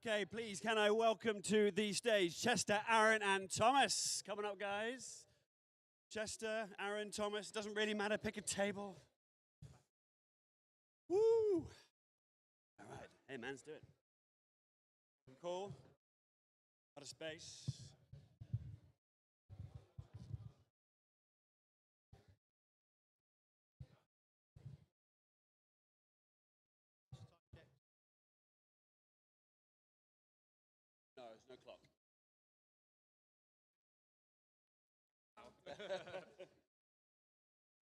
Okay, please, can I welcome to the stage Chester, Aaron, and Thomas. Coming up, guys. Chester, Aaron, Thomas. Doesn't really matter. Pick a table. Woo! All right. Hey, man, let's do it. Cool. Out of space. No, there's no clock.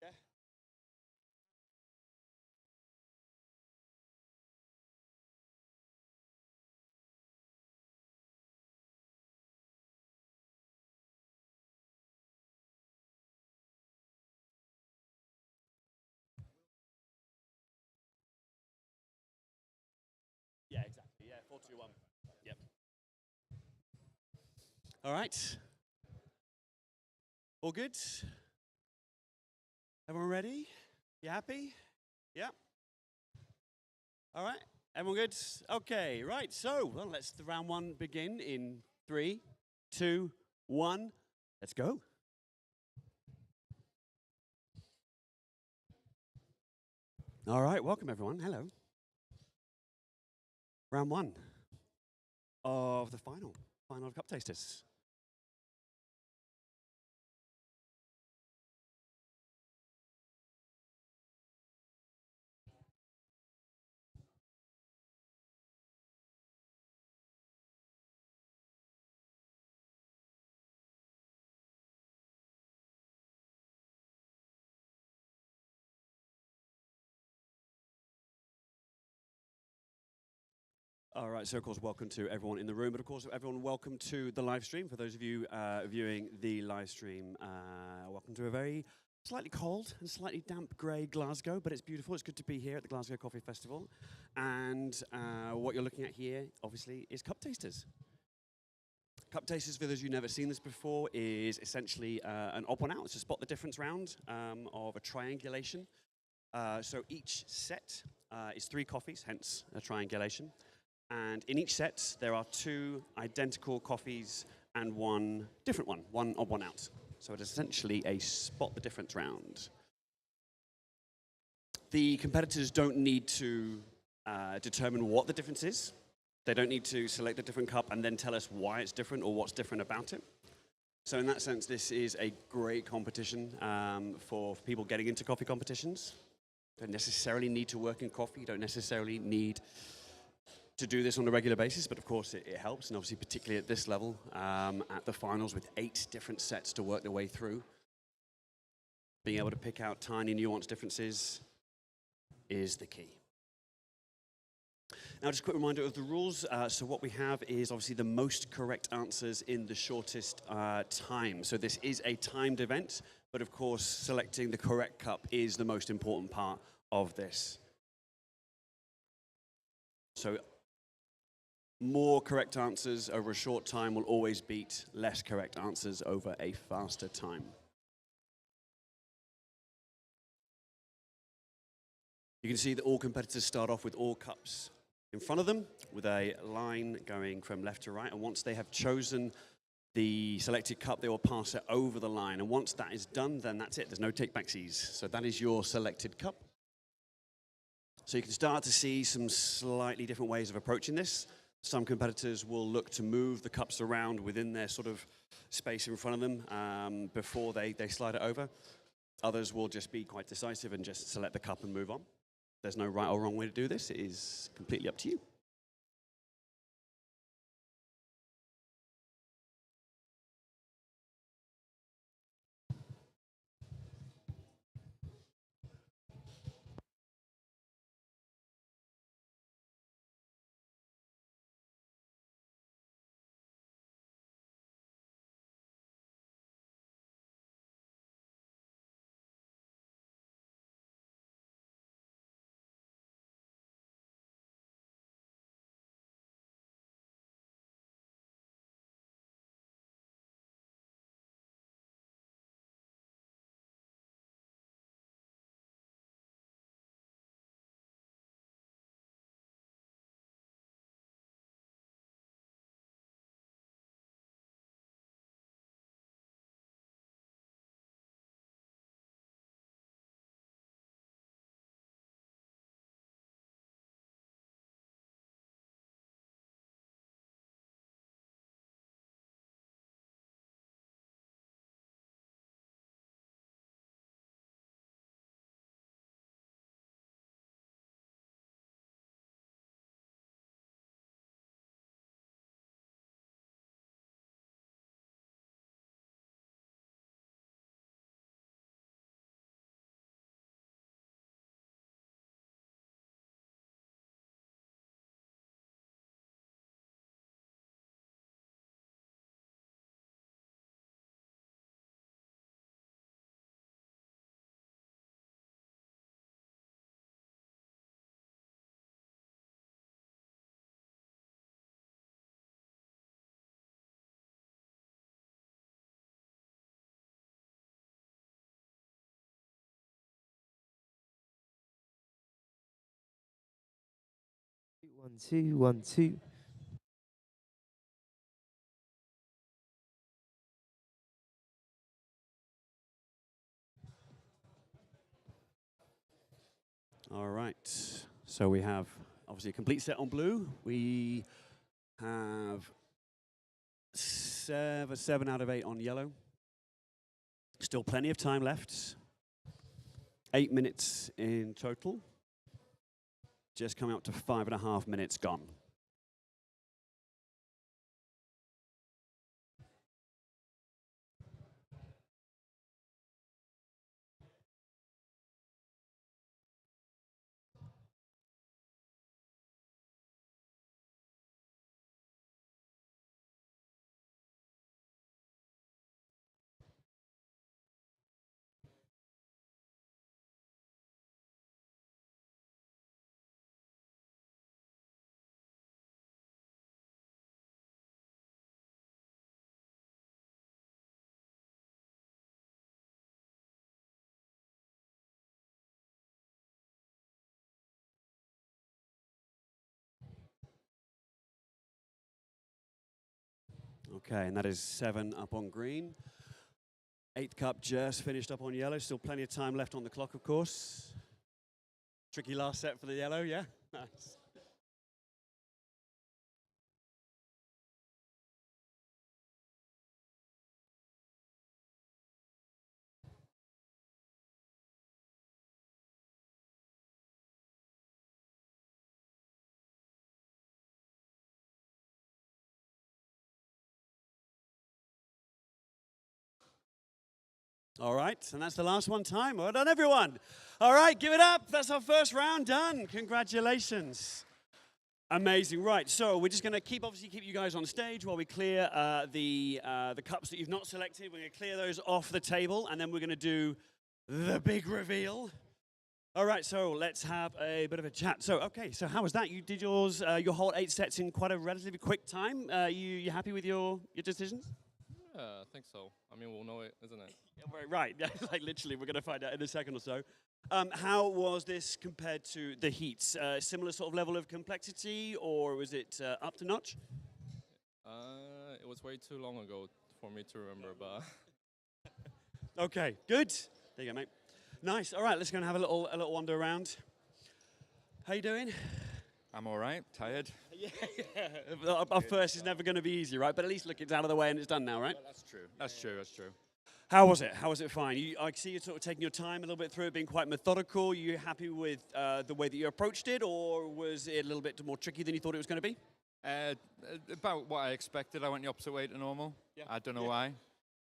Yeah. Yeah, exactly. Yeah, 4, 2, 1. Yep. All right. All good? Everyone ready? You happy? Yeah. All right. Everyone good? Okay, right. So, well, let's the round one begin in 3, 2, 1. Let's go. All right, welcome everyone. Hello. Round one of the final of Cup Tasters. All right, so of course, welcome to everyone in the room, but of course, everyone, welcome to the live stream. For those of you viewing the live stream, welcome to a very slightly cold and slightly damp grey Glasgow, but it's beautiful. It's good to be here at the Glasgow Coffee Festival. And what you're looking at here, obviously, is Cup Tasters. Cup Tasters, for those of you who've never seen this before, is essentially an odd one out. It's a spot the difference round of a triangulation. So each set is 3 coffees, hence a triangulation. And in each set, there are 2 identical coffees and 1 different one odd one out. So it's essentially a spot the difference round. The competitors don't need to determine what the difference is. They don't need to select a different cup and then tell us why it's different or what's different about it. So in that sense, this is a great competition for people getting into coffee competitions. Don't necessarily need to work in coffee. You don't necessarily need to do this on a regular basis, but of course it helps, and obviously particularly at this level, at the finals with 8 different sets to work their way through. Being able to pick out tiny nuanced differences is the key. Now, just a quick reminder of the rules. So what we have is obviously the most correct answers in the shortest time. So this is a timed event, but of course selecting the correct cup is the most important part of this. So more correct answers over a short time will always beat less correct answers over a faster time. You can see that all competitors start off with all cups in front of them with a line going from left to right. And once they have chosen the selected cup, they will pass it over the line. And once that is done, then that's it. There's no take-backsies. So that is your selected cup. So you can start to see some slightly different ways of approaching this. Some competitors will look to move the cups around within their sort of space in front of them before they slide it over. Others will just be quite decisive and just select the cup and move on. There's no right or wrong way to do this. It is completely up to you. 1, 2, 1, 2. All right. So we have obviously a complete set on blue. We have 7 out of 8 on yellow. Still plenty of time left. 8 minutes in total. Just coming up to 5.5 minutes gone. Okay, and that is 7 up on green. 8th cup just finished up on yellow. Still plenty of time left on the clock, of course. Tricky last set for the yellow, yeah? Nice. All right, and that's the last one time. Well done, everyone. All right, give it up. That's our first round done. Congratulations. Amazing. Right, so we're just going to keep you guys on stage while we clear the cups that you've not selected. We're going to clear those off the table, and then we're going to do the big reveal. All right, so let's have a bit of a chat. So, okay, so how was that? You did yours, your whole 8 sets in quite a relatively quick time. You happy with your decisions? Yeah, I think so. I mean, we'll know it, isn't it? Yeah, right. Like literally, we're going to find out in a second or so. How was this compared to the heats? Similar sort of level of complexity, or was it up to notch? It was way too long ago for me to remember, but Okay, good. There you go, mate. Nice. All right, let's go and have a little wander around. How you doing? I'm all right, tired. Yeah. Our first is never going to be easy, right? But at least look, it's out of the way and it's done now, right? Well, that's true. How was it? How was it fine? I see you sort of taking your time a little bit through it, being quite methodical. You happy with the way that you approached it, or was it a little bit more tricky than you thought it was going to be? About what I expected. I went the opposite way to normal. Yeah. I don't know why.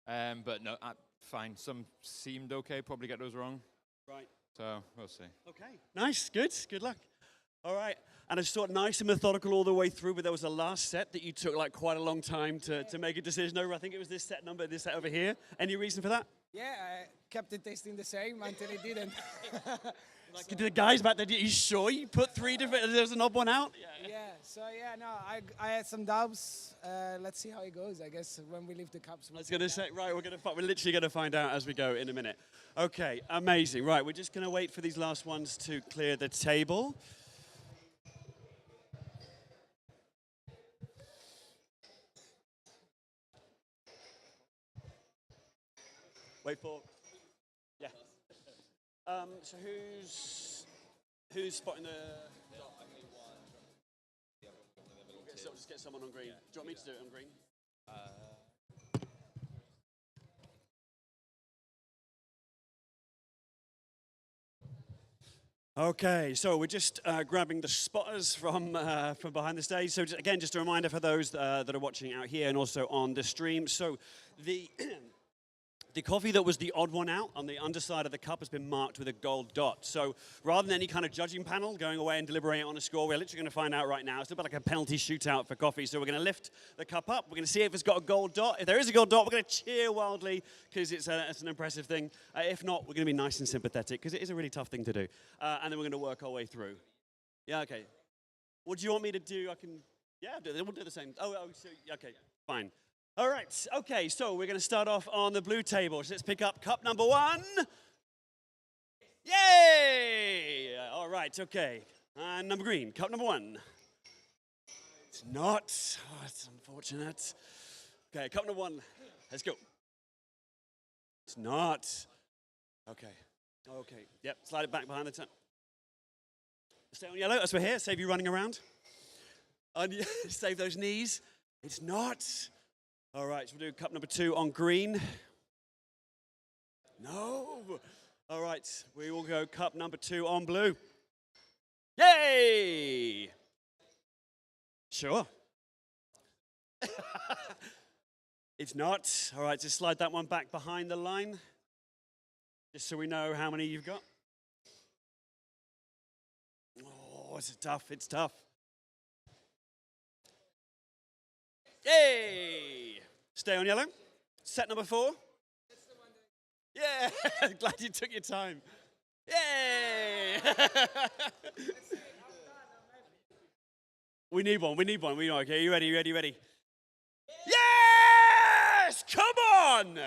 But no, fine. Some seemed okay, probably get those wrong. Right. So, we'll see. Okay. Nice. Good luck. All right. And it's sort of nice and methodical all the way through, but there was a last set that you took like quite a long time to make a decision over. I think it was this set over here. Any reason for that? Yeah, I kept it tasting the same until it didn't. Like the guys back there, are you sure you put 3 different, there's an odd one out? I had some doubts. Let's see how it goes, I guess, when we leave the cups. I was going to say, right, we're literally going to find out as we go in a minute. Okay, amazing. Right, we're just going to wait for these last ones to clear the table. Wait for, yeah. So who's spotting the? So just get someone on green. Do you want me to do it on green? Okay, so we're just grabbing the spotters from behind the stage. So just a reminder for those that are watching out here and also on the stream. So the the coffee that was the odd one out on the underside of the cup has been marked with a gold dot. So rather than any kind of judging panel going away and deliberating on a score, we're literally going to find out right now. It's a bit like a penalty shootout for coffee. So we're going to lift the cup up. We're going to see if it's got a gold dot. If there is a gold dot, we're going to cheer wildly because it's an impressive thing. If not, we're going to be nice and sympathetic because it is a really tough thing to do. And then we're going to work our way through. Yeah, okay. What do you want me to do? We'll do the same. Okay, fine. All right, okay, so we're going to start off on the blue table. So let's pick up cup number 1. Yay! All right, okay. And number green, cup number 1. It's not. Oh, it's unfortunate. Okay, cup number 1. Let's go. It's not. Okay. Okay. Yep. Slide it back behind the tent. Stay on yellow as we're here. Save you running around. Save those knees. It's not. All right. So we'll do cup number 2 on green. No. All right. We will go cup number 2 on blue. Yay! Sure. It's not. All right, just slide that one back behind the line, just so we know how many you've got. Oh, it's tough. It's tough. Yay! Stay on yellow. Set number 4. Yeah, glad you took your time. Yay! We need one. Okay, you ready? Ready? Yes! Come on!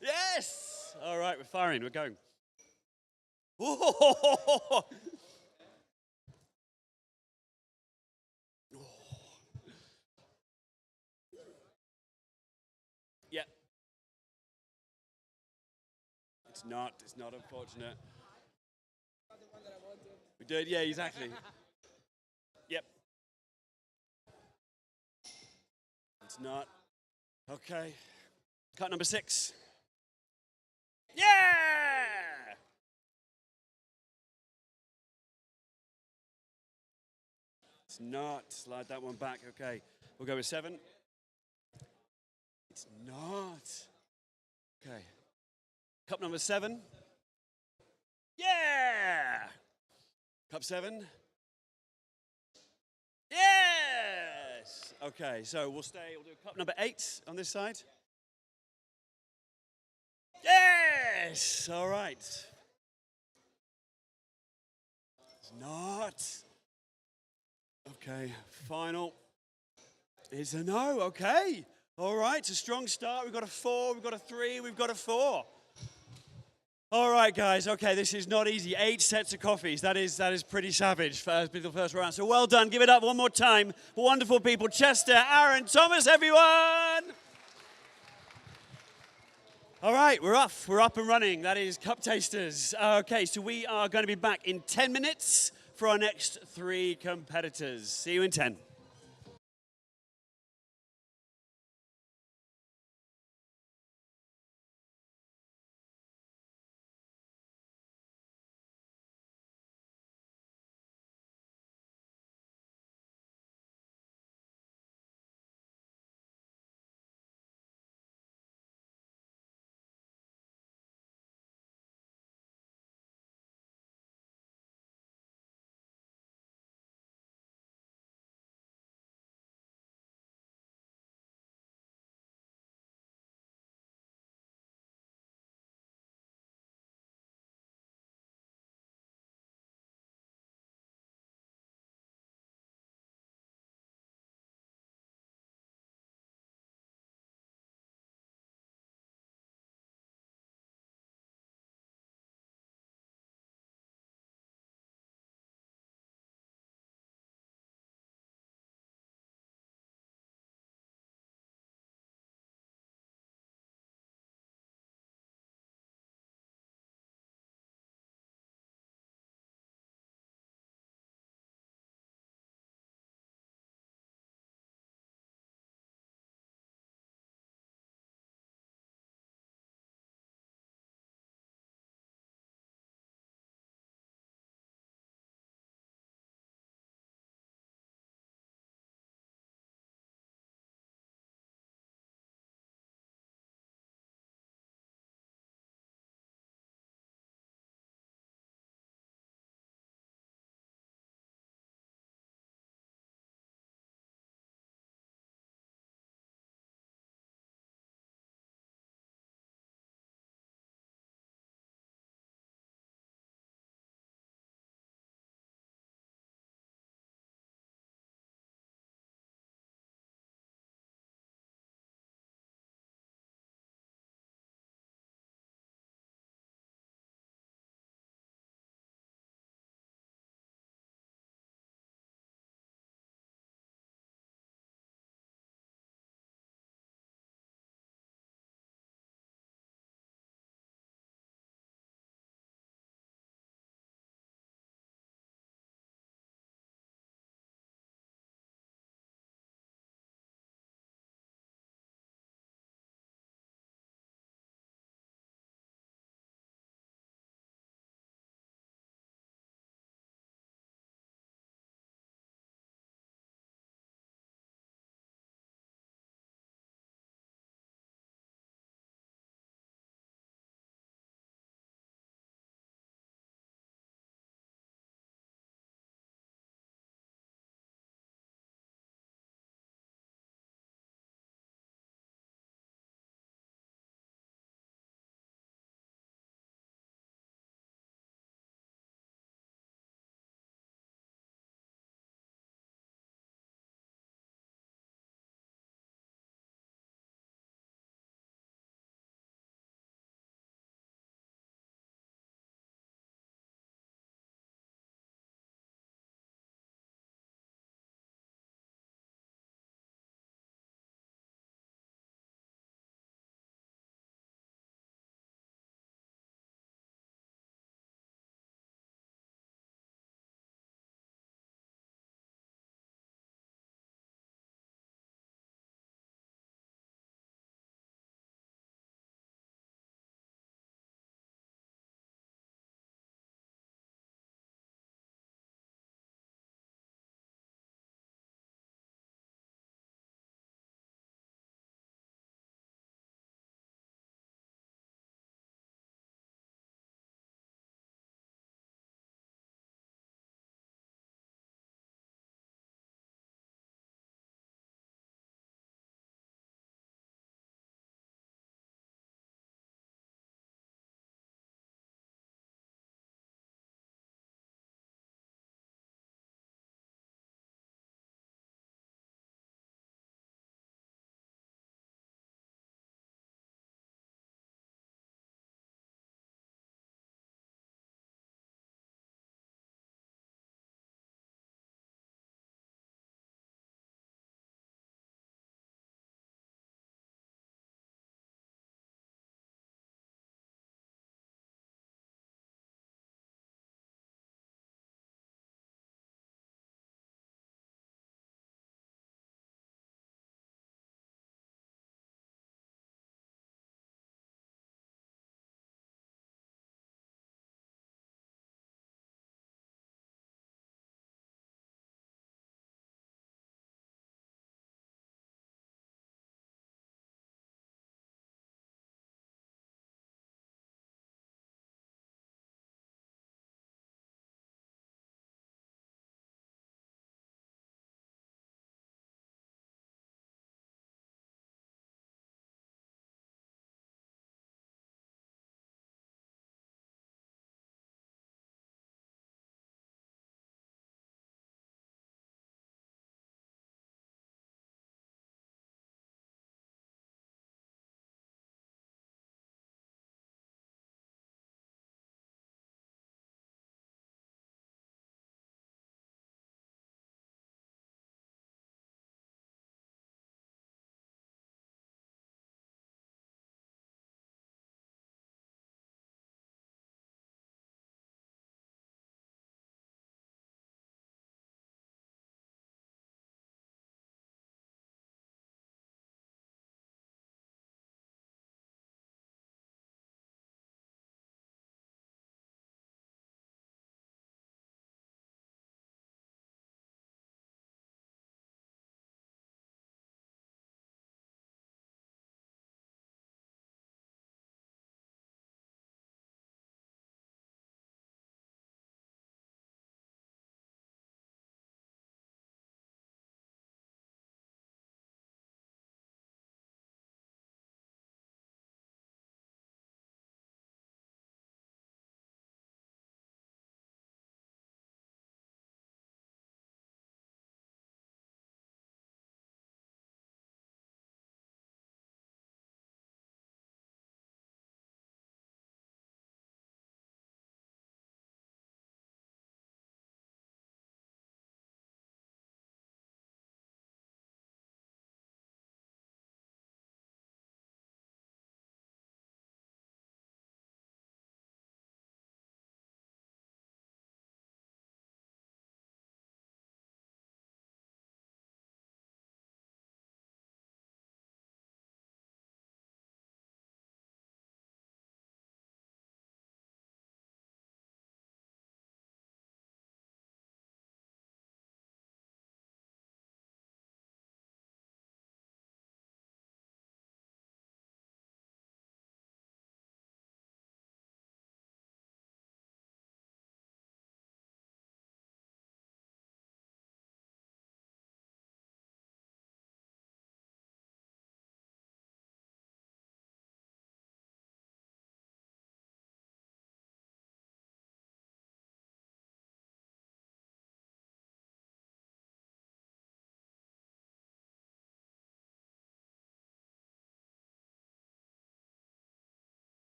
Yes! All right, we're firing. We're going. Whoa! Yeah. It's not unfortunate. We did, yeah, exactly. Yep. It's not. Okay. Cut number 6. Yeah! It's not. Slide that one back. Okay. We'll go with 7. It's not. Okay. Cup number 7. Yeah! Cup 7. Yes! Okay, so we'll do cup number 8 on this side. Yes! All right. It's not. Okay, final. It's a no, okay. All right, it's a strong start. We've got a 4, we've got a 3, we've got a 4. All right, guys. Okay, this is not easy. 8 sets of coffees. That is pretty savage for the first round. So well done. Give it up one more time. Wonderful people. Chester, Aaron, Thomas, everyone. All right, we're off. We're up and running. That is Cup Tasters. Okay, so we are going to be back in 10 minutes for our next 3 competitors. See you in 10.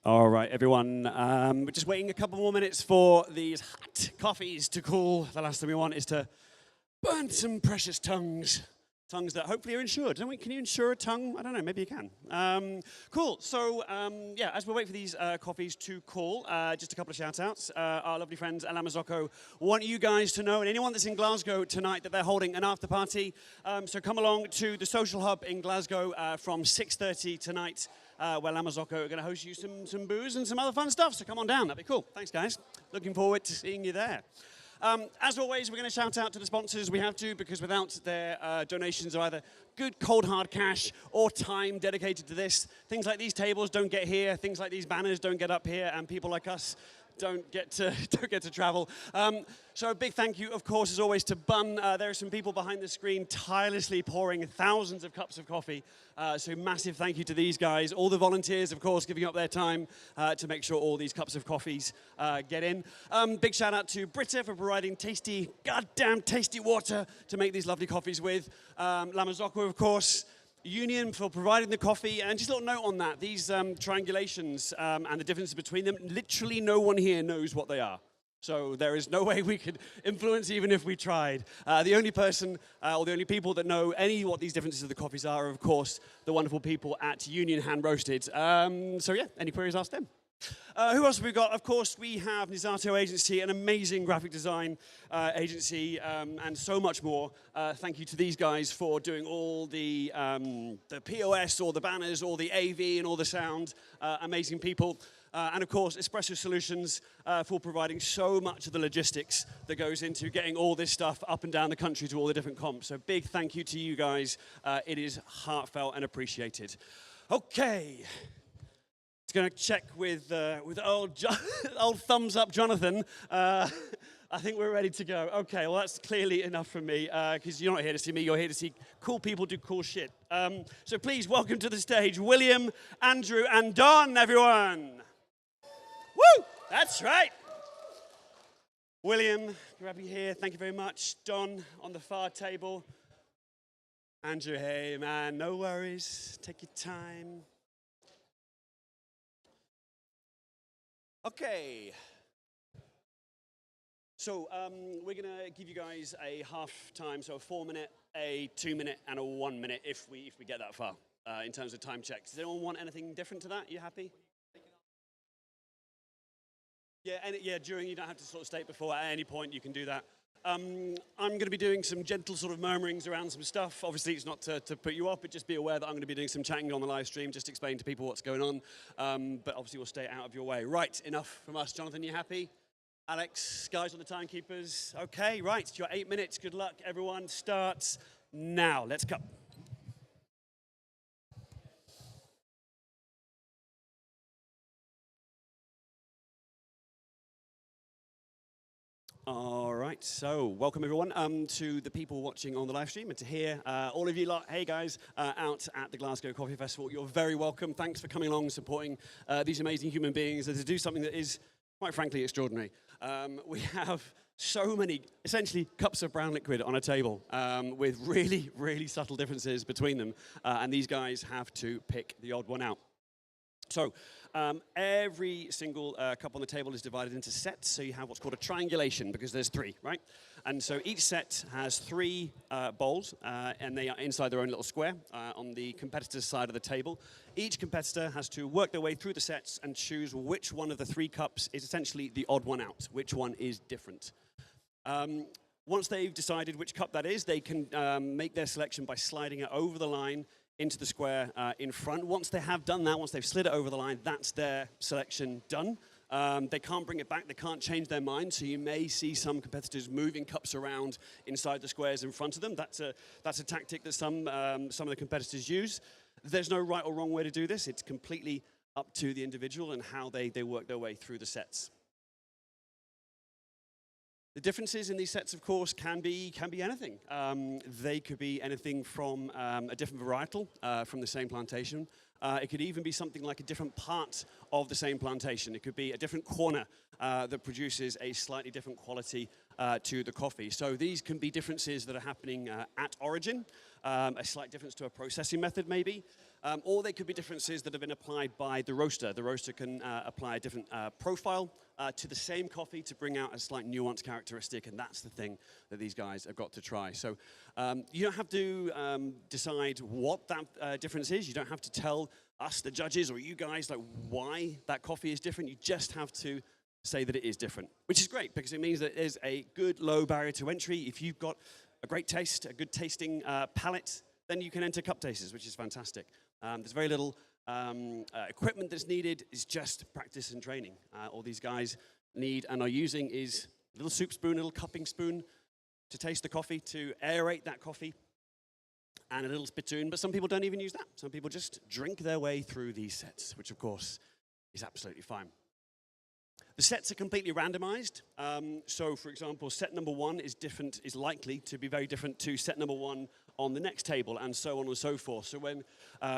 All right, everyone. We're just waiting a couple more minutes for these hot coffees to cool. The last thing we want is to burn some precious tongues. Tongues that hopefully are insured. Don't we? Can you insure a tongue? I don't know. Maybe you can. Cool. So, yeah, as we wait for these coffees to cool, just a couple of shout-outs. Our lovely friends at Lamazocco want you guys to know, and anyone that's in Glasgow tonight, that they're holding an after-party. So come along to the Social Hub in Glasgow from 6:30 tonight, where Lamazocco are going to host you some booze and some other fun stuff. So come on down. That'd be cool. Thanks, guys. Looking forward to seeing you there. As always, we're going to shout out to the sponsors. We have to, because without their donations of either good cold hard cash or time dedicated to this, things like these tables don't get here, things like these banners don't get up here, and people like us don't get to travel. So a big thank you, of course, as always, to Bun. There are some people behind the screen tirelessly pouring thousands of cups of coffee. So massive thank you to these guys. All the volunteers, of course, giving up their time to make sure all these cups of coffees get in. Big shout out to Britta for providing tasty, goddamn tasty water to make these lovely coffees with. Lamazocco, of course. Union for providing the coffee, and just a little note on that, these triangulations and the differences between them, literally no one here knows what they are. So there is no way we could influence even if we tried. The only person, or the only people that know what these differences of the coffees are of course, the wonderful people at Union Hand Roasted. So yeah, any queries, ask them. Who else have we got? Of course, we have Nizato Agency, an amazing graphic design agency, and so much more. Thank you to these guys for doing all the POS, all the banners, all the AV, and all the sound. Amazing people. And of course, Espresso Solutions for providing so much of the logistics that goes into getting all this stuff up and down the country to all the different comps. So big thank you to you guys. It is heartfelt and appreciated. Okay. It's going to check with old thumbs up Jonathan. I think we're ready to go. Okay, well, that's clearly enough from me, because you're not here to see me. You're here to see cool people do cool shit. So please welcome to the stage William, Andrew, and Don, everyone. Woo! That's right. William, grab you here. Thank you very much. Don on the far table. Andrew, hey, man, no worries. Take your time. Okay, so we're going to give you guys a half time, so a 4-minute, a 2-minute, and a 1-minute if we get that far in terms of time checks. Does anyone want anything different to that? You happy? Yeah, during, you don't have to sort of state before. At any point, you can do that. I'm going to be doing some gentle sort of murmurings around some stuff. Obviously, it's not to put you off, but just be aware that I'm going to be doing some chatting on the live stream, just explain to people what's going on. But obviously, we'll stay out of your way. Right, enough from us. Jonathan, you happy? Alex, guys on the timekeepers. Okay, right, your 8 minutes. Good luck, everyone. Starts now. Let's go. All right, so welcome everyone to the people watching on the live stream and to hear all of you lot, hey guys, out at the Glasgow Coffee Festival. You're very welcome. Thanks for coming along and supporting these amazing human beings and to do something that is, quite frankly, extraordinary. We have so many, essentially, cups of brown liquid on a table with really, really subtle differences between them, and these guys have to pick the odd one out. So every single cup on the table is divided into sets, so you have what's called a triangulation, because there's 3, right? And so each set has 3 bowls, and they are inside their own little square on the competitor's side of the table. Each competitor has to work their way through the sets and choose which one of the 3 cups is essentially the odd one out, which one is different. Once they've decided which cup that is, they can make their selection by sliding it over the line into the square in front. Once they have done that, once they've slid it over the line, that's their selection done. They can't bring it back, they can't change their mind, so you may see some competitors moving cups around inside the squares in front of them. That's a tactic that some of the competitors use. There's no right or wrong way to do this. It's completely up to the individual and how they work their way through the sets. The differences in these sets, of course, can be anything. They could be anything from a different varietal from the same plantation. It could even be something like a different part of the same plantation. It could be a different corner that produces a slightly different quality to the coffee. So these can be differences that are happening at origin, a slight difference to a processing method maybe. or they could be differences that have been applied by the roaster. The roaster can apply a different profile to the same coffee to bring out a slight nuanced characteristic, and that's the thing that these guys have got to try. So you don't have to decide what that difference is. You don't have to tell us, the judges, or you guys, like why that coffee is different. You just have to say that it is different, which is great because it means that there's a good low barrier to entry. If you've got a great taste, a good tasting palate, then you can enter cup tasters, which is fantastic. There's very little equipment that's needed. It's just practice and training. All these guys need and are using is a little soup spoon, a little cupping spoon to taste the coffee, to aerate that coffee, and a little spittoon. But some people don't even use that. Some people just drink their way through these sets, which of course is absolutely fine. The sets are completely randomized. So, for example, set number 1 is likely to be very different to set number 1 on the next table, and so on and so forth. So when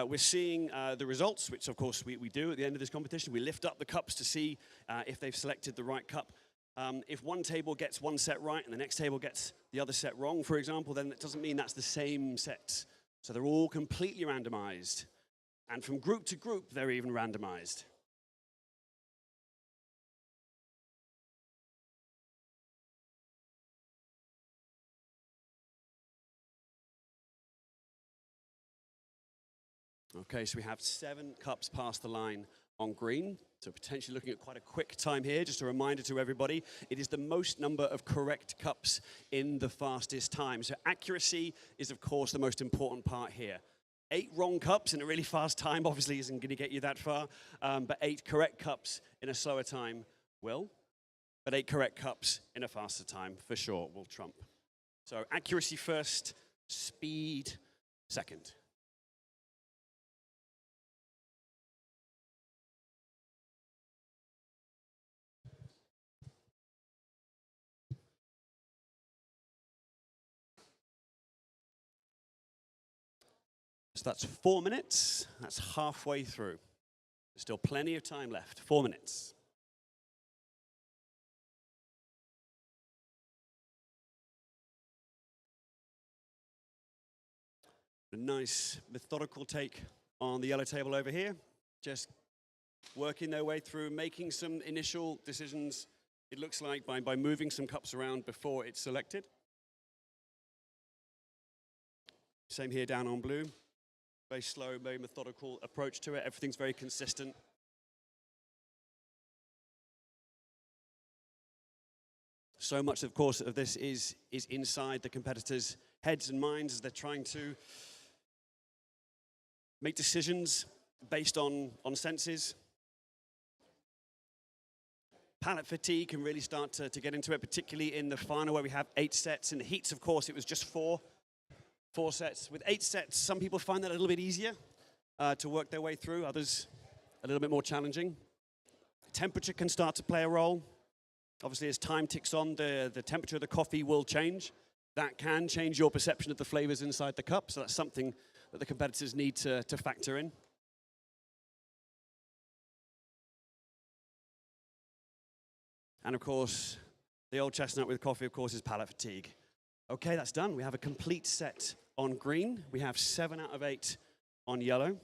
we're seeing the results, which of course we do at the end of this competition, we lift up the cups to see if they've selected the right cup. If one table gets one set right and the next table gets the other set wrong, for example, then it doesn't mean that's the same set. So they're all completely randomized. And from group to group, they're even randomized. Okay, so we have 7 cups past the line on green, so potentially looking at quite a quick time here. Just a reminder to everybody, it is the most number of correct cups in the fastest time. So accuracy is, of course, the most important part here. 8 wrong cups in a really fast time obviously isn't going to get you that far, but 8 correct cups in a slower time will. But 8 correct cups in a faster time, for sure, will trump. So accuracy first, speed second. So that's 4 minutes. That's halfway through. There's still plenty of time left. 4 minutes. A nice methodical take on the yellow table over here. Just working their way through, making some initial decisions, it looks like, by moving some cups around before it's selected. Same here down on blue. Very slow, very methodical approach to it. Everything's very consistent. So much, of course, of this is inside the competitors' heads and minds as they're trying to make decisions based on senses. Palate fatigue can really start to get into it, particularly in the final where we have 8 sets. In the heats, of course, it was just 4 sets. With 8 sets, some people find that a little bit easier to work their way through, others a little bit more challenging. Temperature can start to play a role. Obviously, as time ticks on, the temperature of the coffee will change. That can change your perception of the flavors inside the cup, so that's something that the competitors need to factor in. And of course, the old chestnut with coffee, of course, is palate fatigue. Okay, that's done. We have a complete set on green. We have 7 out of 8 on yellow.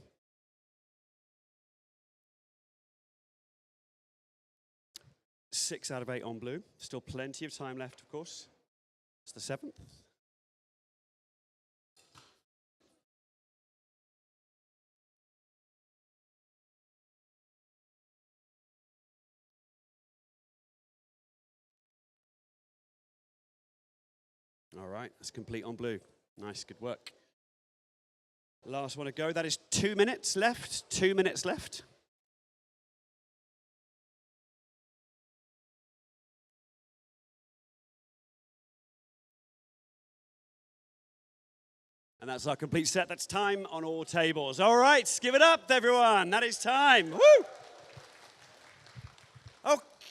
Six out of 8 on blue. Still plenty of time left, of course. It's the 7th. All right, that's complete on blue. Nice, good work. Last one to go. That is 2 minutes left. 2 minutes left. And that's our complete set. That's time on all tables. All right, give it up, everyone. That is time. Woo!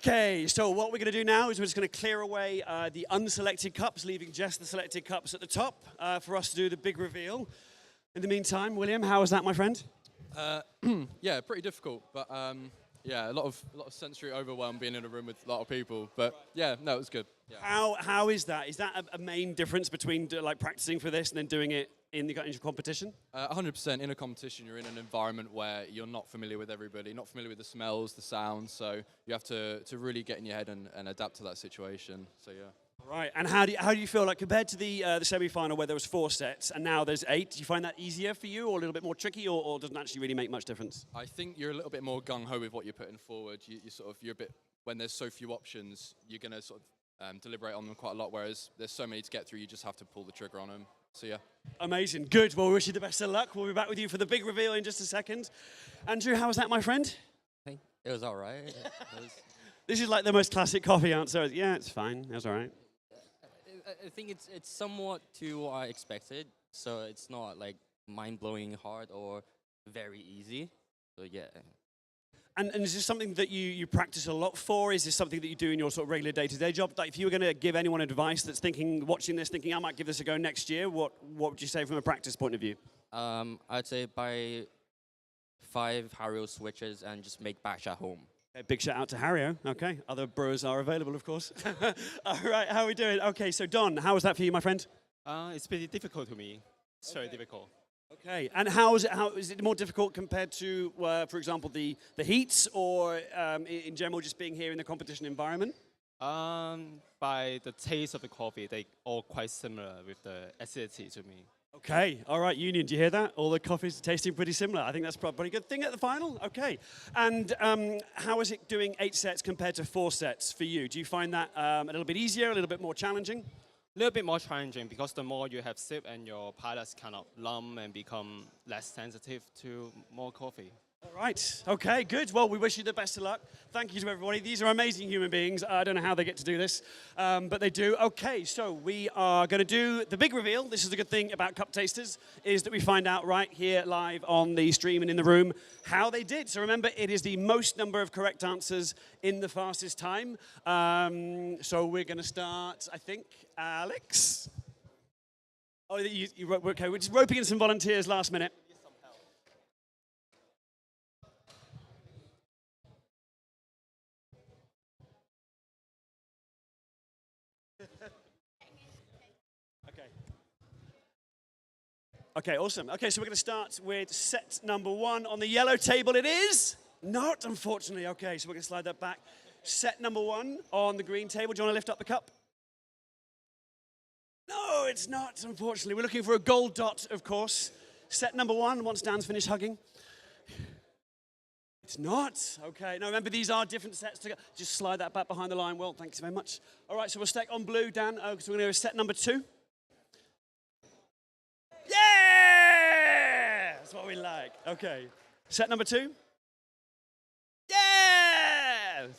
Okay, so what we're going to do now is we're just going to clear away the unselected cups, leaving just the selected cups at the top for us to do the big reveal. In the meantime, William, how was that, my friend? Yeah, pretty difficult, but yeah, a lot of sensory overwhelm being in a room with a lot of people. But yeah, no, it was good. Yeah. How is that? Is that a main difference between like practicing for this and then doing it in your competition? 100%. In a competition, you're in an environment where you're not familiar with everybody, not familiar with the smells, the sounds. So you have to really get in your head and adapt to that situation. So yeah. Right. And how do you feel like compared to the semi-final where there was 4 sets and now there's 8? Do you find that easier for you, or a little bit more tricky, or doesn't actually really make much difference? I think you're a little bit more gung-ho with what you're putting forward. You're a bit, when there's so few options, you're going to sort of deliberate on them quite a lot, whereas there's so many to get through, you just have to pull the trigger on them. So yeah. Amazing. Good. Well, we wish you the best of luck. We'll be back with you for the big reveal in just a second. Andrew, how was that, my friend? I think it was all right. This is like the most classic coffee answer. Yeah, it's fine. It was all right. I think it's somewhat to what I expected, so it's not like mind-blowing hard or very easy. So yeah. And is this something that you practice a lot for? Is this something that you do in your sort of regular day-to-day job? Like if you were going to give anyone advice that's watching this, thinking I might give this a go next year, what would you say from a practice point of view? I'd say buy 5 Hario switches and just make batch at home. Okay, big shout out to Hario. Okay, other brewers are available, of course. All right, how are we doing? Okay, so Don, how was that for you, my friend? It's pretty difficult to me. It's very difficult. Okay, and how is it more difficult compared to, for example, the heats, or in general just being here in the competition environment? By the taste of the coffee, they all quite similar with the acidity to me. Okay, all right, Union, do you hear that? All the coffees are tasting pretty similar. I think that's probably a good thing at the final. Okay, and how is it doing 8 sets compared to 4 sets for you? Do you find that a little bit easier, a little bit more challenging? A little bit more challenging because the more you have sip and your palates kind of lump and become less sensitive to more coffee. All right. Okay, good. Well, we wish you the best of luck. Thank you to everybody. These are amazing human beings. I don't know how they get to do this, but they do. Okay, so we are going to do the big reveal. This is the good thing about Cup Tasters, is that we find out right here live on the stream and in the room how they did. So remember, it is the most number of correct answers in the fastest time. So we're going to start, I think, Alex. Oh, okay, we're just roping in some volunteers last minute. Okay, awesome. Okay, so we're going to start with set number 1 on the yellow table. It is not, unfortunately. Okay, so we're going to slide that back. Set number 1 on the green table. Do you want to lift up the cup? No, it's not, unfortunately. We're looking for a gold dot, of course. Set number 1, once Dan's finished hugging. It's not. Okay, now remember, these are different sets. Just slide that back behind the line. Well, thanks very much. All right, so we'll stack on blue, Dan. So we're going to go set number 2. Yeah! That's what we like. Okay. Set number 2. Yes!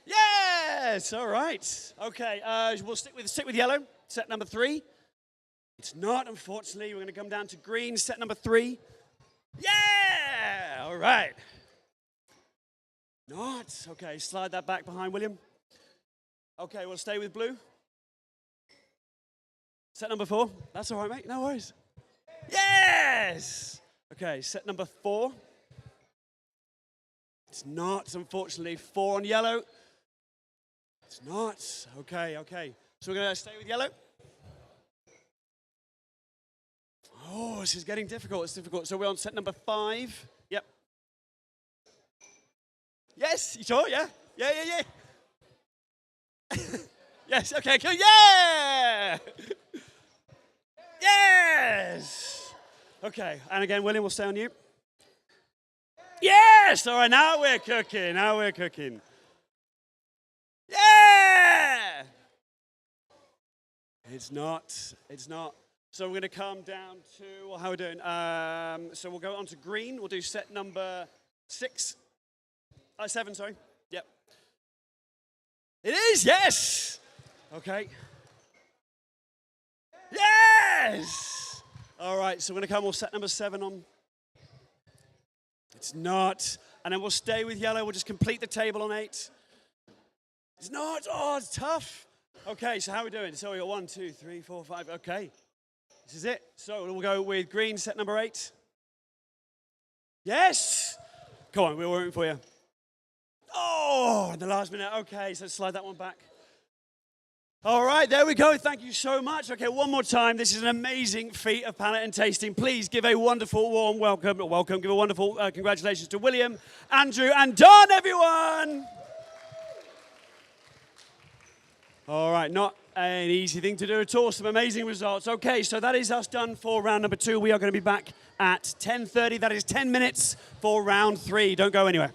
Yes! All right. Okay, we'll stick with yellow. Set number 3. It's not, unfortunately. We're going to come down to green. Set number 3. Yeah! All right. Not. Okay, slide that back behind William. Okay, we'll stay with blue. Set number 4. That's all right, mate. No worries. Yes! Okay, set number 4. It's not, unfortunately. 4 on yellow. It's not. Okay, okay. So we're going to stay with yellow. Oh, this is getting difficult. It's difficult. So we're on set number 5. Yep. Yes, you sure? Yeah? Yeah, yeah, yeah. Yes, okay, cool. Yeah! Yes! Okay, and again, William, we'll stay on you. Yes! All right, now we're cooking. Now we're cooking. Yeah! It's not. It's not. So we're going to come down to, well, how are we doing? So we'll go on to green. We'll do set number 6. 7, sorry. Yep. It is, yes! Okay. Yes! All right, so we're going to come, we'll set number 7 on. It's not. And then we'll stay with yellow. We'll just complete the table on 8. It's not. Oh, it's tough. Okay, so how are we doing? So we got 1, 2, 3, 4, 5. Okay. This is it. So we'll go with green, set number 8. Yes! Come on, we're waiting for you. Oh, in the last minute. Okay, so slide that one back. All right, there we go. Thank you so much. Okay, one more time. This is an amazing feat of palate and tasting. Please give a wonderful, warm welcome. Give a wonderful congratulations to William, Andrew, and Don, everyone. All right, not an easy thing to do at all. Some amazing results. Okay, so that is us done for round number 2. We are going to be back at 10:30. That is 10 minutes for round 3. Don't go anywhere.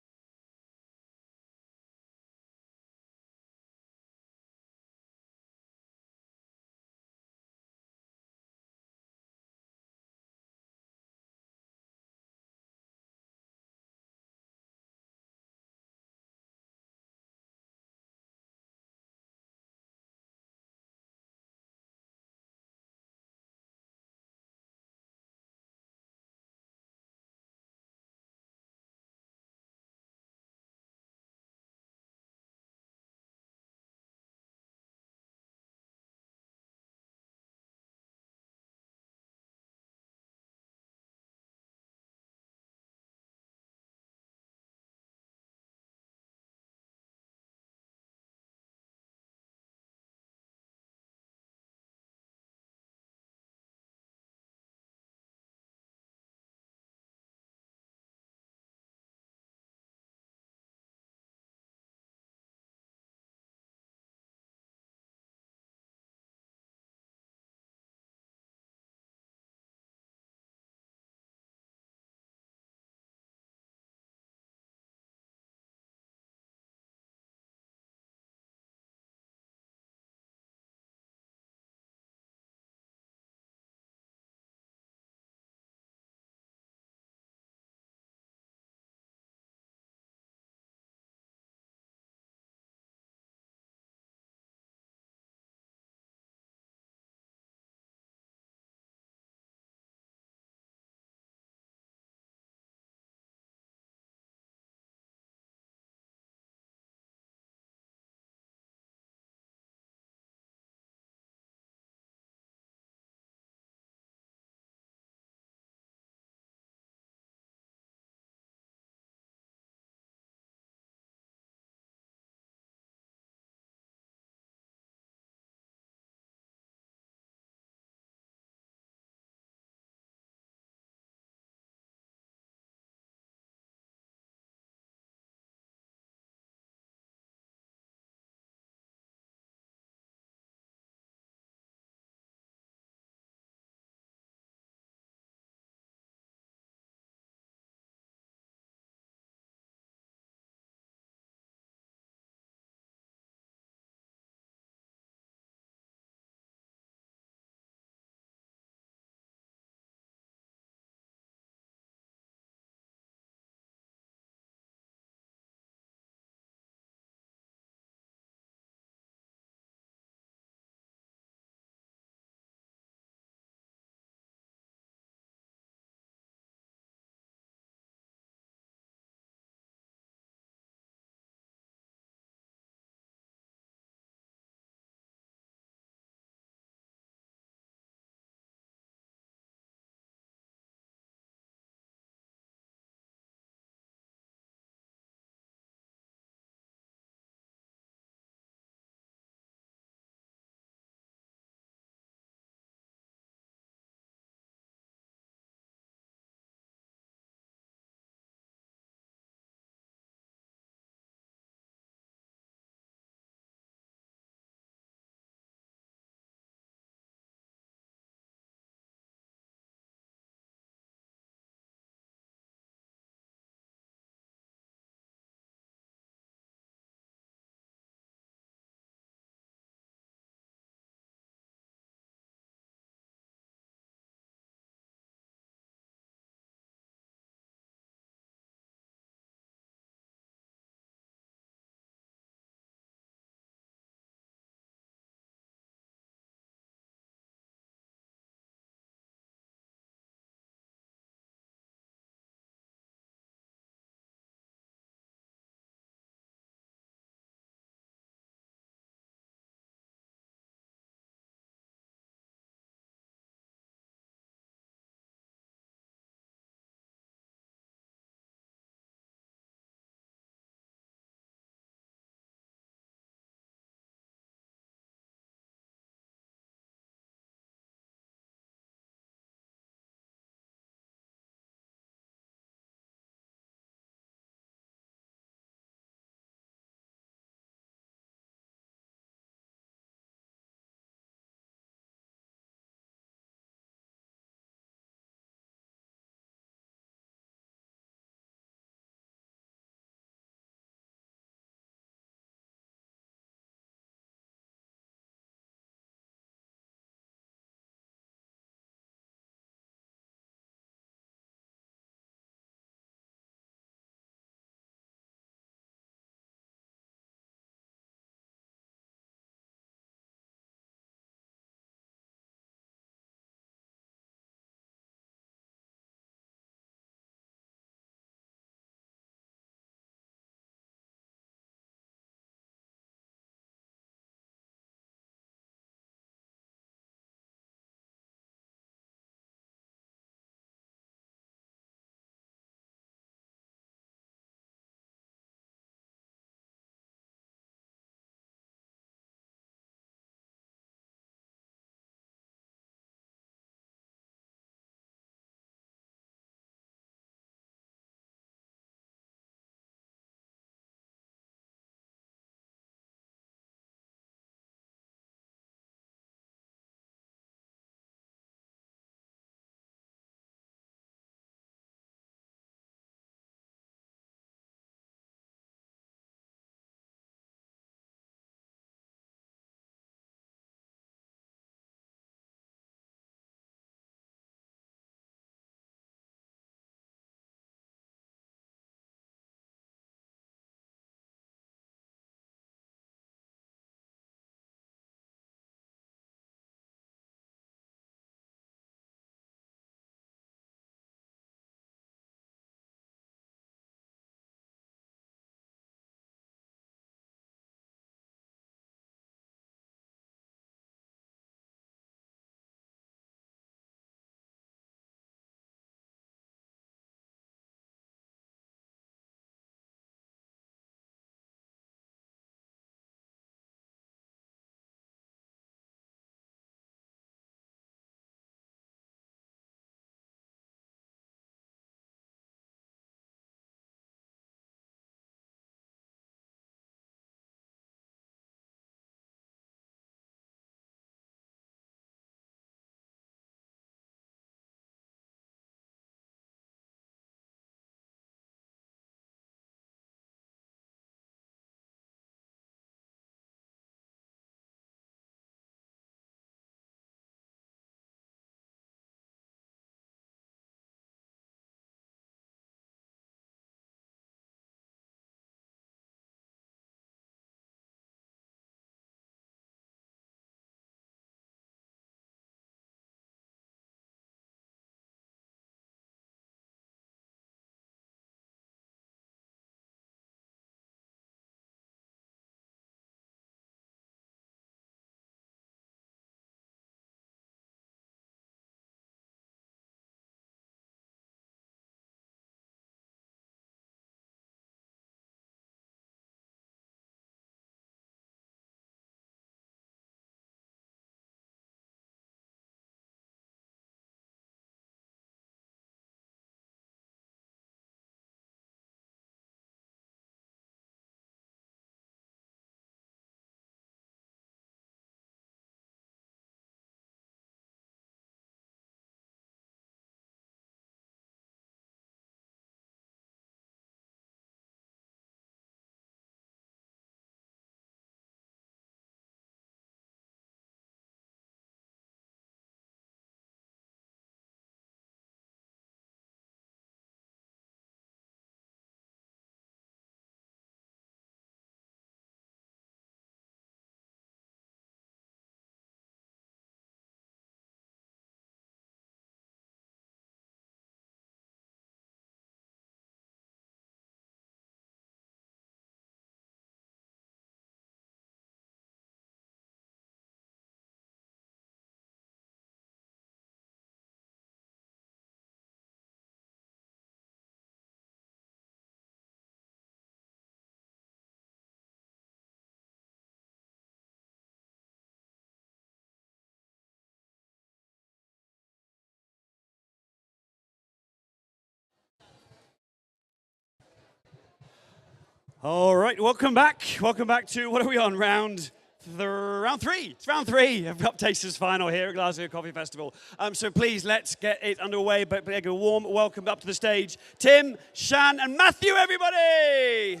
All right, welcome back. Welcome back to, what are we on, round three. It's round three of Cup Tasters Final here at Glasgow Coffee Festival. So please, let's get it underway. But a warm welcome up to the stage, Tim, Shan, and Matthew, everybody.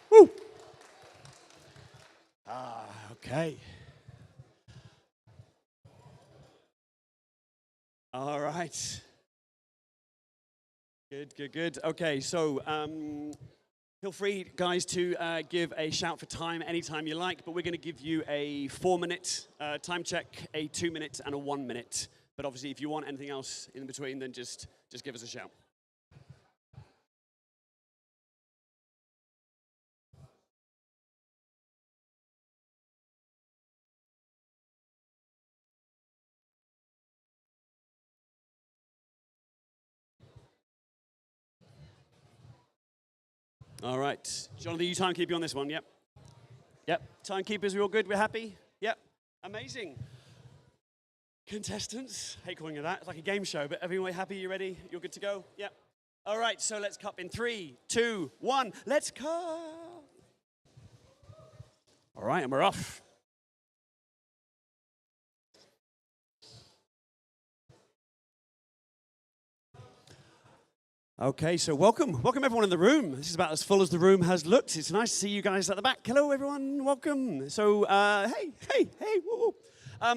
Woo. Okay. All right. Good. Okay, so feel free, guys, to give a shout for time anytime you like, but we're going to give you a 4-minute time check, a 2-minute, and a 1-minute. But obviously, if you want anything else in between, then just give us a shout. All right. Jonathan, you timekeeping on this one? Yep. Timekeepers, we all good? We're happy? Yep. Amazing. Contestants, hate calling it that. It's like a game show, but everyone happy? You ready? You're good to go? Yep. All right, so let's cup in 3, 2, 1. Let's cup. All right, and we're off. Okay, so welcome everyone in the room. This is about as full as the room has looked. It's nice to see you guys at the back. Hello, everyone. Welcome. So, hey, woo.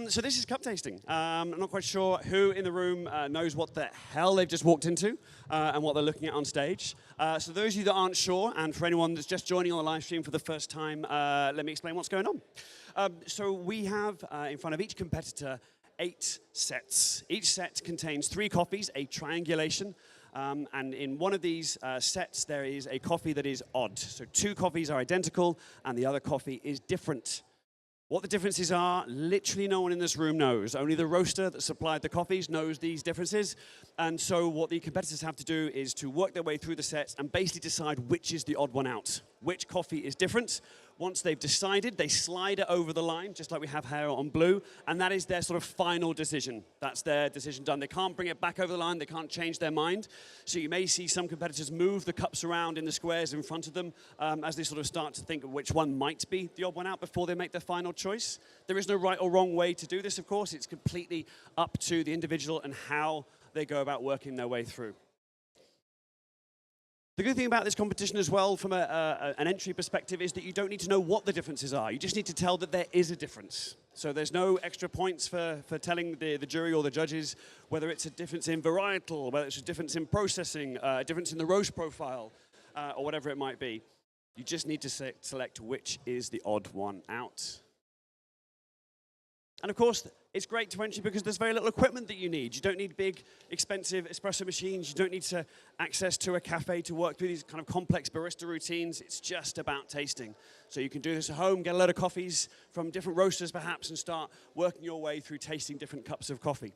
So this is cup tasting. I'm not quite sure who in the room knows what the hell they've just walked into and what they're looking at on stage. So those of you that aren't sure, and for anyone that's just joining on the live stream for the first time, let me explain what's going on. So we have in front of each competitor 8 sets. Each set contains 3 coffees, a triangulation. And in one of these sets, there is a coffee that is odd. So 2 coffees are identical, and the other coffee is different. What the differences are, literally no one in this room knows. Only the roaster that supplied the coffees knows these differences. And so what the competitors have to do is to work their way through the sets and basically decide which is the odd one out, which coffee is different. Once they've decided, they slide it over the line, just like we have here on blue, and that is their sort of final decision. That's their decision done. They can't bring it back over the line. They can't change their mind. So you may see some competitors move the cups around in the squares in front of them as they sort of start to think of which one might be the odd one out before they make their final choice. There is no right or wrong way to do this, of course. It's completely up to the individual and how they go about working their way through. The good thing about this competition as well, from an entry perspective, is that you don't need to know what the differences are. You just need to tell that there is a difference. So there's no extra points for telling the jury or the judges whether it's a difference in varietal, whether it's a difference in processing, a difference in the roast profile, or whatever it might be. You just need to select which is the odd one out. And of course, it's great to entry because there's very little equipment that you need. You don't need big, expensive espresso machines. You don't need access to a cafe to work through these kind of complex barista routines. It's just about tasting. So you can do this at home, get a load of coffees from different roasters perhaps, and start working your way through tasting different cups of coffee.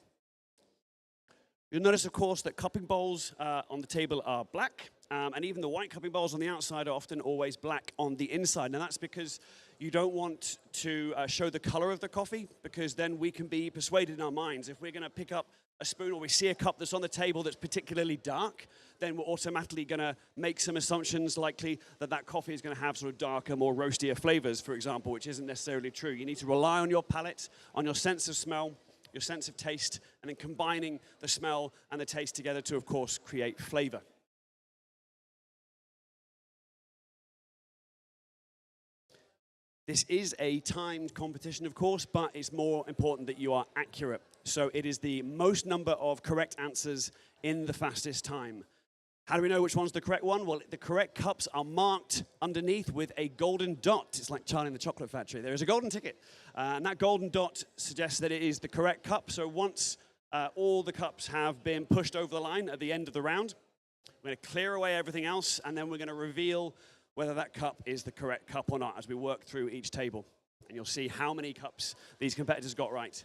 You'll notice, of course, that cupping bowls on the table are black, and even the white cupping bowls on the outside are often always black on the inside. And that's because you don't want to show the color of the coffee, because then we can be persuaded in our minds. If we're going to pick up a spoon or we see a cup that's on the table that's particularly dark, then we're automatically going to make some assumptions, likely that that coffee is going to have sort of darker, more roastier flavors, for example, which isn't necessarily true. You need to rely on your palate, on your sense of smell, your sense of taste, and then combining the smell and the taste together to, of course, create flavor. This is a timed competition, of course, but it's more important that you are accurate. So it is the most number of correct answers in the fastest time. How do we know which one's the correct one? Well, the correct cups are marked underneath with a golden dot. It's like Charlie in the Chocolate Factory. There is a golden ticket, and that golden dot suggests that it is the correct cup. So once all the cups have been pushed over the line at the end of the round, we're going to clear away everything else, and then we're going to reveal whether that cup is the correct cup or not as we work through each table. And you'll see how many cups these competitors got right.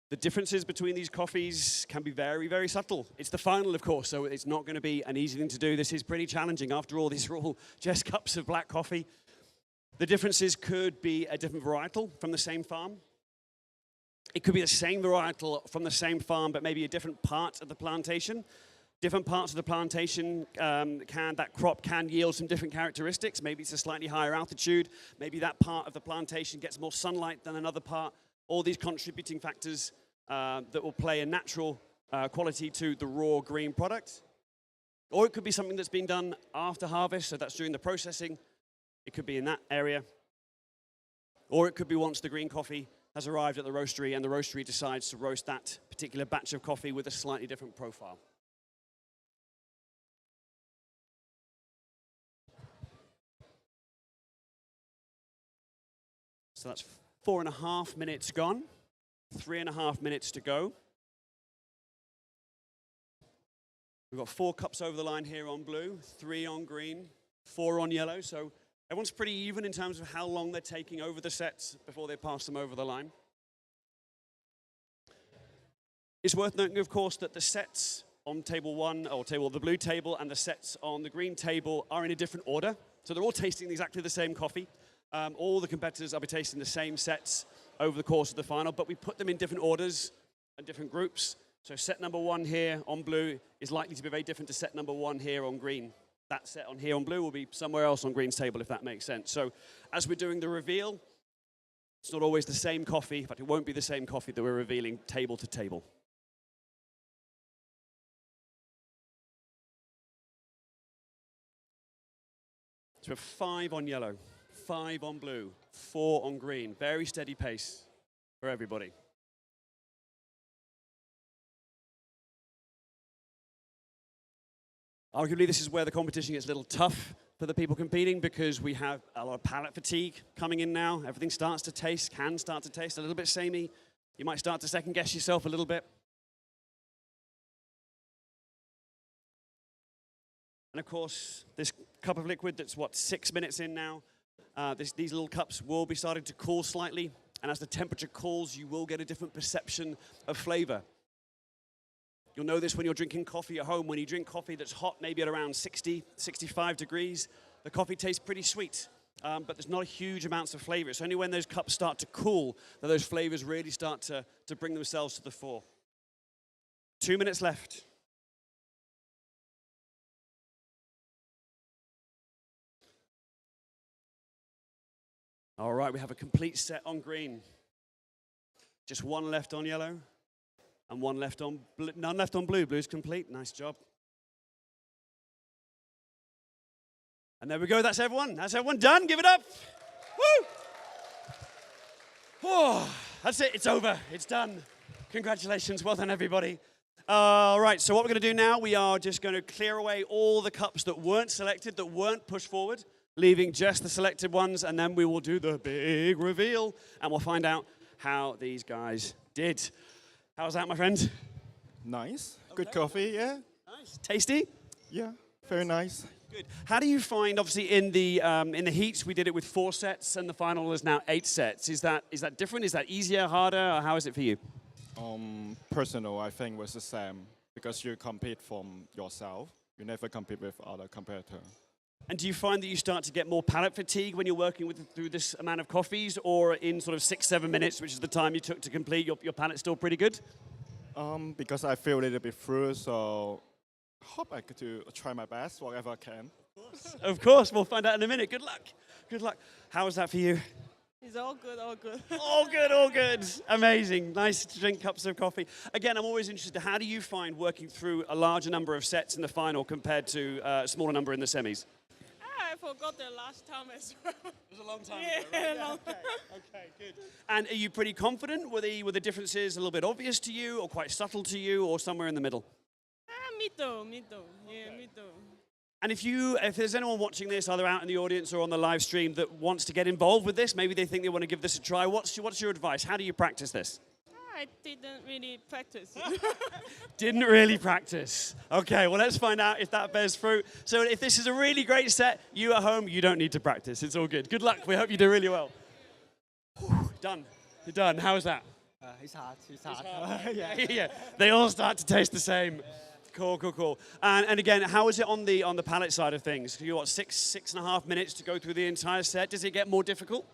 The differences between these coffees can be very, very subtle. It's the final, of course, so it's not going to be an easy thing to do. This is pretty challenging. After all, these are all just cups of black coffee. The differences could be a different varietal from the same farm. It could be the same varietal from the same farm, but maybe a different part of the plantation. Different parts of the plantation, that crop can yield some different characteristics. Maybe it's a slightly higher altitude. Maybe that part of the plantation gets more sunlight than another part. All these contributing factors that will play a natural quality to the raw green product. Or it could be something that's been done after harvest, so that's during the processing. It could be in that area. Or it could be once the green coffee has arrived at the roastery and the roastery decides to roast that particular batch of coffee with a slightly different profile. So that's 4.5 minutes gone, 3.5 minutes to go. We've got 4 cups over the line here on blue, 3 on green, 4 on yellow. So everyone's pretty even in terms of how long they're taking over the sets before they pass them over the line. It's worth noting, of course, that the sets on table 1, or the blue table, and the sets on the green table are in a different order. So they're all tasting exactly the same coffee. All the competitors will be tasting the same sets over the course of the final, but we put them in different orders and different groups. So set number 1 here on blue is likely to be very different to set number 1 here on green. That set on here on blue will be somewhere else on green's table, if that makes sense. So as we're doing the reveal, it's not always the same coffee. In fact, it won't be the same coffee that we're revealing table to table. So we have 5 on yellow, 5 on blue, 4 on green. Very steady pace for everybody. Arguably, this is where the competition gets a little tough for the people competing because we have a lot of palate fatigue coming in now. Everything starts to taste, can start to taste a little bit samey. You might start to second guess yourself a little bit. And of course, this cup of liquid that's, 6 minutes in now, these little cups will be starting to cool slightly. And as the temperature cools, you will get a different perception of flavor. You'll know this when you're drinking coffee at home. When you drink coffee that's hot, maybe at around 60, 65 degrees, the coffee tastes pretty sweet, but there's not huge amounts of flavor. It's only when those cups start to cool that those flavors really start to bring themselves to the fore. 2 minutes left. All right, we have a complete set on green. Just 1 left on yellow. And 1 left on blue, none left on blue. Blue's complete. Nice job. And there we go. That's everyone. That's everyone done. Give it up. Woo! Oh, that's it. It's over. It's done. Congratulations. Well done, everybody. All right. So what we're going to do now, we are just going to clear away all the cups that weren't selected, that weren't pushed forward, leaving just the selected ones. And then we will do the big reveal. And we'll find out how these guys did. How's that, my friend? Nice. Good coffee, yeah. Nice. Tasty? Yeah, very nice. Good. How do you find, obviously, in the heats, we did it with 4 sets, and the final is now 8 sets. Is that different? Is that easier, harder, or how is it for you? Personal, I think, was the same, because you compete from yourself. You never compete with other competitors. And do you find that you start to get more palate fatigue when you're working through this amount of coffees, or in sort of 6-7 minutes, which is the time you took to complete, your palate's still pretty good? Because I feel a little bit through, so I hope I get to try my best, whatever I can. Of course, we'll find out in a minute. Good luck. Good luck. How was that for you? It's all good, all good. All good, all good. Amazing. Nice to drink cups of coffee. Again, I'm always interested, how do you find working through a larger number of sets in the final compared to a smaller number in the semis? I forgot the last time as well. It was a long time ago, right? Yeah. Okay, good. And are you pretty confident? Were the differences a little bit obvious to you, or quite subtle to you, or somewhere in the middle? Middle. Yeah, middle. And if there's anyone watching this, either out in the audience or on the live stream, that wants to get involved with this, maybe they think they want to give this a try, what's your advice? How do you practice this? I didn't really practice. Didn't really practice. Okay, well, let's find out if that bears fruit. So if this is a really great set, you at home, you don't need to practice. It's all good. Good luck. We hope you do really well. Whew, done. You're done. How was that? It's hard. Yeah. They all start to taste the same. Cool. And again, how is it on the palette side of things? You got 6.5 minutes to go through the entire set. Does it get more difficult?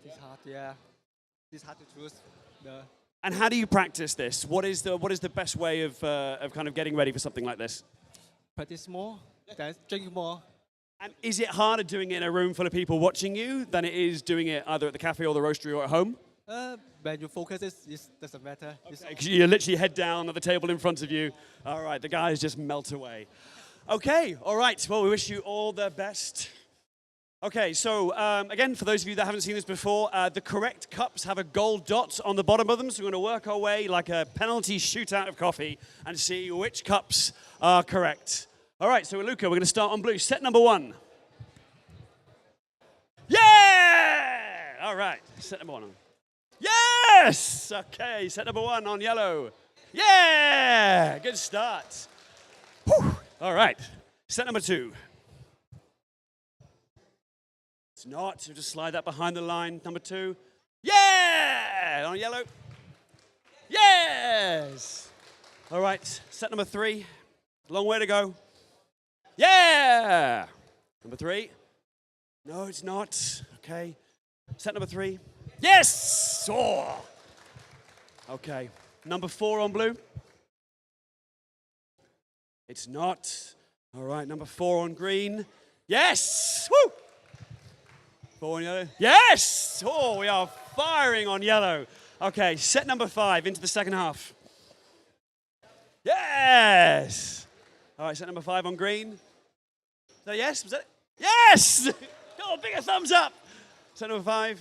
It's hard, yeah. It's hard to choose. And how do you practice this? What is the best way of kind of getting ready for something like this? Practice more, then drink more. And is it harder doing it in a room full of people watching you than it is doing it either at the cafe or the roastery or at home? When you focus, it doesn't matter. Okay, 'cause you're literally head down at the table in front of you. All right, the guys just melt away. Okay, all right. Well, we wish you all the best. Okay, so again, for those of you that haven't seen this before, the correct cups have a gold dot on the bottom of them. So we're going to work our way like a penalty shootout of coffee and see which cups are correct. All right, so Luca, we're going to start on blue. Set number 1. Yeah! All right, set number 1 on. Yes! Okay, set number 1 on yellow. Yeah! Good start. Whew. All right, set number 2. It's not, so just slide that behind the line. Number 2. Yeah! On yellow. Yes! All right, set number 3. Long way to go. Yeah! Number 3. No, it's not. Okay. Set number 3. Yes! Oh! Okay. Number 4 on blue. It's not. All right, number 4 on green. Yes! Woo! 4 on yellow. Yes! Oh, we are firing on yellow. Okay, set number 5 into the second half. Yes! All right, set number 5 on green. Is that a yes? Was that it? Yes! Oh, bigger thumbs up. Set number 5.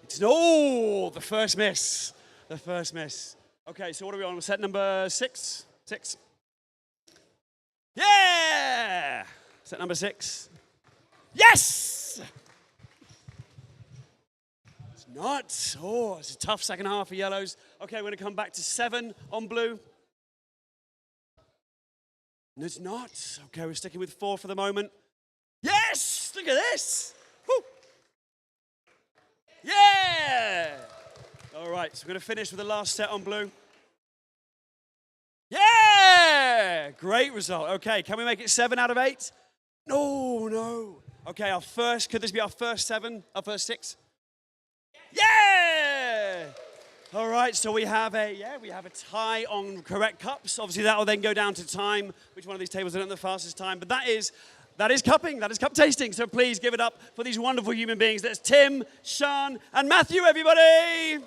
It's, oh, the first miss. The first miss. Okay, so what are we on? Set number 6? 6. Yeah! Set number 6. Yes! It's not. Oh, it's a tough second half for yellows. Okay, we're going to come back to 7 on blue. No, it's not. Okay, we're sticking with 4 for the moment. Yes! Look at this! Woo! Yeah! All right, so we're going to finish with the last set on blue. Yeah! Great result. Okay, can we make it 7 out of 8? No. Okay, could this be our first 7? Our first 6? Yeah! All right, so we have a tie on correct cups. Obviously, that will then go down to time, which one of these tables are at the fastest time. But that is cupping, that is cup tasting. So please give it up for these wonderful human beings. That's Tim, Sean, and Matthew, everybody.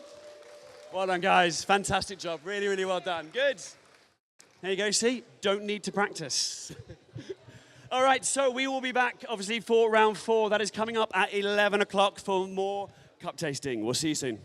Well done, guys. Fantastic job. Really, really well done. Good. There you go, see? Don't need to practice. All right, so we will be back, obviously, for round 4. That is coming up at 11 o'clock for more cup tasting. We'll see you soon.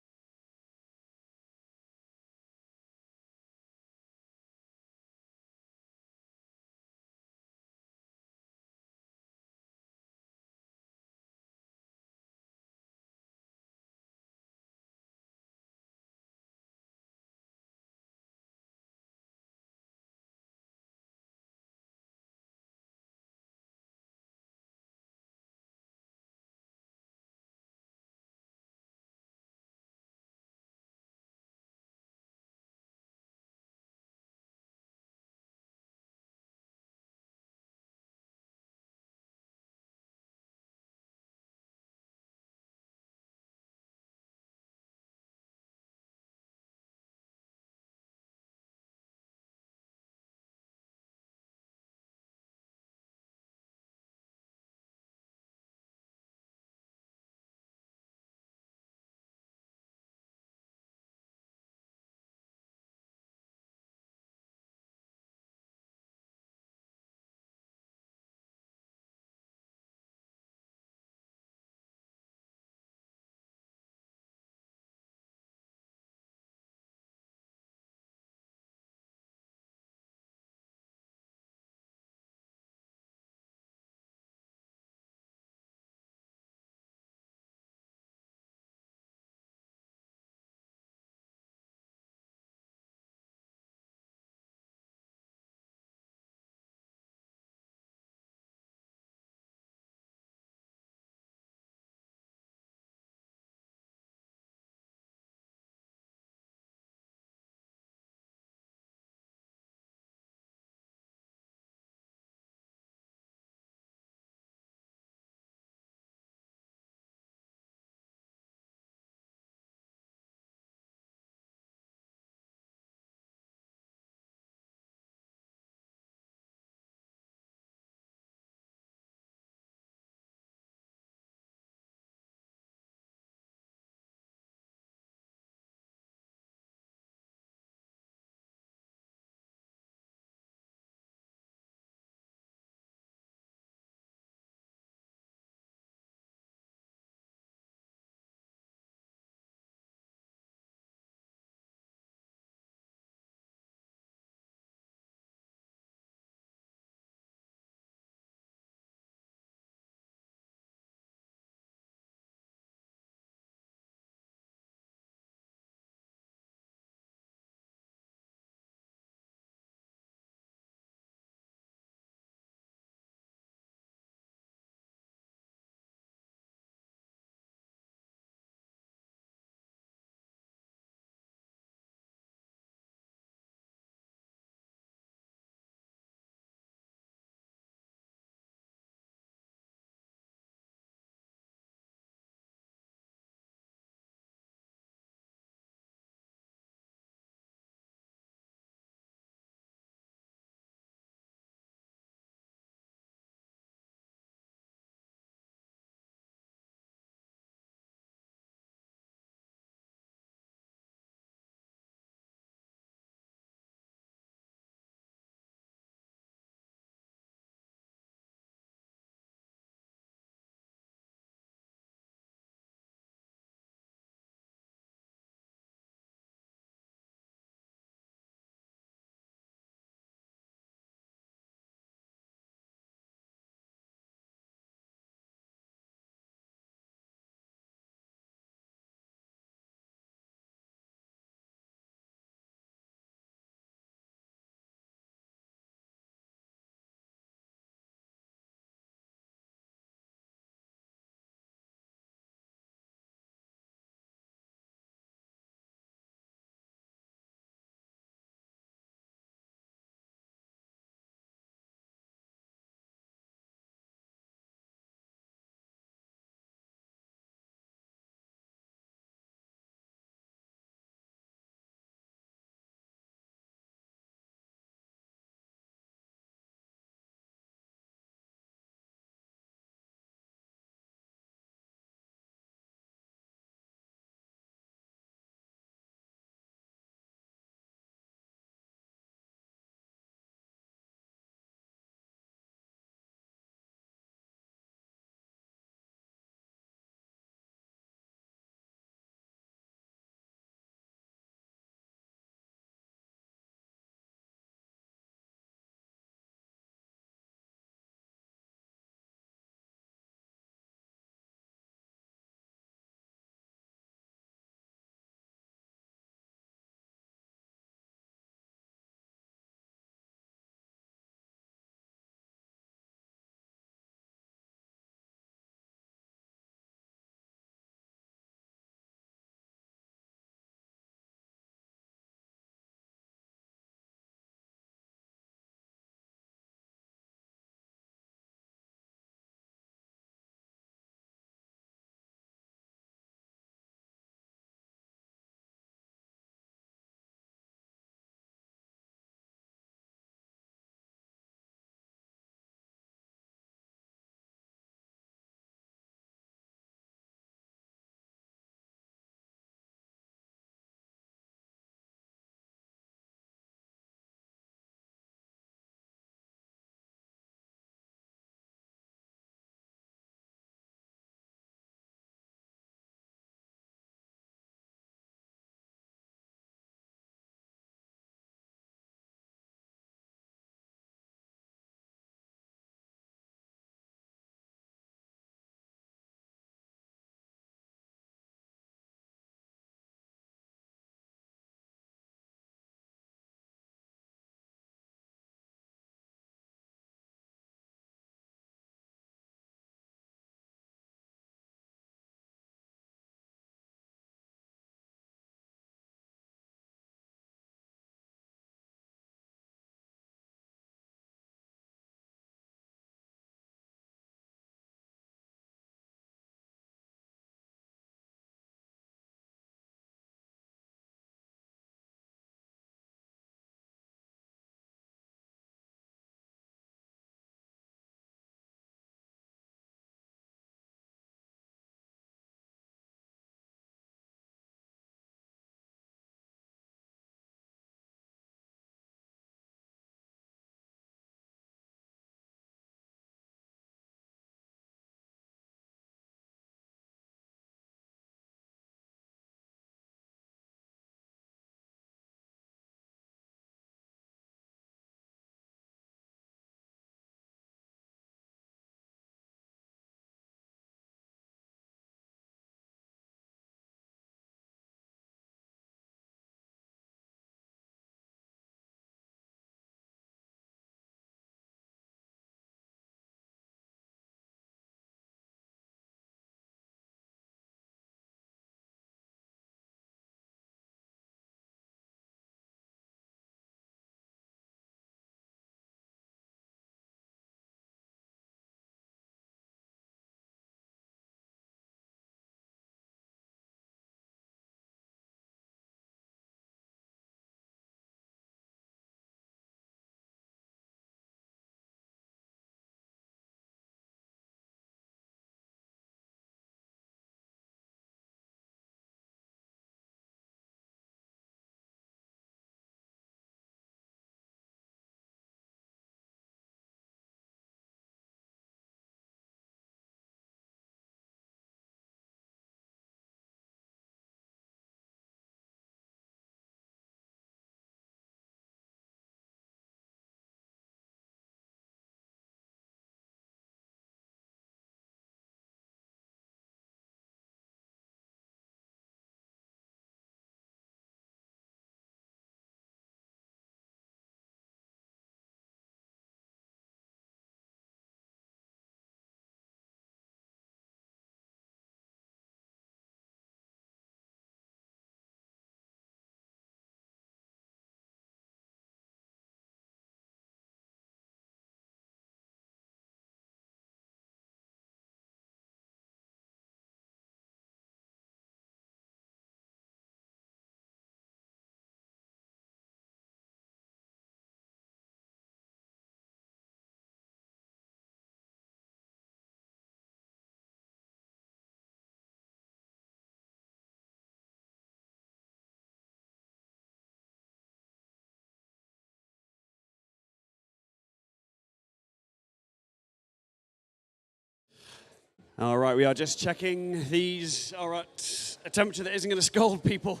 All right, we are just checking these are at a temperature that isn't going to scald people.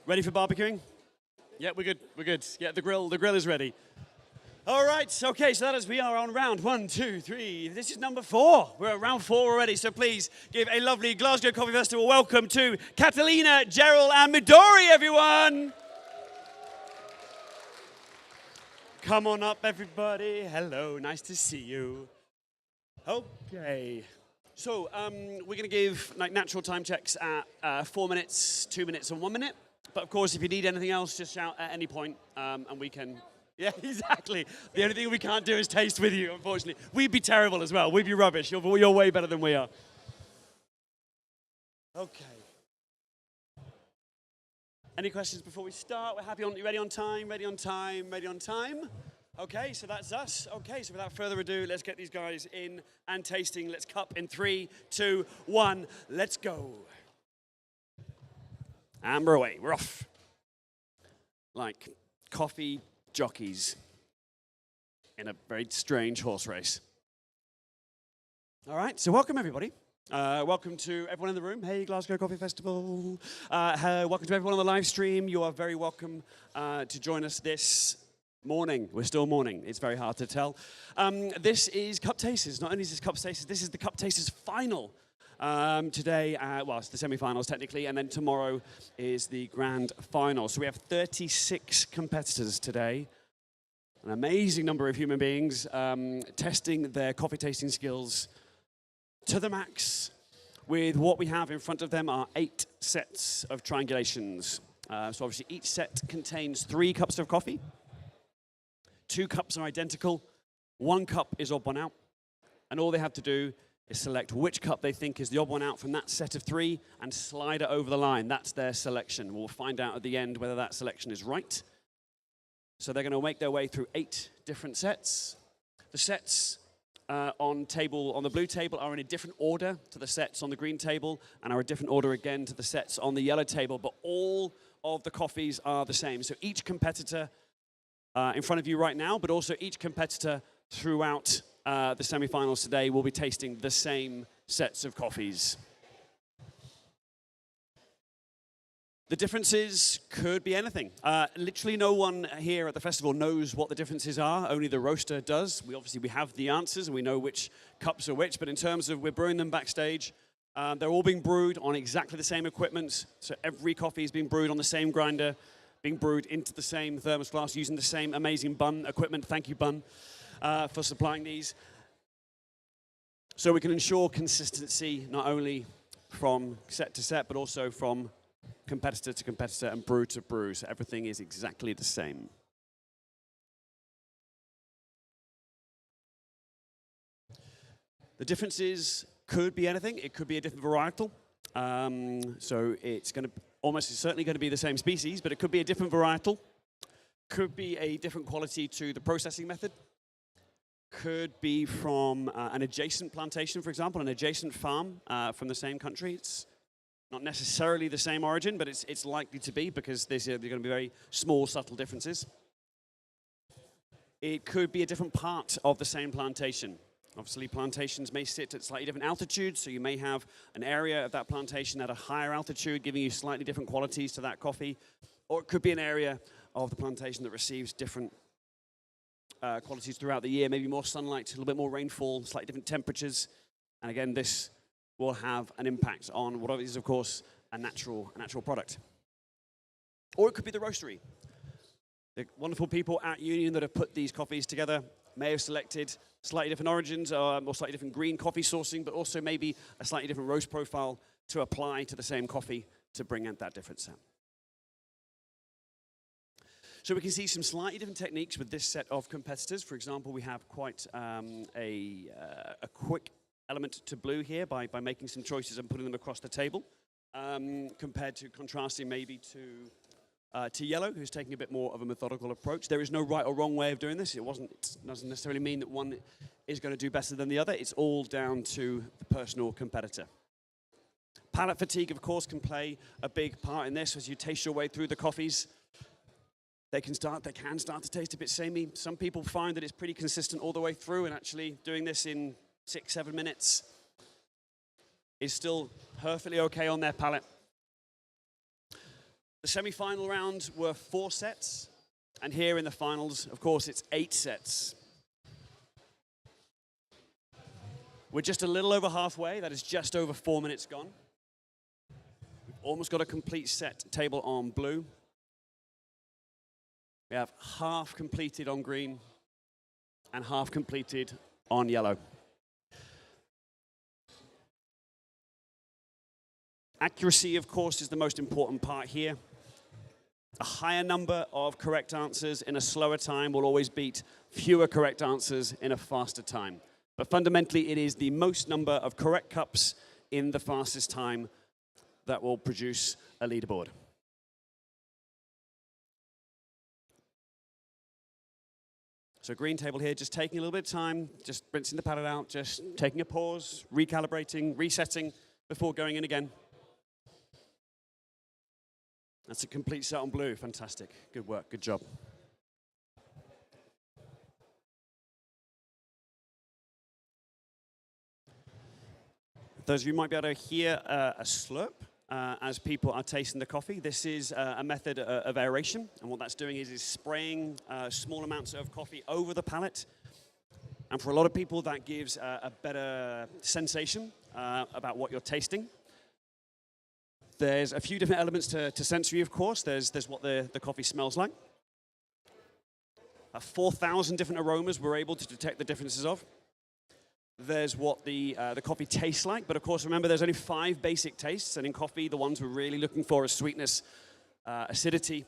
Ready for barbecuing? Yeah, we're good. We're good. Yeah, the grill is ready. All right. Okay, so that is we are on round 1, 2, 3. This is number 4. We're at round 4 already. So please give a lovely Glasgow Coffee Festival welcome to Catalina, Gerald, and Midori, everyone. Come on up, everybody. Hello, nice to see you. Okay. So we're going to give natural time checks at 4 minutes, 2 minutes, and 1 minute. But of course, if you need anything else, just shout at any point, and we can. Yeah, exactly. The only thing we can't do is taste with you, unfortunately. We'd be terrible as well. We'd be rubbish. You're way better than we are. Okay. Any questions before we start? We're happy on. You ready on time? Ready on time? Ready on time? Okay, so that's us. Okay, so without further ado, let's get these guys in and tasting. Let's cup in 3, 2, 1. Let's go. And we're away. We're off. Like coffee jockeys in a very strange horse race. All right, so welcome everybody. Welcome to everyone in the room. Hey, Glasgow Coffee Festival. Welcome to everyone on the live stream. You are very welcome to join us this morning. We're still morning. It's very hard to tell. This is Cup Tasters. Not only is this Cup Tasters, this is the Cup Tasters final. Today, well, it's the semi-finals technically, and then tomorrow is the grand final. So we have 36 competitors today. An amazing number of human beings testing their coffee tasting skills to the max. With what we have in front of them are 8 sets of triangulations. So obviously each set contains 3 cups of coffee. 2 cups are identical. 1 cup is odd one out. And all they have to do is select which cup they think is the odd one out from that set of 3 and slide it over the line. That's their selection. We'll find out at the end whether that selection is right. So they're going to make their way through 8 different sets. The sets on the blue table are in a different order to the sets on the green table and are a different order again to the sets on the yellow table, but all of the coffees are the same. So each competitor in front of you right now, but also each competitor throughout the semi-finals today will be tasting the same sets of coffees. The differences could be anything. Literally no one here at the festival knows what the differences are, only the roaster does. We have the answers and we know which cups are which, but in terms of we're brewing them backstage, they're all being brewed on exactly the same equipment. So every coffee is being brewed on the same grinder, being brewed into the same thermos glass using the same amazing bun equipment. Thank you, Bun, for supplying these. So we can ensure consistency not only from set to set, but also from competitor to competitor and brew to brew. So everything is exactly the same. The differences could be anything. It could be a different varietal. So it's going to almost certainly going to be the same species, but it could be a different varietal. Could be a different quality to the processing method. Could be from an adjacent plantation, for example, an adjacent farm from the same country. It's not necessarily the same origin, but it's likely to be because there are going to be very small, subtle differences. It could be a different part of the same plantation. Obviously, plantations may sit at slightly different altitudes, so you may have an area of that plantation at a higher altitude, giving you slightly different qualities to that coffee. Or it could be an area of the plantation that receives different qualities throughout the year, maybe more sunlight, a little bit more rainfall, slightly different temperatures. And again, this will have an impact on what is, of course, a natural product. Or it could be the roastery. The wonderful people at Union that have put these coffees together may have selected slightly different origins or slightly different green coffee sourcing, but also maybe a slightly different roast profile to apply to the same coffee to bring out that difference out. So we can see some slightly different techniques with this set of competitors. For example, we have quite a quick element to blue here by making some choices and putting them across the table, compared to contrasting maybe to yellow, who's taking a bit more of a methodical approach. There is no right or wrong way of doing this. It doesn't necessarily mean that one is going to do better than the other. It's all down to the personal competitor. Palate fatigue, of course, can play a big part in this as you taste your way through the coffees. they can start to taste a bit samey. Some people find that it's pretty consistent all the way through, and actually doing this in 6-7 minutes is still perfectly okay on their palate. The semi-final round were 4 sets, and here in the finals, of course, it's 8 sets. We're just a little over halfway. That is just over 4 minutes gone. We've almost got a complete set table on blue. We have half completed on green and half completed on yellow. Accuracy, of course, is the most important part here. A higher number of correct answers in a slower time will always beat fewer correct answers in a faster time. But fundamentally, it is the most number of correct cups in the fastest time that will produce a leaderboard. So green table here, just taking a little bit of time, just rinsing the palette out, just taking a pause, recalibrating, resetting before going in again. That's a complete set on blue. Fantastic. Good work. Good job. Those of you might be able to hear a slurp as people are tasting the coffee. This is a method of aeration, and what that's doing is spraying small amounts of coffee over the palate. And for a lot of people, that gives a better sensation about what you're tasting. There's a few different elements to sensory, of course. There's what the coffee smells like. 4,000 different aromas we're able to detect the differences of. There's what the coffee tastes like, but of course, remember, there's only 5 basic tastes, and in coffee, the ones we're really looking for are sweetness, acidity,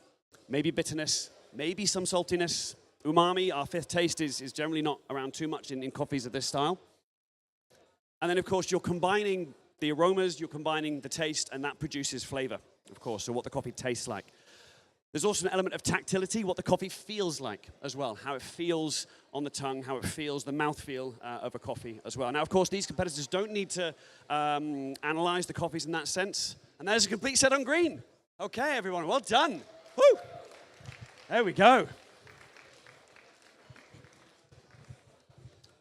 maybe bitterness, maybe some saltiness. Umami, our 5th taste, is generally not around too much in coffees of this style. And then, of course, you're combining the aromas, you're combining the taste, and that produces flavor, of course, so what the coffee tastes like. There's also an element of tactility, what the coffee feels like as well, how it feels on the tongue, how it feels, the mouthfeel of a coffee as well. Now, of course, these competitors don't need to analyze the coffees in that sense. And there's a complete set on green. Okay, everyone, well done. Woo! There we go.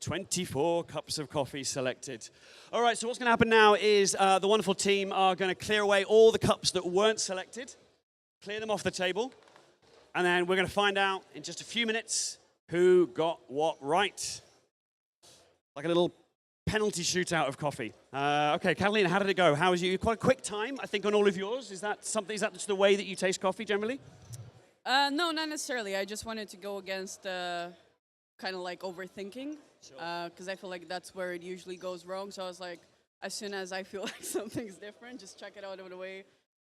24 cups of coffee selected. All right, so what's going to happen now is the wonderful team are going to clear away all the cups that weren't selected. Clear them off the table, and then we're going to find out in just a few minutes who got what right. Like a little penalty shootout of coffee. Okay, Catalina, how did it go? How was you? Quite a quick time, I think, on all of yours. Is that just the way that you taste coffee generally? No, not necessarily. I just wanted to go against kind of like overthinking, because I feel like that's where it usually goes wrong. So I was like, as soon as I feel like something's different, just check it out of the way.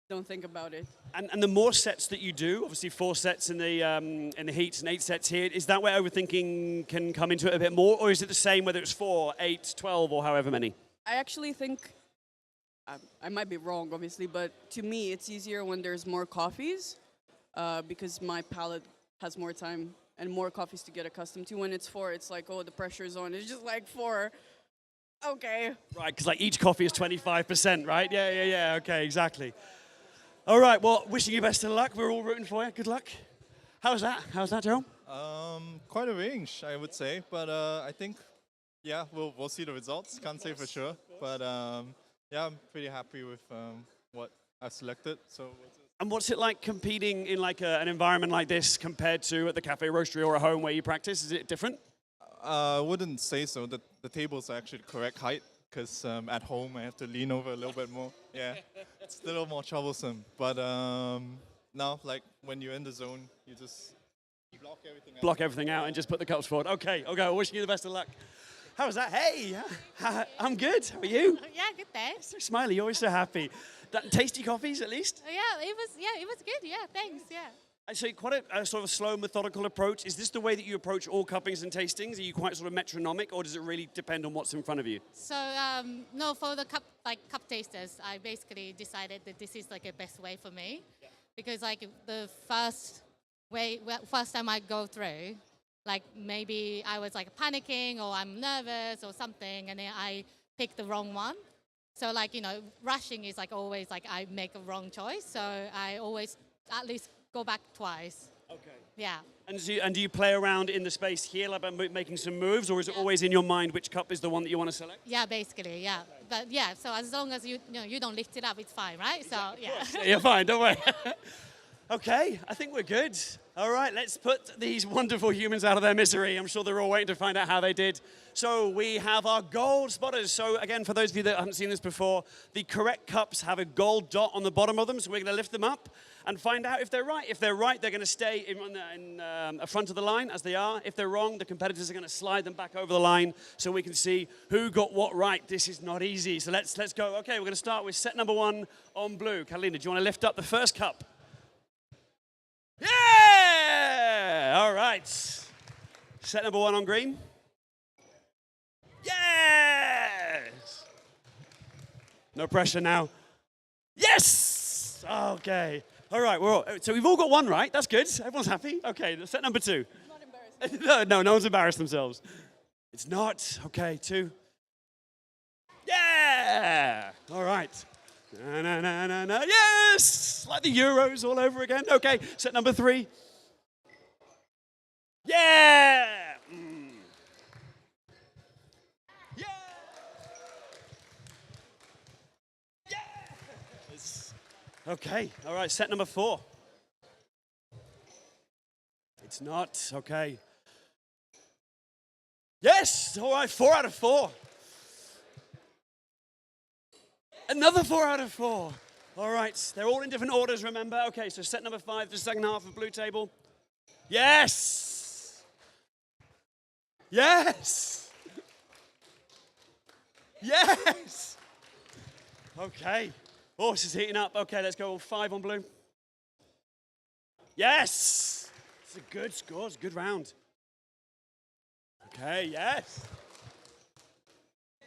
Don't think about it. And the more sets that you do, obviously 4 sets in the heats and 8 sets here, is that where overthinking can come into it a bit more, or is it the same whether it's 4, 8, 12, or however many? I actually think, I might be wrong, obviously, but to me it's easier when there's more coffees, because my palate has more time and more coffees to get accustomed to. When it's 4, it's like, oh, the pressure's on. It's just like 4. Okay. Right, because like each coffee is 25%, right? Yeah. Okay, exactly. All right, well, wishing you best of luck. We're all rooting for you. Good luck. How's that, Jerome? Quite a range, I would say. But I think, yeah, we'll see the results. Can't say for sure. But yeah, I'm pretty happy with what I've selected. And what's it like competing in like an environment like this compared to at the cafe roastery or at home where you practice? Is it different? I wouldn't say so. The tables are actually the correct height, because at home I have to lean over a little bit more. Yeah, it's a little more troublesome. But now, like when you're in the zone, you just block everything out and just put the cups forward. Okay. Wishing you the best of luck. How was that? Hey, I'm good. How are you? Yeah, good, thanks. So smiley. You're always so happy. Tasty coffees, at least. Yeah, it was good. Yeah, thanks. Yeah. So quite a sort of slow, methodical approach. Is this the way that you approach all cuppings and tastings? Are you quite sort of metronomic, or does it really depend on what's in front of you? So no, for the cup tasters, I basically decided that this is like a best way for me, because like the first time I go through, like maybe I was like panicking or I'm nervous or something, and then I pick the wrong one. So like, rushing is like always like I make a wrong choice. So I always at least go back twice Okay. Yeah. And do you play around in the space here, like by making some moves, or is it always in your mind which cup is the one that you want to select? Yeah, basically, yeah. But yeah, so as long as you don't lift it up, it's fine, right? So yeah. You're fine, don't worry. Okay, I think we're good. All right, let's put these wonderful humans out of their misery. I'm sure they're all waiting to find out how they did. So we have our gold spotters. So again, for those of you that haven't seen this before, the correct cups have a gold dot on the bottom of them. So we're going to lift them up and find out if they're right. If they're right, they're going to stay in front of the line as they are. If they're wrong, the competitors are going to slide them back over the line so we can see who got what right. This is not easy. So let's go. Okay, we're going to start with set number 1 on blue. Catalina, do you want to lift up the first cup? Yeah! All right. Set number 1 on green. Yes! No pressure now. Yes! Okay. All right. So we've all got one right. That's good. Everyone's happy. Okay. Set number 2. It's not embarrassing. No one's embarrassed themselves. It's not. Okay. 2. Yeah! All right. Na. Yes! Like the Euros all over again. Okay, set number 3. Yeah! Yeah! Yes! Okay, all right, set number 4. It's not. Okay. Yes! All right, 4 out of 4. Another 4 out of 4. All right, they're all in different orders, remember? Okay, so set number 5, the second half of blue table. Yes! Yes! Yes! Okay. Oh, this is heating up. Okay, let's go 5 on blue. Yes! It's a good score. It's a good round. Okay, yes.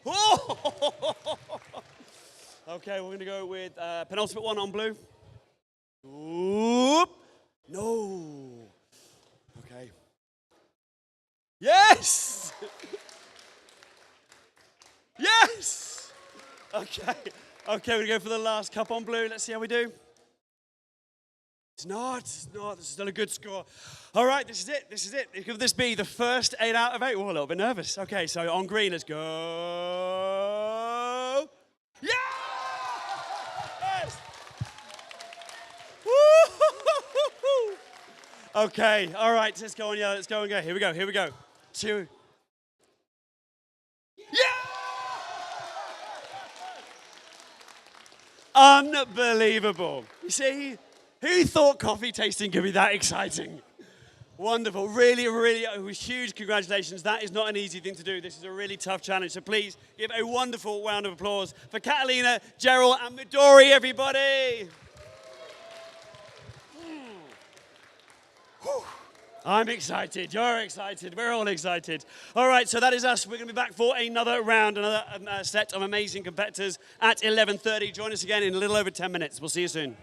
Oh! Okay, we're going to go with penultimate 1 on blue. Oop. No. Okay. Yes! Yes! Okay. Okay, we're going to go for the last cup on blue. Let's see how we do. It's not. This is still a good score. All right, this is it. Could this be the first 8 out of 8? Oh, a little bit nervous. Okay, so on green, let's go. Yeah! Okay, all right, let's go on yellow. Let's go and go. Here we go. 2. Yeah! Unbelievable. You see, who thought coffee tasting could be that exciting? Wonderful. Really, huge congratulations. That is not an easy thing to do. This is a really tough challenge. So please give a wonderful round of applause for Catalina, Gerald, and Midori, everybody. I'm excited. You're excited. We're all excited. All right, so that is us. We're going to be back for another round, another set of amazing competitors at 11:30. Join us again in a little over 10 minutes. We'll see you soon.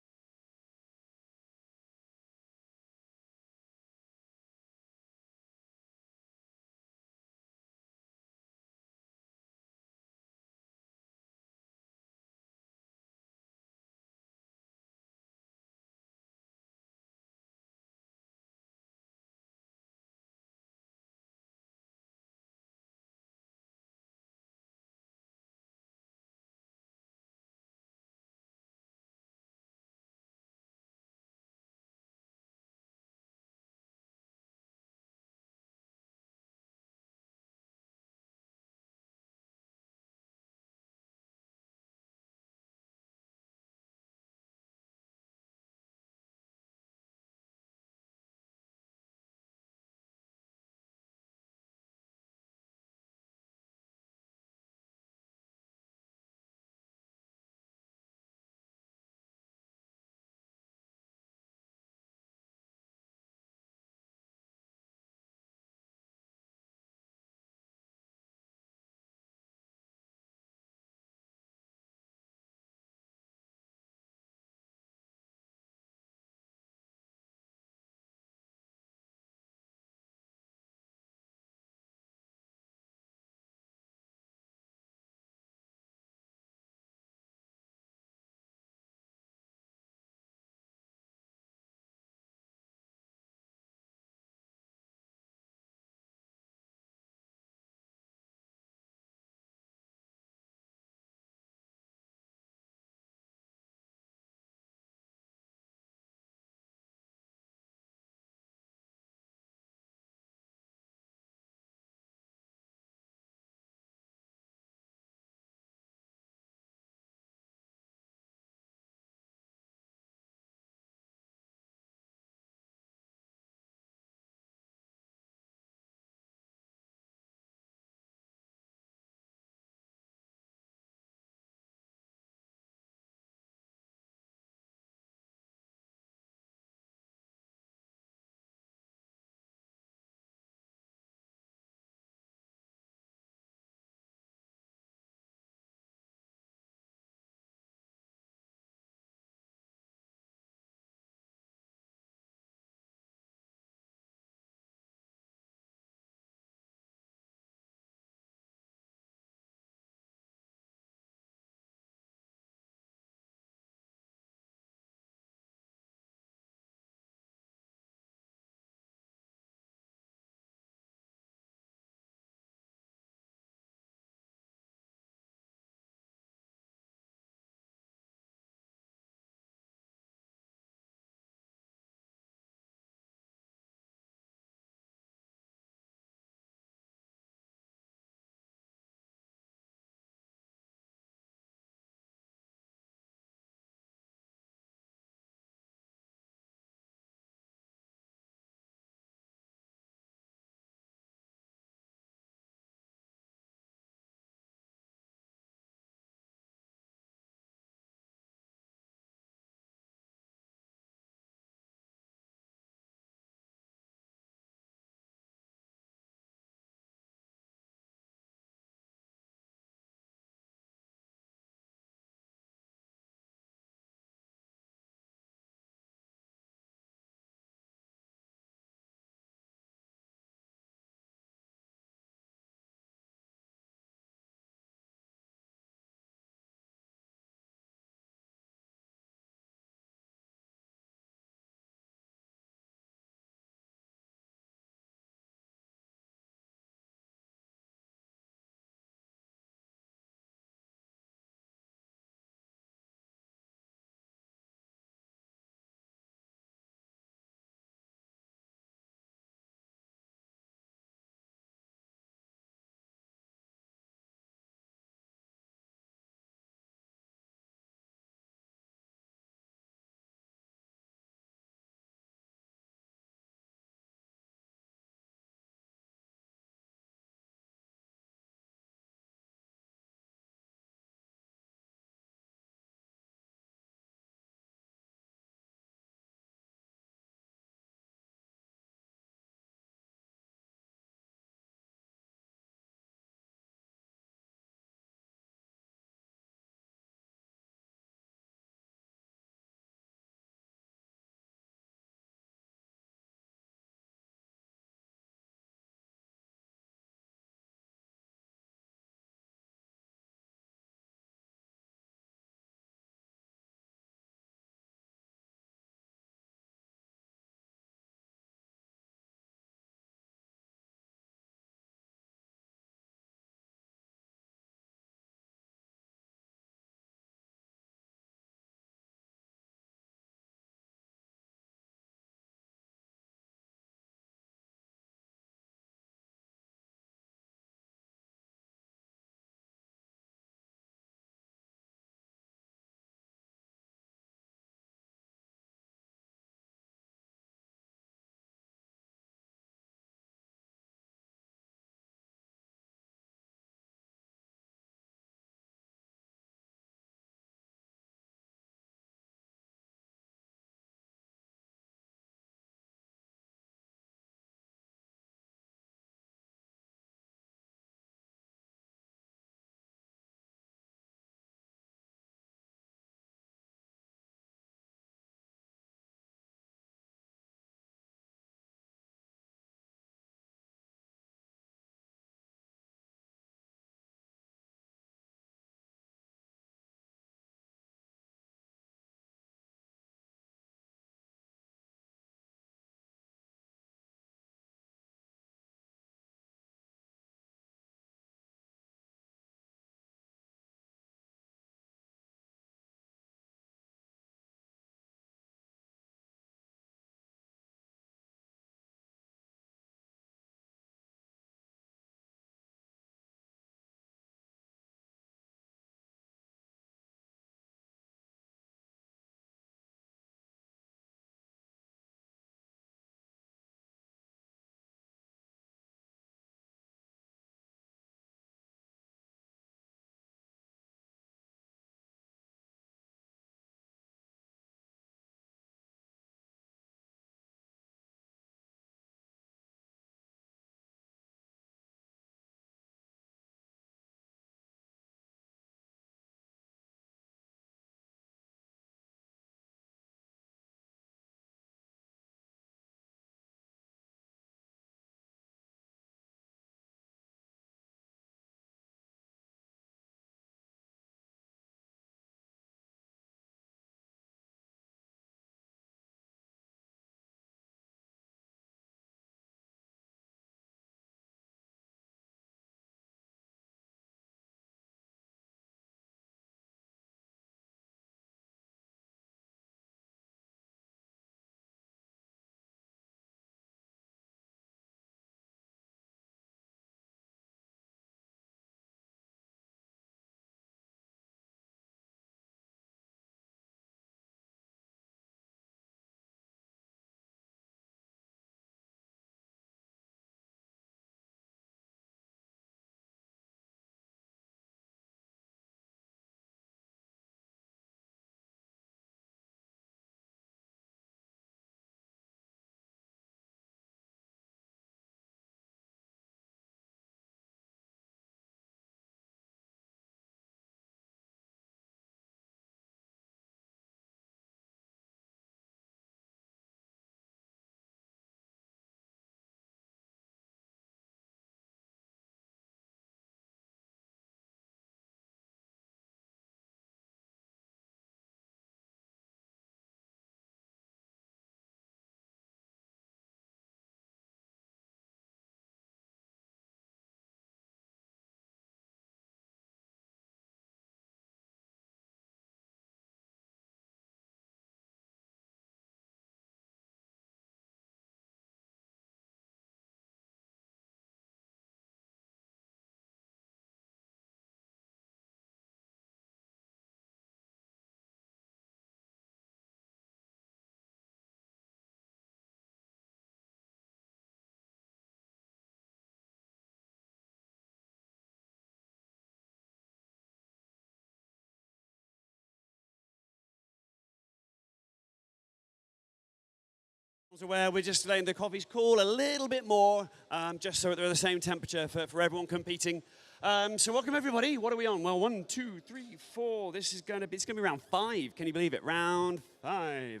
So where we're just letting the coffees cool a little bit more, just so they're the same temperature for everyone competing. So welcome everybody. What are we on? Well, 1, 2, 3, 4. It's going to be round 5. Can you believe it? Round 5.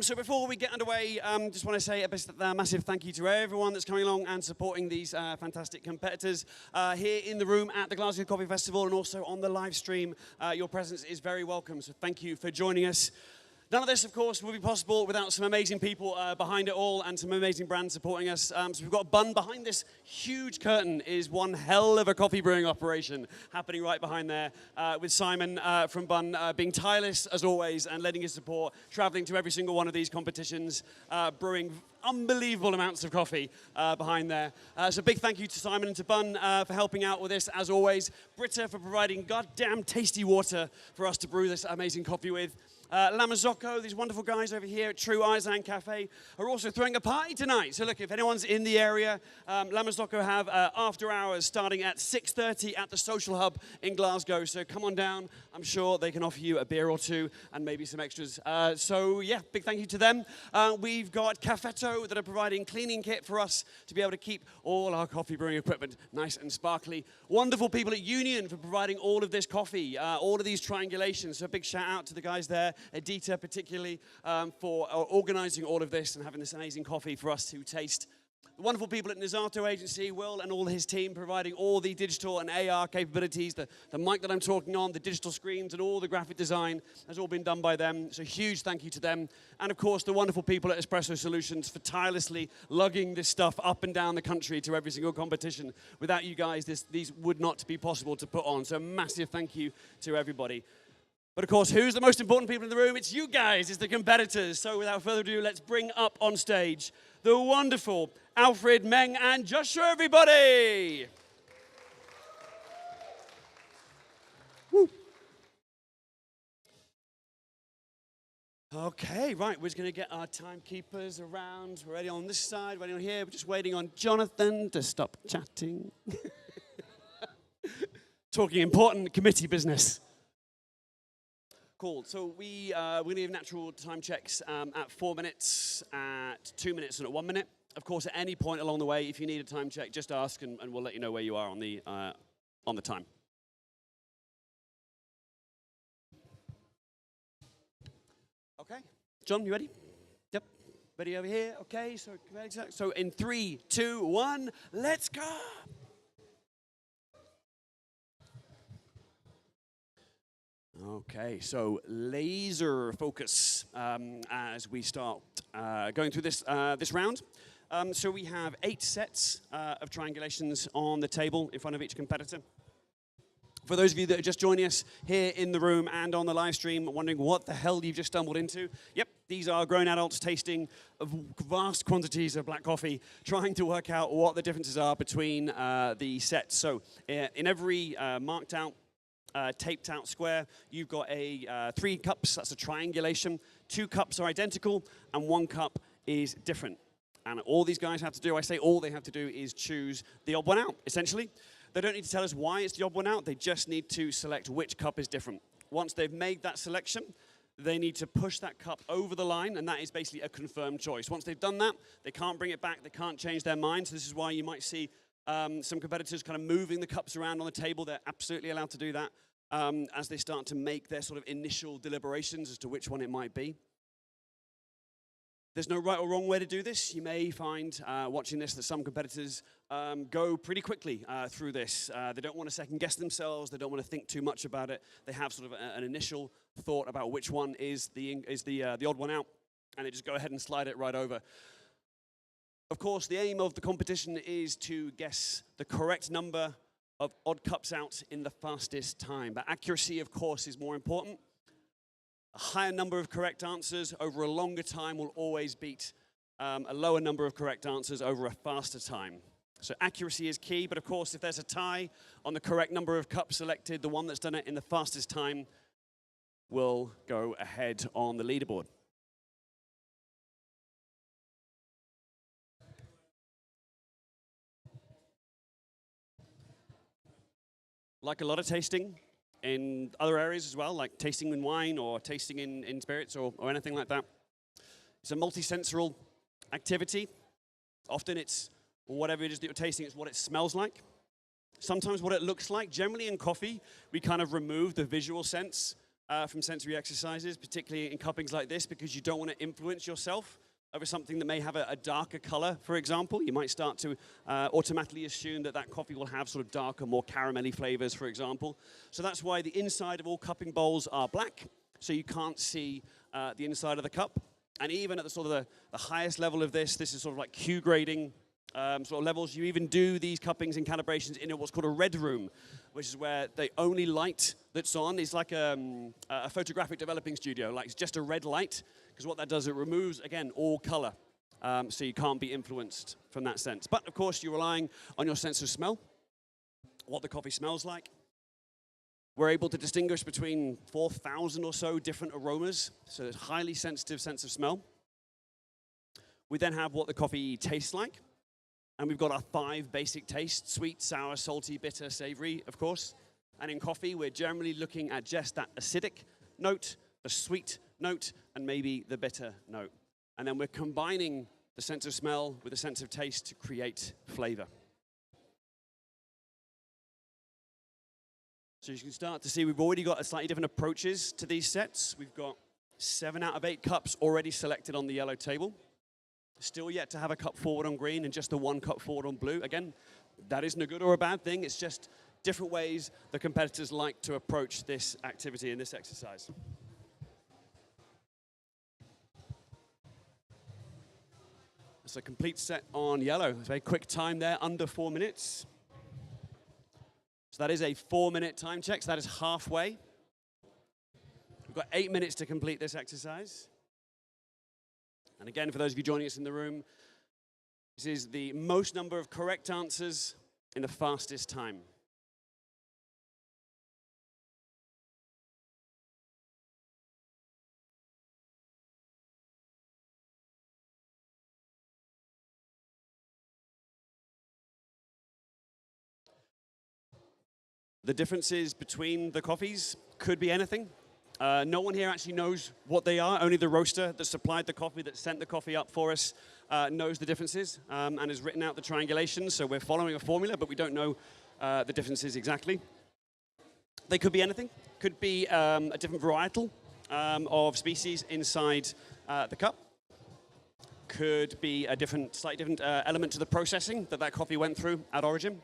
So before we get underway, just want to say a massive thank you to everyone that's coming along and supporting these fantastic competitors here in the room at the Glasgow Coffee Festival and also on the live stream. Your presence is very welcome. So thank you for joining us. None of this, of course, would be possible without some amazing people behind it all and some amazing brands supporting us. So we've got Bun. Behind this huge curtain is one hell of a coffee brewing operation happening right behind there with Simon from Bun being tireless as always and lending his support, traveling to every single one of these competitions, brewing unbelievable amounts of coffee behind there. So big thank you to Simon and to Bun for helping out with this as always. Britta for providing goddamn tasty water for us to brew this amazing coffee with. Lamazocco, these wonderful guys over here at True Artisan Cafe, are also throwing a party tonight. So look, if anyone's in the area, Lamazocco have after hours starting at 6:30 at the Social Hub in Glasgow. So come on down. I'm sure they can offer you a beer or two and maybe some extras. So yeah, big thank you to them. We've got Cafetto that are providing cleaning kit for us to be able to keep all our coffee brewing equipment nice and sparkly. Wonderful people at Union for providing all of this coffee, all of these triangulations. So a big shout out to the guys there. Edita particularly for organizing all of this and having this amazing coffee for us to taste. The wonderful people at Nizato Agency, Will and all his team providing all the digital and AR capabilities, the mic that I'm talking on, the digital screens and all the graphic design has all been done by them. So huge thank you to them. And of course the wonderful people at Espresso Solutions for tirelessly lugging this stuff up and down the country to every single competition. Without you guys, these would not be possible to put on. So massive thank you to everybody. But of course, who's the most important people in the room? It's you guys, it's the competitors. So without further ado, let's bring up on stage the wonderful Alfred, Meng, and Joshua, everybody. Woo. Okay, right, we're just going to get our timekeepers around. We're ready on this side, ready on here. We're just waiting on Jonathan to stop chatting. Talking important committee business. Cool. So we're going to have natural time checks at 4 minutes, at 2 minutes, and at 1 minute. Of course, at any point along the way, if you need a time check, just ask, and we'll let you know where you are on the time. Okay. John, you ready? Yep. Ready over here? Okay. So in 3, 2, 1, let's go. Okay, so laser focus as we start going through this round. So we have 8 sets of triangulations on the table in front of each competitor. For those of you that are just joining us here in the room and on the live stream, wondering what the hell you've just stumbled into, yep, these are grown adults tasting vast quantities of black coffee, trying to work out what the differences are between the sets. So in every marked out, taped out square, you've got 3 cups, that's a triangulation. 2 cups are identical, and 1 cup is different. And all these guys have to do, I say all they have to do is choose the odd one out, essentially. They don't need to tell us why it's the odd one out, they just need to select which cup is different. Once they've made that selection, they need to push that cup over the line, and that is basically a confirmed choice. Once they've done that, they can't bring it back, they can't change their mind, so this is why you might see some competitors kind of moving the cups around on the table. They're absolutely allowed to do that as they start to make their sort of initial deliberations as to which one it might be. There's no right or wrong way to do this. You may find, watching this, that some competitors go pretty quickly through this. They don't want to second guess themselves. They don't want to think too much about it. They have sort of an initial thought about which one is the odd one out, and they just go ahead and slide it right over. Of course, the aim of the competition is to guess the correct number of odd cups out in the fastest time. But accuracy, of course, is more important. A higher number of correct answers over a longer time will always beat a lower number of correct answers over a faster time. So accuracy is key, but of course, if there's a tie on the correct number of cups selected, the one that's done it in the fastest time will go ahead on the leaderboard. Like a lot of tasting in other areas as well, like tasting in wine or tasting in spirits or anything like that. It's a multi-sensorial activity. Often it's whatever it is that you're tasting, it's what it smells like. Sometimes what it looks like. Generally in coffee, we kind of remove the visual sense from sensory exercises, particularly in cuppings like this, because you don't want to influence yourself over something that may have a darker color, for example. You might start to automatically assume that that coffee will have sort of darker, more caramelly flavors, for example. So that's why the inside of all cupping bowls are black, so you can't see the inside of the cup. And even at the sort of the highest level of this is sort of like Q grading sort of levels. You even do these cuppings and calibrations in what's called a red room, which is where the only light that's on is like a photographic developing studio. Like it's just a red light, because what that does, it removes, again, all color. So you can't be influenced from that sense. But of course, you're relying on your sense of smell, what the coffee smells like. We're able to distinguish between 4,000 or so different aromas, so it's a highly sensitive sense of smell. We then have what the coffee tastes like, and we've got our 5 basic tastes: sweet, sour, salty, bitter, savory, of course. And in coffee, we're generally looking at just that acidic note, the sweet note, and maybe the bitter note. And then we're combining the sense of smell with the sense of taste to create flavor. So you can start to see we've already got slightly different approaches to these sets. We've got 7 out of 8 cups already selected on the yellow table. Still yet to have a cup forward on green and just the 1 cup forward on blue. Again, that isn't a good or a bad thing. It's just different ways the competitors like to approach this activity and this exercise. It's a complete set on yellow. It's a very quick time there, under 4 minutes. So that is a 4-minute time check, so that is halfway. We've got 8 minutes to complete this exercise. And again, for those of you joining us in the room, this is the most number of correct answers in the fastest time. The differences between the coffees could be anything. No one here actually knows what they are. Only the roaster that supplied the coffee, that sent the coffee up for us, knows the differences and has written out the triangulation. So we're following a formula, but we don't know the differences exactly. They could be anything. Could be a different varietal of species inside the cup. Could be a different, slightly different element to the processing that coffee went through at origin.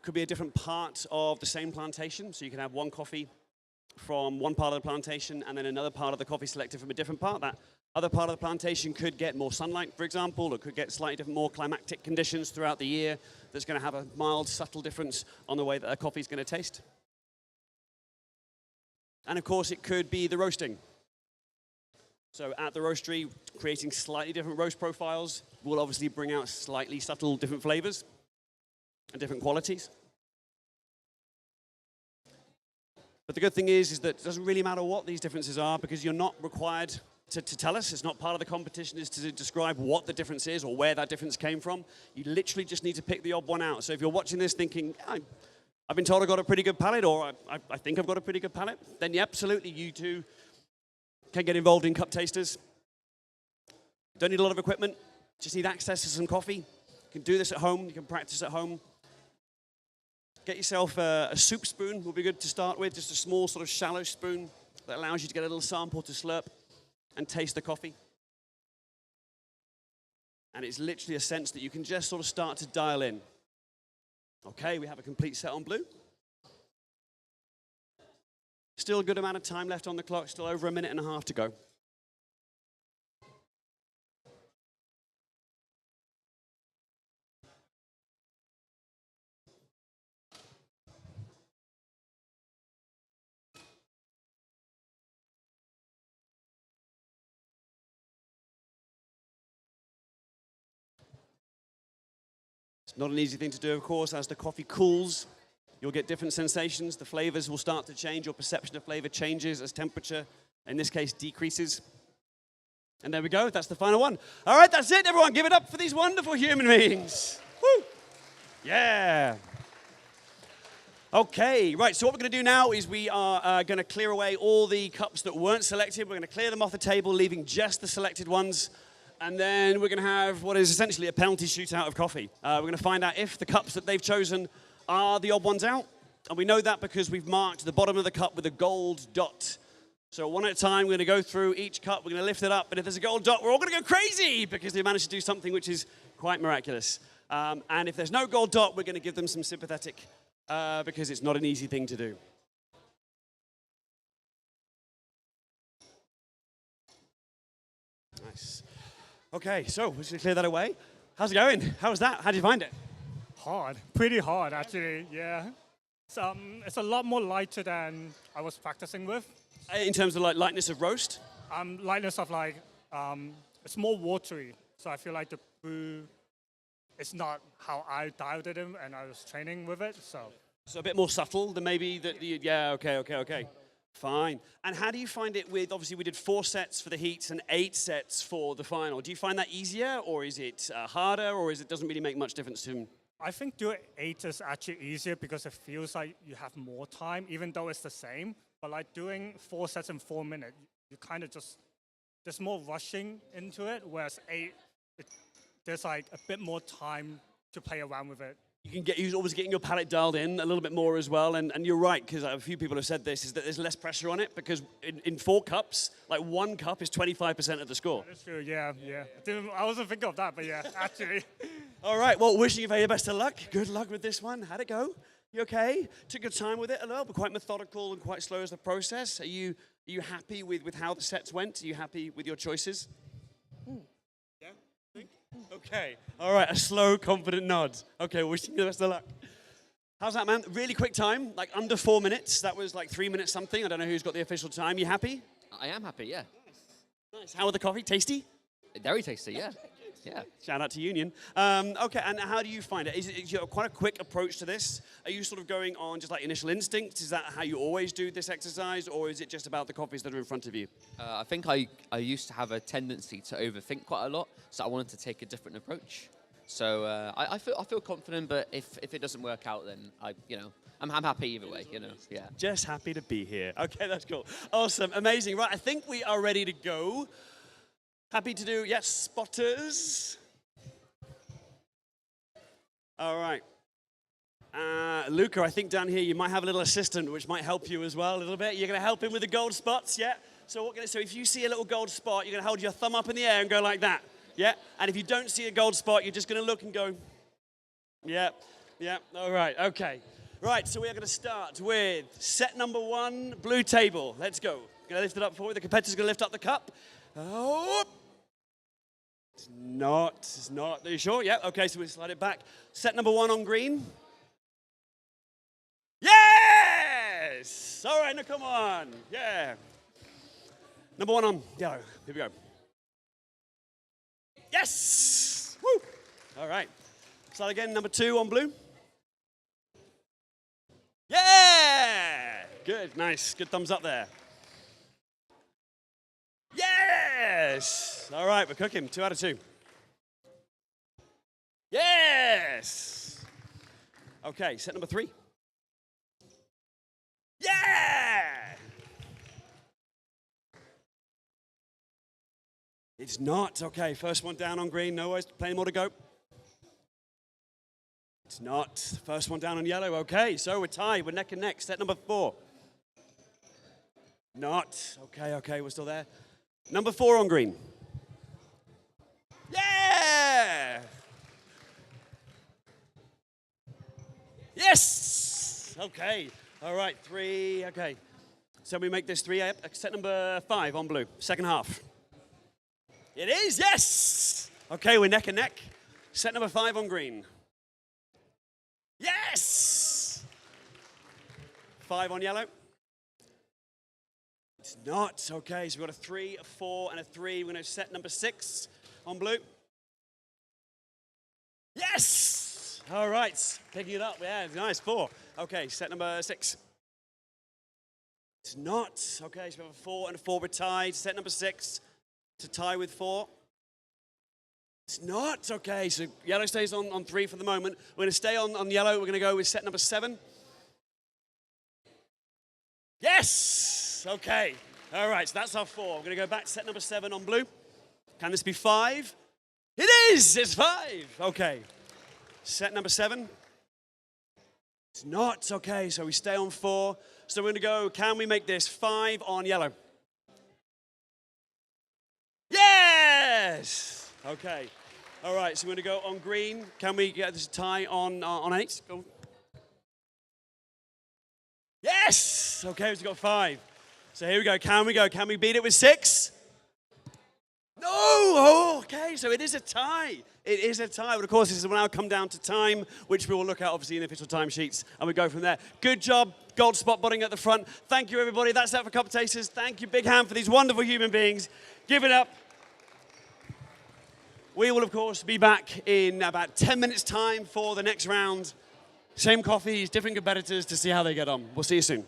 Could be a different part of the same plantation. So you can have one coffee from one part of the plantation and then another part of the coffee selected from a different part. That other part of the plantation could get more sunlight, for example, or could get slightly different, more climatic conditions throughout the year. That's going to have a mild, subtle difference on the way that a coffee is going to taste. And of course, it could be the roasting. So at the roastery, creating slightly different roast profiles will obviously bring out slightly subtle different flavors and different qualities. But the good thing is that it doesn't really matter what these differences are, because you're not required to tell us. It's not part of the competition is to describe what the difference is or where that difference came from. You literally just need to pick the odd one out. So if you're watching this thinking, I've been told I've got a pretty good palate, or I think I've got a pretty good palate, then yeah, absolutely, you too can get involved in cup tasters. Don't need a lot of equipment, just need access to some coffee. You can do this at home, you can practice at home. Get yourself a soup spoon, will be good to start with, just a small sort of shallow spoon that allows you to get a little sample to slurp and taste the coffee. And it's literally a sense that you can just sort of start to dial in. Okay, we have a complete set on blue. Still a good amount of time left on the clock, still over 1.5 minutes to go. It's not an easy thing to do, of course. As the coffee cools, you'll get different sensations. The flavors will start to change. Your perception of flavor changes as temperature, in this case, decreases. And there we go. That's the final one. All right, that's it, everyone. Give it up for these wonderful human beings. Woo! Yeah. Okay, right, so what we're going to do now is we are going to clear away all the cups that weren't selected. We're going to clear them off the table, leaving just the selected ones. And then we're going to have what is essentially a penalty shootout of coffee. We're going to find out if the cups that they've chosen are the odd ones out. And we know that because we've marked the bottom of the cup with a gold dot. So one at a time, we're going to go through each cup. We're going to lift it up. And if there's a gold dot, we're all going to go crazy because they managed to do something which is quite miraculous. And if there's no gold dot, we're going to give them some sympathetic because it's not an easy thing to do. Nice. Okay, so we're just going to clear that away. How's it going? How was that? How did you find it? Hard. Pretty hard, actually, yeah. It's a lot more lighter than I was practicing with. In terms of like lightness of roast? Lightness of like, it's more watery. So I feel like the brew is not how I dialed it in and I was training with it, so. So a bit more subtle than maybe yeah, okay. Fine. And how do you find it with, obviously we did 4 sets for the heats and 8 sets for the final. Do you find that easier or is it harder or is it doesn't really make much difference to them? I think doing 8 is actually easier because it feels like you have more time, even though it's the same. But like doing 4 sets in 4 minutes, you kind of just, there's more rushing into it, whereas 8, there's like a bit more time to play around with it. You're always getting your palate dialed in a little bit more as well, and you're right, because a few people have said this, is that there's less pressure on it, because in 4 cups, like 1 cup is 25% of the score. That's true, yeah. I wasn't thinking of that, but yeah, actually. All right, well, wishing you very best of luck. Good luck with this one. How'd it go? You okay? Took your time with it a little, but quite methodical and quite slow as the process. Are you happy with how the sets went? Are you happy with your choices? Yeah? Okay. All right, a slow, confident nod. Okay, wishing you the best of luck. How's that, man? Really quick time, like under 4 minutes. That was like 3 minutes something. I don't know who's got the official time. You happy? I am happy, yeah. Nice. How are the coffee? Tasty? Very tasty, yeah. Yeah. Shout out to Union. Okay, and how do you find it? Is it quite a quick approach to this? Are you sort of going on just like initial instincts? Is that how you always do this exercise, or is it just about the coffees that are in front of you? I think I used to have a tendency to overthink quite a lot, so I wanted to take a different approach. So I feel confident, but if it doesn't work out, then I'm happy either way, yeah. Just happy to be here. Okay, that's cool. Awesome, amazing. Right, I think we are ready to go. Happy to do, yes, spotters. All right. Luca, I think down here you might have a little assistant which might help you as well a little bit. You're going to help him with the gold spots, yeah? So if you see a little gold spot, you're going to hold your thumb up in the air and go like that, yeah? And if you don't see a gold spot, you're just going to look and go, yeah, all right, okay. Right, so we are going to start with set number 1, blue table. Let's go. Going to lift it up forward. The competitor's going to lift up the cup. Oh. It's not. Are you sure? Yeah, okay, so we'll slide it back. Set number 1 on green. Yes! All right, now come on. Yeah. Number 1 on yellow. Here we go. Yes! Woo! All right. Slide again, number 2 on blue. Yeah! Good, nice. Good thumbs up there. Yes! All right, we're cooking. 2 out of 2. Yes! Okay, set number 3. Yeah! It's not. Okay, first one down on green. No worries. Plenty more to go. It's not. First one down on yellow. Okay, so we're tied. We're neck and neck. Set number 4. Not. Okay, we're still there. Number 4 on green. Yeah! Yes! Okay. All right, 3. Okay. So we make this 3. Set number 5 on blue. Second half. It is, yes! Okay, we're neck and neck. Set number 5 on green. Yes! 5 on yellow. It's not. Okay, so we've got a 3, a 4, and a 3. We're going to set number 6 on blue. Yes! All right, picking it up. Yeah, nice. 4. Okay, set number 6. It's not. Okay, so we have a 4 and a 4. We're tied. Set number 6 to tie with 4. It's not. Okay, so yellow stays on 3 for the moment. We're going to stay on yellow. We're going to go with set number 7. Yes! Okay. All right, so that's our 4. We're going to go back to set number 7 on blue. Can this be 5? It is! It's 5! Okay. Set number 7. It's not. Okay, so we stay on 4. So we're going to go, can we make this 5 on yellow? Yes! Okay. All right, so we're going to go on green. Can we get this tie on 8? Go. Yes! Okay, we've got 5. So here we go. Can we go? Can we beat it with 6? No! Oh, okay, so it is a tie. It is a tie. But of course, this will now come down to time, which we will look at, obviously, in official timesheets, and we go from there. Good job, gold spot botting at the front. Thank you, everybody. That's that for Cup Tasters. Thank you. Big hand for these wonderful human beings. Give it up. We will, of course, be back in about 10 minutes' time for the next round. Same coffees, different competitors to see how they get on. We'll see you soon.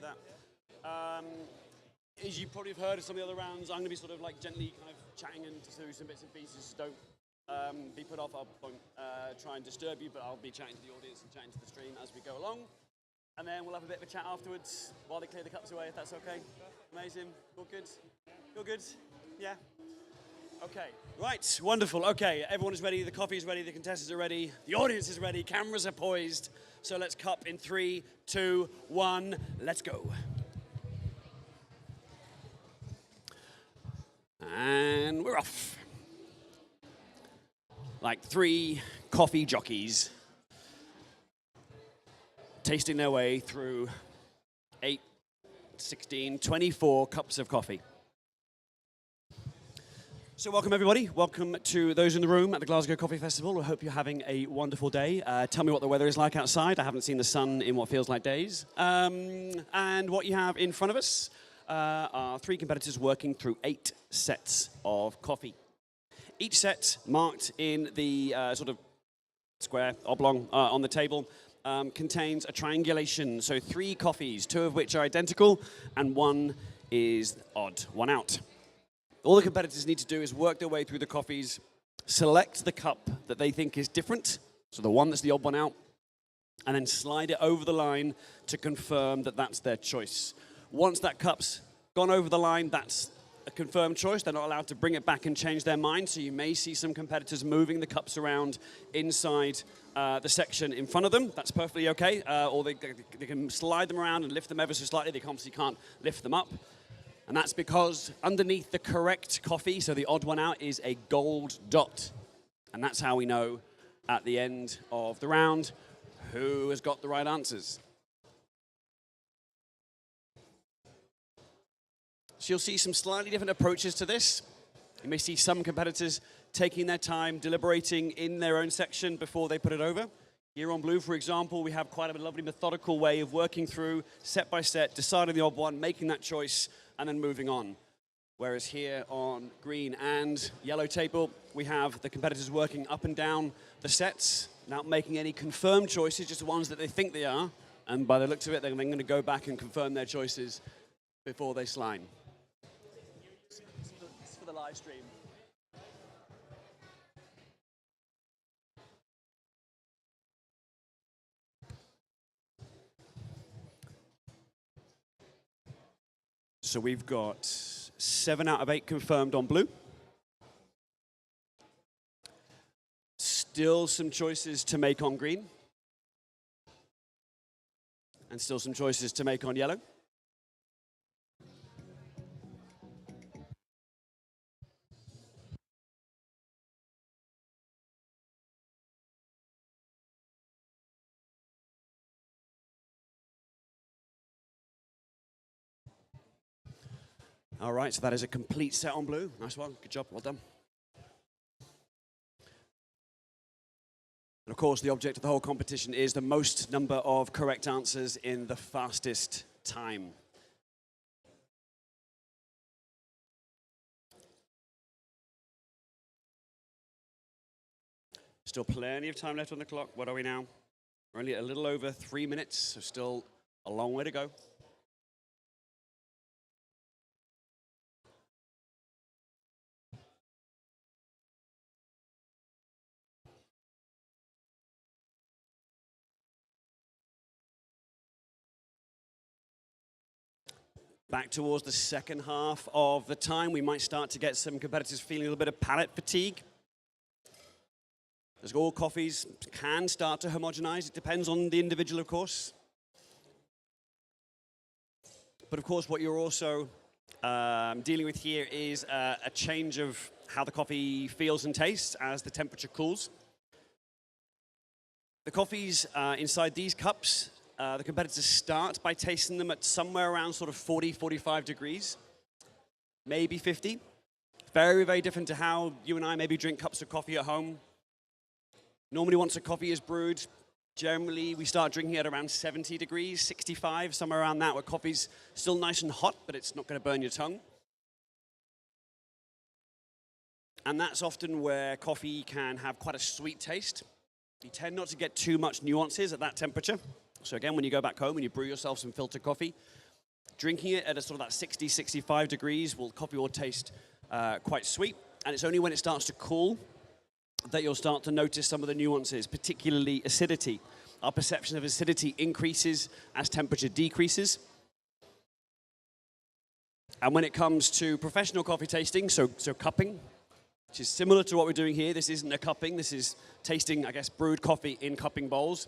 with that. As you probably have heard of some of the other rounds, I'm going to be sort of like gently kind of chatting and through some bits and pieces. Don't be put off. I won't try and disturb you, but I'll be chatting to the audience and chatting to the stream as we go along. And then we'll have a bit of a chat afterwards while they clear the cups away, if that's okay. Amazing. All good? All good? Yeah? Okay. Right. Wonderful. Okay. Everyone is ready. The coffee is ready. The contestants are ready. The audience is ready. Cameras are poised. So let's cup in 3, 2, 1. Let's go. And we're off. Like 3 coffee jockeys tasting their way through 8, 16, 24 cups of coffee. So welcome everybody. Welcome to those in the room at the Glasgow Coffee Festival. I hope you're having a wonderful day. Tell me what the weather is like outside. I haven't seen the sun in what feels like days. And what you have in front of us are 3 competitors working through 8 sets of coffee. Each set marked in the sort of square, oblong on the table contains a triangulation. So 3 coffees, 2 of which are identical and 1 is odd, 1 out. All the competitors need to do is work their way through the coffees, select the cup that they think is different, so the one that's the odd one out, and then slide it over the line to confirm that that's their choice. Once that cup's gone over the line, that's a confirmed choice. They're not allowed to bring it back and change their mind, so you may see some competitors moving the cups around inside the section in front of them. That's perfectly okay, or they can slide them around and lift them ever so slightly. They obviously can't lift them up. And that's because underneath the correct coffee, so the odd one out, is a gold dot. And that's how we know at the end of the round who has got the right answers. So you'll see some slightly different approaches to this. You may see some competitors taking their time, deliberating in their own section before they put it over. Here on blue, for example, we have quite a lovely methodical way of working through set by set, deciding the odd one, making that choice, and then moving on. Whereas here on green and yellow table, we have the competitors working up and down the sets, not making any confirmed choices, just the ones that they think they are. And by the looks of it, they're then going to go back and confirm their choices before they slime. It's for the live stream. So we've got 7 out of 8 confirmed on blue. Still some choices to make on green. And still some choices to make on yellow. All right, so that is a complete set on blue. Nice one. Good job. Well done. And of course, the object of the whole competition is the most number of correct answers in the fastest time. Still plenty of time left on the clock. What are we now? We're only a little over 3 minutes, so still a long way to go. Back towards the second half of the time, we might start to get some competitors feeling a little bit of palate fatigue. As all coffees can start to homogenize. It depends on the individual, of course. But of course, what you're also dealing with here is a change of how the coffee feels and tastes as the temperature cools. The coffees inside these cups, the competitors start by tasting them at somewhere around sort of 40, 45 degrees, maybe 50. Very, very different to how you and I maybe drink cups of coffee at home. Normally, once a coffee is brewed, generally we start drinking at around 70 degrees, 65, somewhere around that, where coffee's still nice and hot, but it's not going to burn your tongue. And that's often where coffee can have quite a sweet taste. You tend not to get too much nuances at that temperature. So again, when you go back home and you brew yourself some filter coffee, Drinking it at a sort of that 60, 65 degrees, coffee will taste quite sweet. And it's only when it starts to cool that you'll start to notice some of the nuances, particularly acidity. Our perception of acidity increases as temperature decreases. And when it comes to professional coffee tasting, so cupping, which is similar to what we're doing here. This isn't a cupping. This is tasting, I guess, brewed coffee in cupping bowls.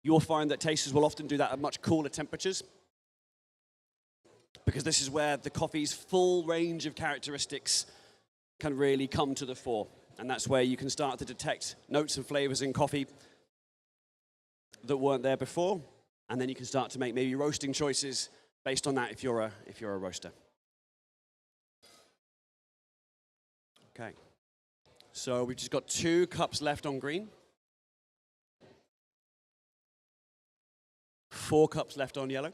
You'll find that tasters will often do that at much cooler temperatures because this is where the coffee's full range of characteristics can really come to the fore. And that's where you can start to detect notes and flavors in coffee that weren't there before. And then you can start to make maybe roasting choices based on that if you're a roaster. Okay. So we've just got 2 cups left on green. 4 cups left on yellow.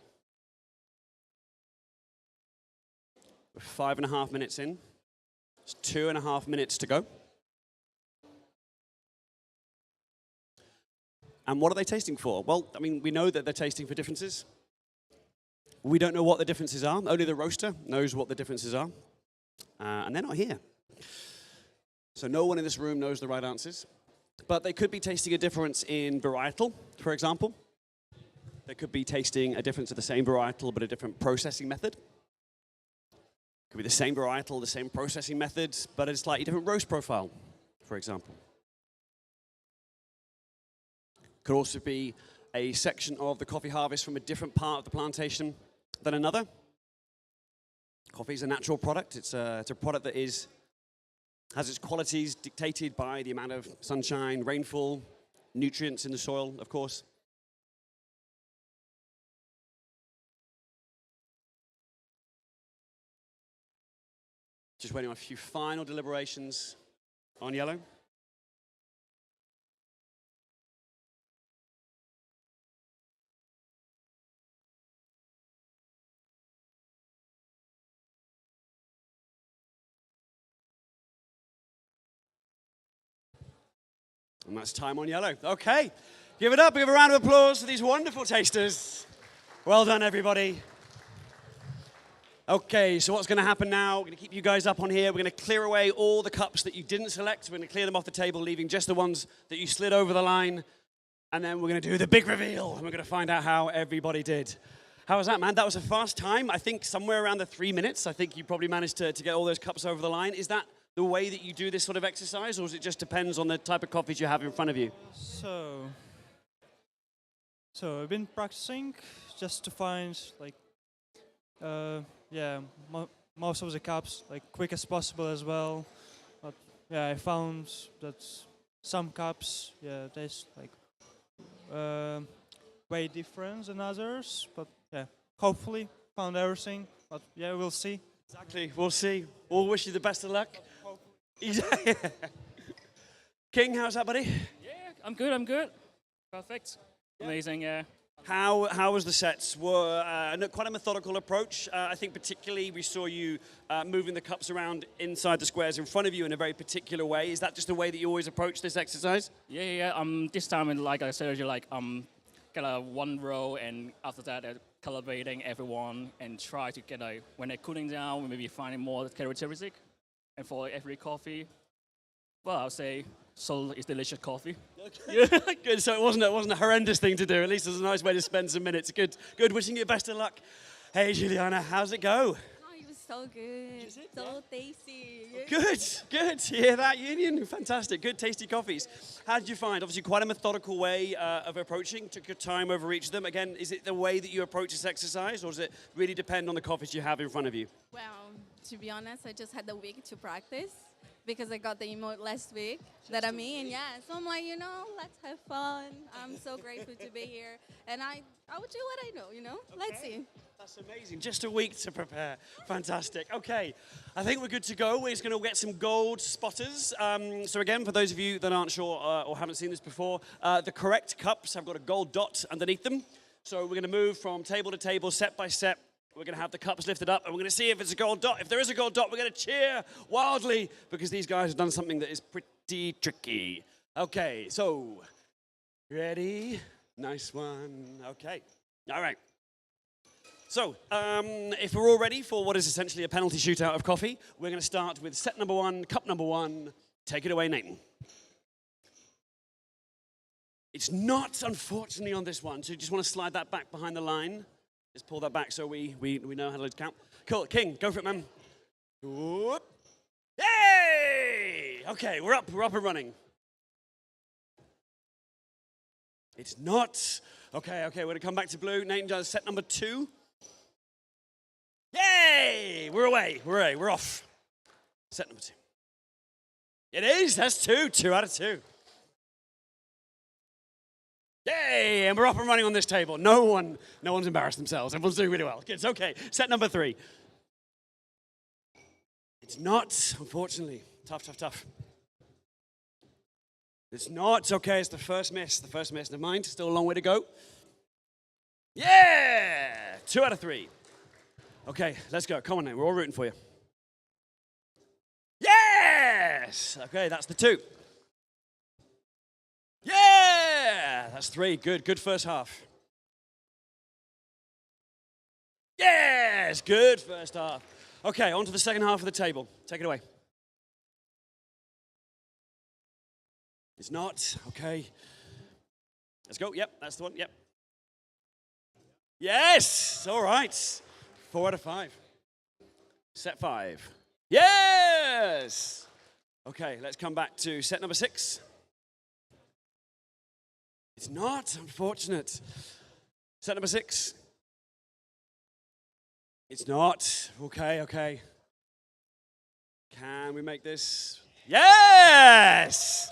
We're 5.5 minutes in. It's 2.5 minutes to go. And what are they tasting for? Well, I mean, we know that they're tasting for differences. We don't know what the differences are. Only the roaster knows what the differences are. And they're not here. So no one in this room knows the right answers. But they could be tasting a difference in varietal, for example. They could be tasting a difference of the same varietal, but a different processing method. It could be the same varietal, the same processing methods, but a slightly different roast profile, for example. Could also be a section of the coffee harvest from a different part of the plantation than another. Coffee is a natural product. It's a product that has its qualities dictated by the amount of sunshine, rainfall, nutrients in the soil, of course. Just waiting on a few final deliberations on yellow. And that's time on yellow. Okay, give it up. Give a round of applause for these wonderful tasters. Well done, everybody. Okay, so what's going to happen now? We're going to keep you guys up on here. We're going to clear away all the cups that you didn't select. We're going to clear them off the table, leaving just the ones that you slid over the line. And then we're going to do the big reveal, and we're going to find out how everybody did. How was that, man? That was a fast time. I think somewhere around the 3 minutes. I think you probably managed to get all those cups over the line. Is that the way that you do this sort of exercise, or does it just depends on the type of coffees you have in front of you? So I've been practicing just to find most of the cups quick as possible as well. But yeah, I found that some cups taste way different than others. But yeah, hopefully found everything. But yeah, we'll see. Exactly, we'll see. We'll wish you the best of luck. King, how's that, buddy? Yeah, I'm good. Perfect. Amazing, yeah. How was the sets? Were quite a methodical approach. I think particularly we saw you moving the cups around inside the squares in front of you in a very particular way. Is that just the way that you always approach this exercise? Yeah. This time, like I said, you're kind of one row, and after that, calibrating everyone and try to get when they're cooling down, maybe finding more characteristic. And for every coffee, well, I'll say so it's delicious coffee. Okay. Good. So it wasn't a horrendous thing to do. At least it was a nice way to spend some minutes. Good. Wishing you best of luck. Hey, Juliana, how's it go? Oh, it was so good. So tasty. Good. You hear that, Union? Fantastic. Good, tasty coffees. How did you find? Obviously, quite a methodical way of approaching. Took your time over each of them. Again, is it the way that you approach this exercise, or does it really depend on the coffees you have in front of you? Well, to be honest, I just had the week to practice because I got the emote last week that I'm in. Yeah, so I'm like, let's have fun. I'm so grateful to be here. And I would do what I know, Okay. Let's see. That's amazing. Just a week to prepare. Fantastic. Okay, I think we're good to go. We're just going to get some gold spotters. So again, for those of you that aren't sure or haven't seen this before, the correct cups have got a gold dot underneath them. So we're going to move from table to table, set by set. We're going to have the cups lifted up, and we're going to see if it's a gold dot. If there is a gold dot, we're going to cheer wildly because these guys have done something that is pretty tricky. Okay, so ready? Nice one. Okay. All right. So, if we're all ready for what is essentially a penalty shootout of coffee, we're going to start with set number 1, cup number 1. Take it away, Nathan. It's not, unfortunately, on this one, so you just want to slide that back behind the line. Just pull that back so we know how to count. Cool, King, go for it, man. Whoop. Yay! Okay, we're up and running. It's not. Okay, we're going to come back to blue. Nathan does set number 2. Yay! We're away. We're off. Set number 2. It is. That's 2. 2 out of 2. Yay! And we're up and running on this table. No one's embarrassed themselves. Everyone's doing really well. It's okay. Set number 3. It's not, unfortunately. Tough. It's not. Okay, it's the first miss. Never mind. Still a long way to go. Yeah! 2 out of 3. Okay, let's go. Come on now. We're all rooting for you. Yes! Okay, that's the 2. Yeah! That's 3. Good first half. Yes! Good first half. Okay, on to the second half of the table. Take it away. It's not. Okay. Let's go. Yep, that's the one. Yep. Yes! All right. 4 out of 5. Set 5. Yes! Okay, let's come back to set number 6. It's not, unfortunate. Set number 6. It's not. Okay. Can we make this? Yes!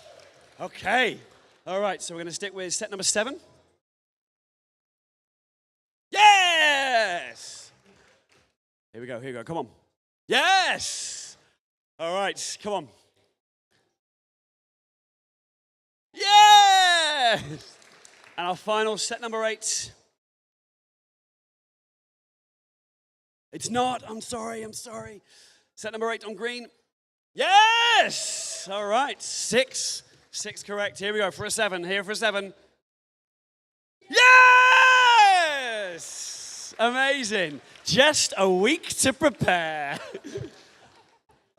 Okay. All right, so we're going to stick with set number 7. Yes! Here we go. Come on. Yes! All right, come on. Yes! And our final set number 8. It's not. I'm sorry. Set number 8 on green. Yes! All right, 6. 6 correct. Here we go for a 7. Here for a 7. Yes! Amazing. Just a week to prepare.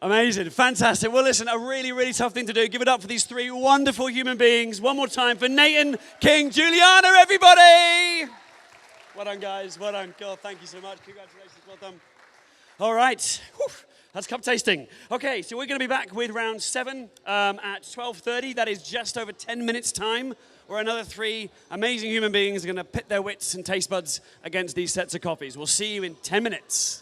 Amazing. Fantastic. Well, listen, a really, really tough thing to do. Give it up for these 3 wonderful human beings. One more time for Nathan, King, Juliana, everybody. Well done, guys. Well done. God, thank you so much. Congratulations. Well done. All right. Whew. That's cup tasting. Okay, so we're going to be back with round 7 at 12:30. That is just over 10 minutes' time, where another 3 amazing human beings are going to pit their wits and taste buds against these sets of coffees. We'll see you in 10 minutes.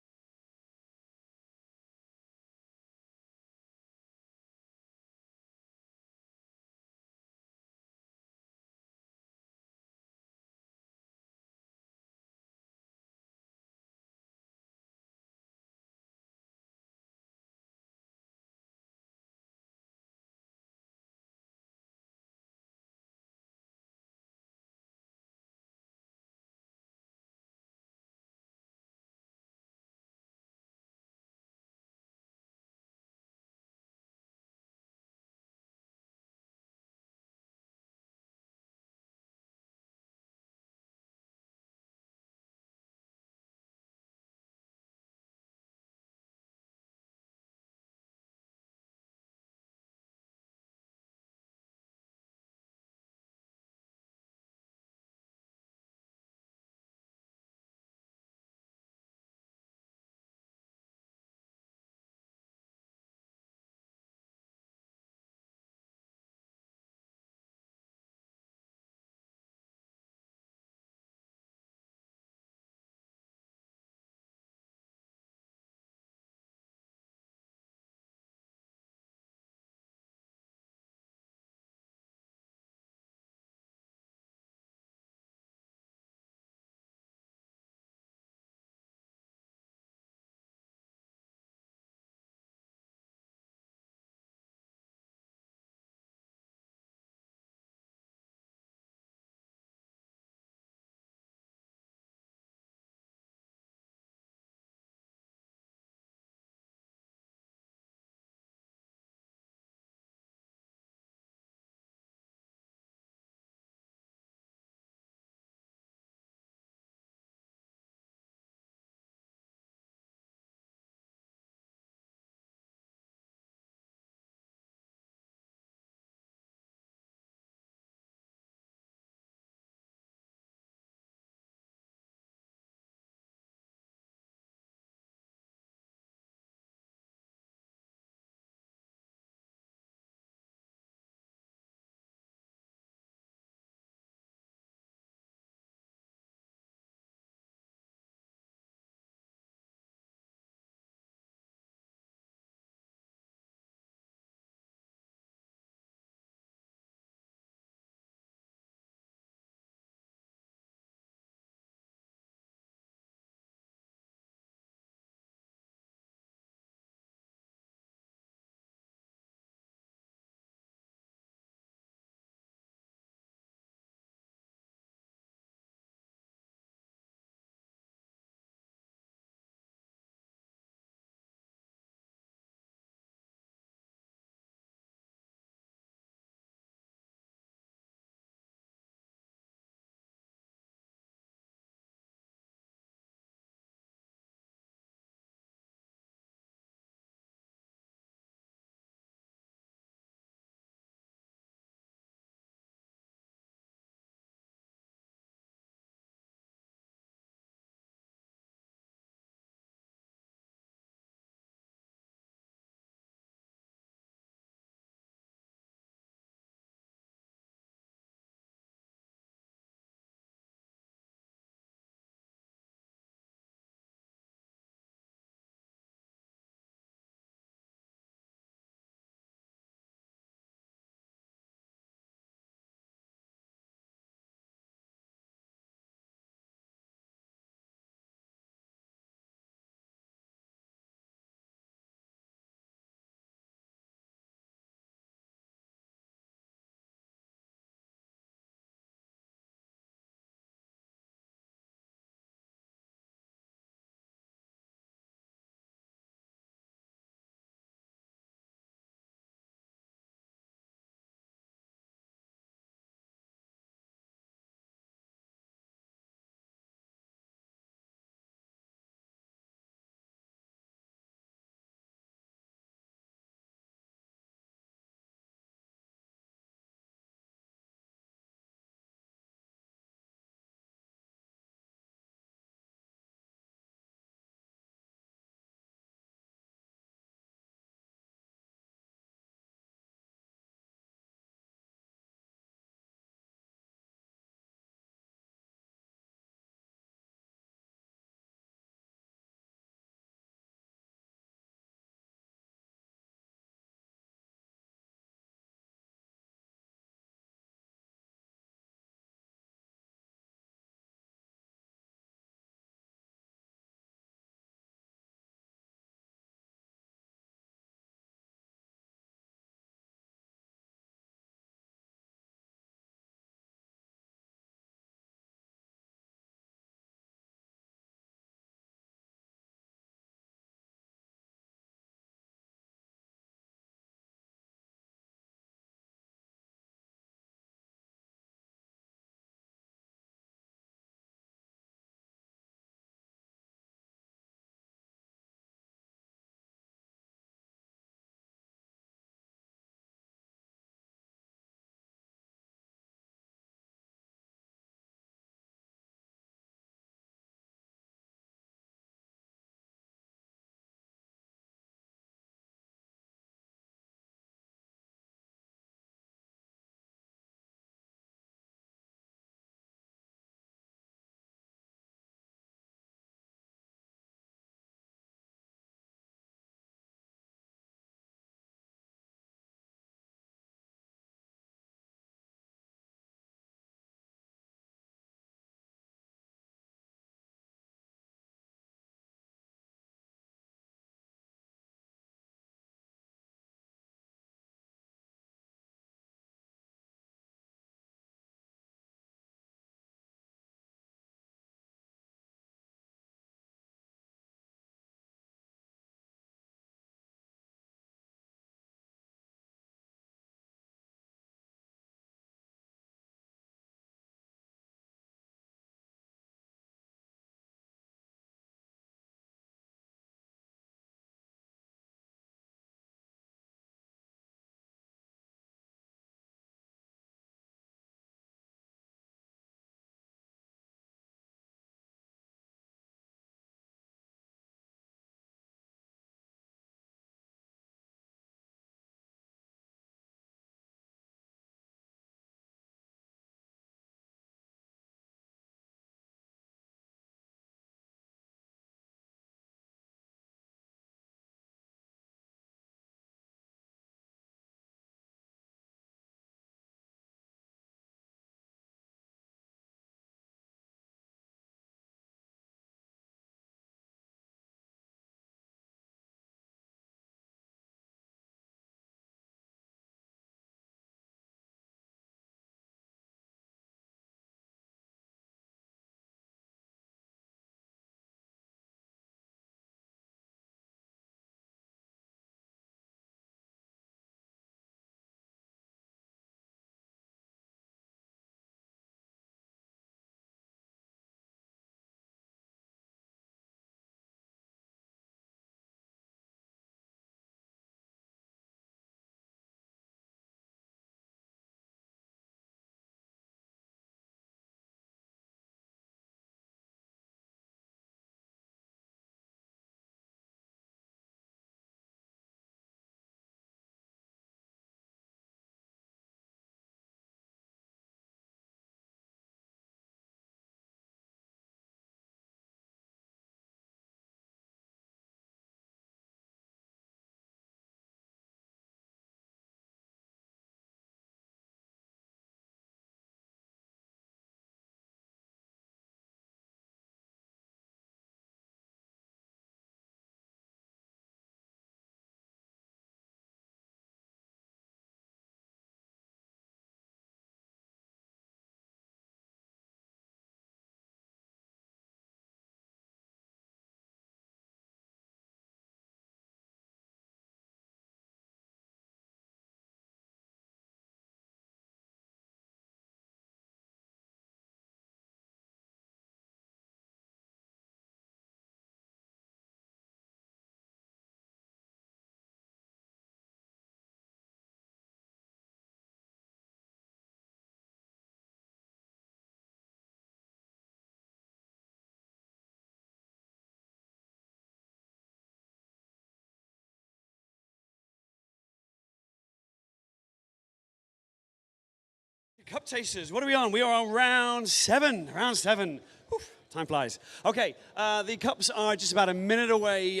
cup tasters, what are we on? We are on round 7. Round 7. Oof, time flies. Okay, the cups are just about a minute away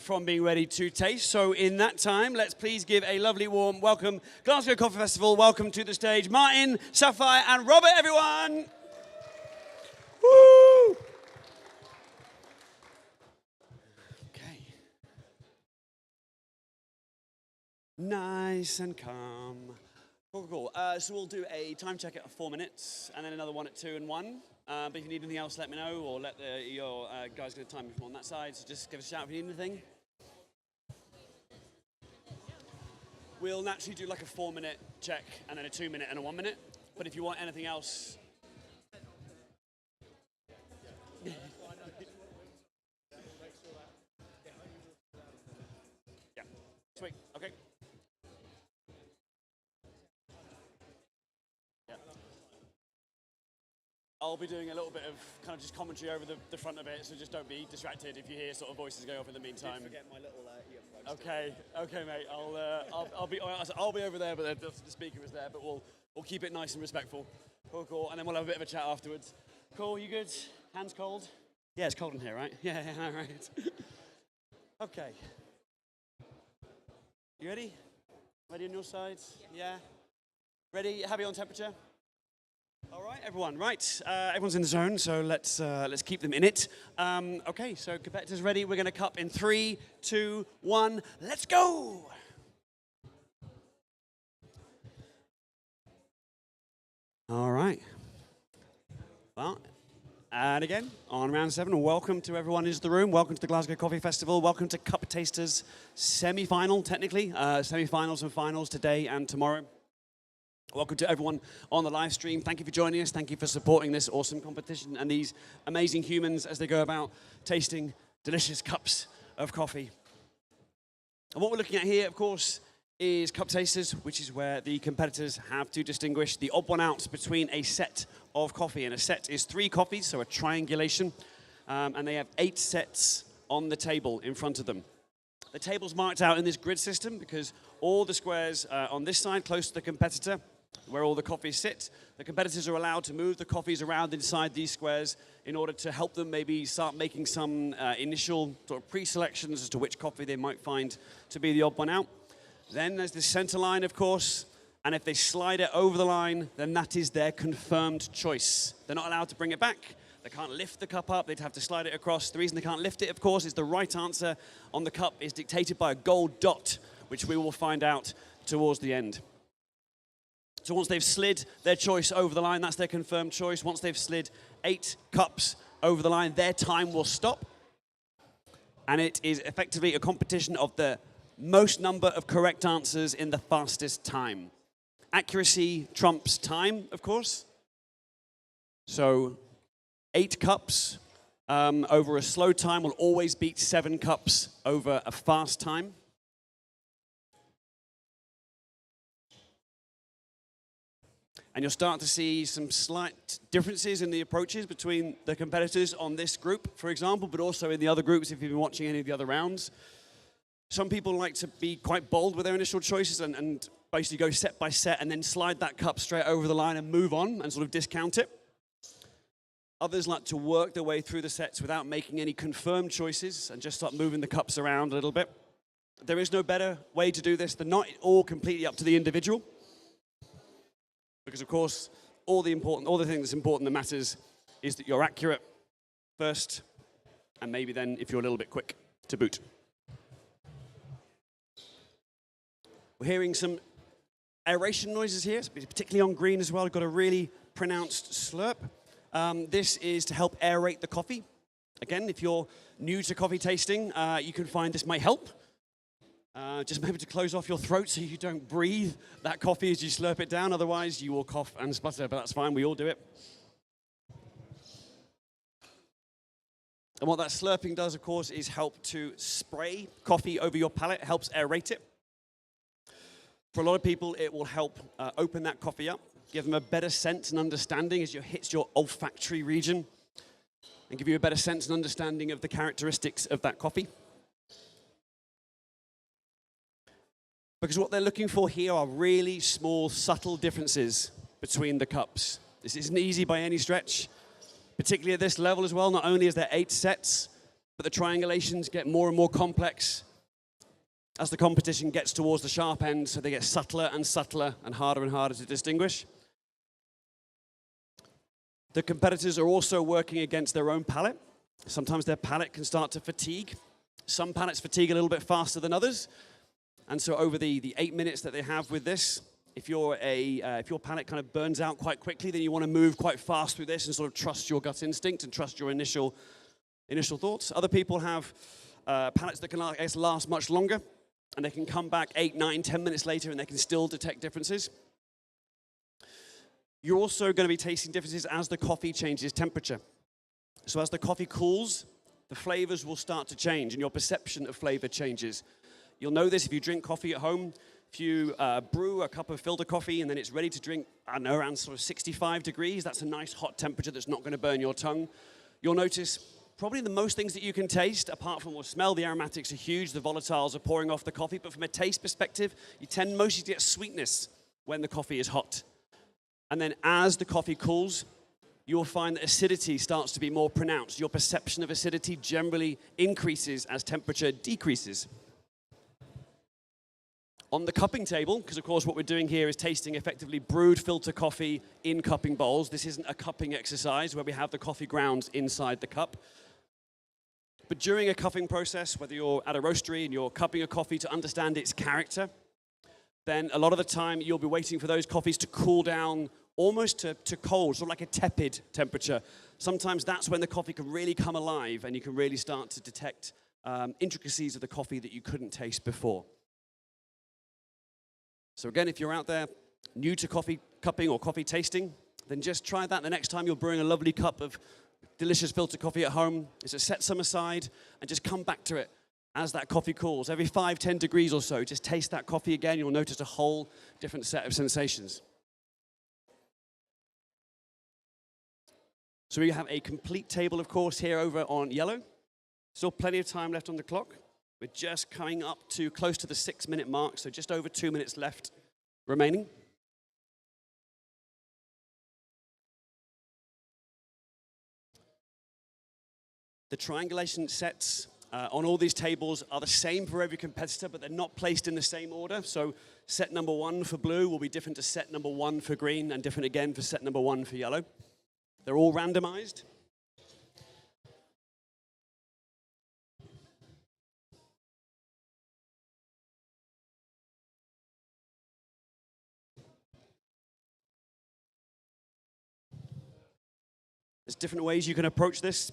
from being ready to taste. So in that time, let's please give a lovely warm welcome. Glasgow Coffee Festival, welcome to the stage. Martin, Sapphire, and Robert, everyone. Woo! Okay. Nice and calm. Cool. So we'll do a time check at 4 minutes, and then another one at 2 and 1. But if you need anything else, let me know, or let your guys get a time on that side. So just give us a shout if you need anything. We'll naturally do like a 4-minute check, and then a 2-minute and a 1-minute. But if you want anything else... Yeah. Sweet. Okay. I'll be doing a little bit of kind of just commentary over the front of it, so just don't be distracted if you hear sort of voices go off in the meantime. I did forget my little earplugs. Okay, mate. I'll be over there, but the speaker is there. But we'll keep it nice and respectful. Cool. And then we'll have a bit of a chat afterwards. Cool. You good? Hands cold? Yeah, it's cold in here, right? Yeah, right. Okay. You ready? Ready on your sides? Yeah. Ready? Happy on temperature? All right, everyone. Right, everyone's in the zone, so let's keep them in it. Okay, so competitors ready. We're going to cup in 3, 2, 1. Let's go. All right. Well, and again on round 7. Welcome to everyone into the room. Welcome to the Glasgow Coffee Festival. Welcome to Cup Tasters semi-final, technically. Semi-finals and finals today and tomorrow. Welcome to everyone on the live stream. Thank you for joining us. Thank you for supporting this awesome competition and these amazing humans as they go about tasting delicious cups of coffee. And what we're looking at here, of course, is Cup Tasters, which is where the competitors have to distinguish the odd one out between a set of coffee. And a set is 3 coffees, so a triangulation. And they have 8 sets on the table in front of them. The table's marked out in this grid system because all the squares on this side, close to the competitor, where all the coffees sit. The competitors are allowed to move the coffees around inside these squares in order to help them maybe start making some initial sort of pre-selections as to which coffee they might find to be the odd one out. Then there's this center line, of course, and if they slide it over the line, then that is their confirmed choice. They're not allowed to bring it back. They can't lift the cup up. They'd have to slide it across. The reason they can't lift it, of course, is the right answer on the cup is dictated by a gold dot, which we will find out towards the end. So once they've slid their choice over the line, that's their confirmed choice. Once they've slid 8 cups over the line, their time will stop. And it is effectively a competition of the most number of correct answers in the fastest time. Accuracy trumps time, of course. So 8 cups over a slow time will always beat 7 cups over a fast time. And you'll start to see some slight differences in the approaches between the competitors on this group, for example, but also in the other groups if you've been watching any of the other rounds. Some people like to be quite bold with their initial choices and basically go set by set and then slide that cup straight over the line and move on and sort of discount it. Others like to work their way through the sets without making any confirmed choices and just start moving the cups around a little bit. There is no better way to do this. They're not all completely up to the individual. Because, of course, all the thing that's important that matters is that you're accurate first, and maybe then if you're a little bit quick to boot. We're hearing some aeration noises here, particularly on green as well. We've got a really pronounced slurp. This is to help aerate the coffee. Again, if you're new to coffee tasting, you can find this might help. Just maybe to close off your throat so you don't breathe that coffee as you slurp it down. Otherwise, you will cough and sputter, but that's fine. We all do it. And what that slurping does, of course, is help to spray coffee over your palate. It helps aerate it. For a lot of people, it will help open that coffee up, give them a better sense and understanding as it hits your olfactory region, and give you a better sense and understanding of the characteristics of that coffee. Because what they're looking for here are really small, subtle differences between the cups. This isn't easy by any stretch, particularly at this level as well. Not only is there 8 sets, but the triangulations get more and more complex as the competition gets towards the sharp end, so they get subtler and harder to distinguish. The competitors are also working against their own palate. Sometimes their palate can start to fatigue. Some palates fatigue a little bit faster than others. And so over the 8 minutes that they have with this, if your palate kind of burns out quite quickly, then you want to move quite fast through this and sort of trust your gut instinct and trust your initial thoughts. Other people have palates that can last much longer, and they can come back 8, 9, 10 minutes later, and they can still detect differences. You're also going to be tasting differences as the coffee changes temperature. So as the coffee cools, the flavors will start to change, and your perception of flavor changes. You'll know this if you drink coffee at home. If you brew a cup of filter coffee and then it's ready to drink, I don't know, around sort of 65 degrees, that's a nice hot temperature that's not going to burn your tongue. You'll notice probably the most things that you can taste, apart from the smell, the aromatics are huge, the volatiles are pouring off the coffee, but from a taste perspective, you tend mostly to get sweetness when the coffee is hot. And then as the coffee cools, you'll find that acidity starts to be more pronounced. Your perception of acidity generally increases as temperature decreases. On the cupping table, because of course what we're doing here is tasting effectively brewed filter coffee in cupping bowls. This isn't a cupping exercise where we have the coffee grounds inside the cup. But during a cupping process, whether you're at a roastery and you're cupping a coffee to understand its character, then a lot of the time you'll be waiting for those coffees to cool down almost to cold, sort of like a tepid temperature. Sometimes that's when the coffee can really come alive and you can really start to detect intricacies of the coffee that you couldn't taste before. So again, if you're out there new to coffee cupping or coffee tasting, then just try that the next time you're brewing a lovely cup of delicious filter coffee at home, is to set some aside and just come back to it as that coffee cools. Every 5, 10 degrees or so, just taste that coffee again. You'll notice a whole different set of sensations. So we have a complete table, of course, here over on yellow. Still plenty of time left on the clock. We're just coming up to close to the 6-minute mark, so just over 2 minutes left remaining. The triangulation sets on all these tables are the same for every competitor, but they're not placed in the same order. So set number 1 for blue will be different to set number 1 for green, and different again for set number 1 for yellow. They're all randomized. There's different ways you can approach this.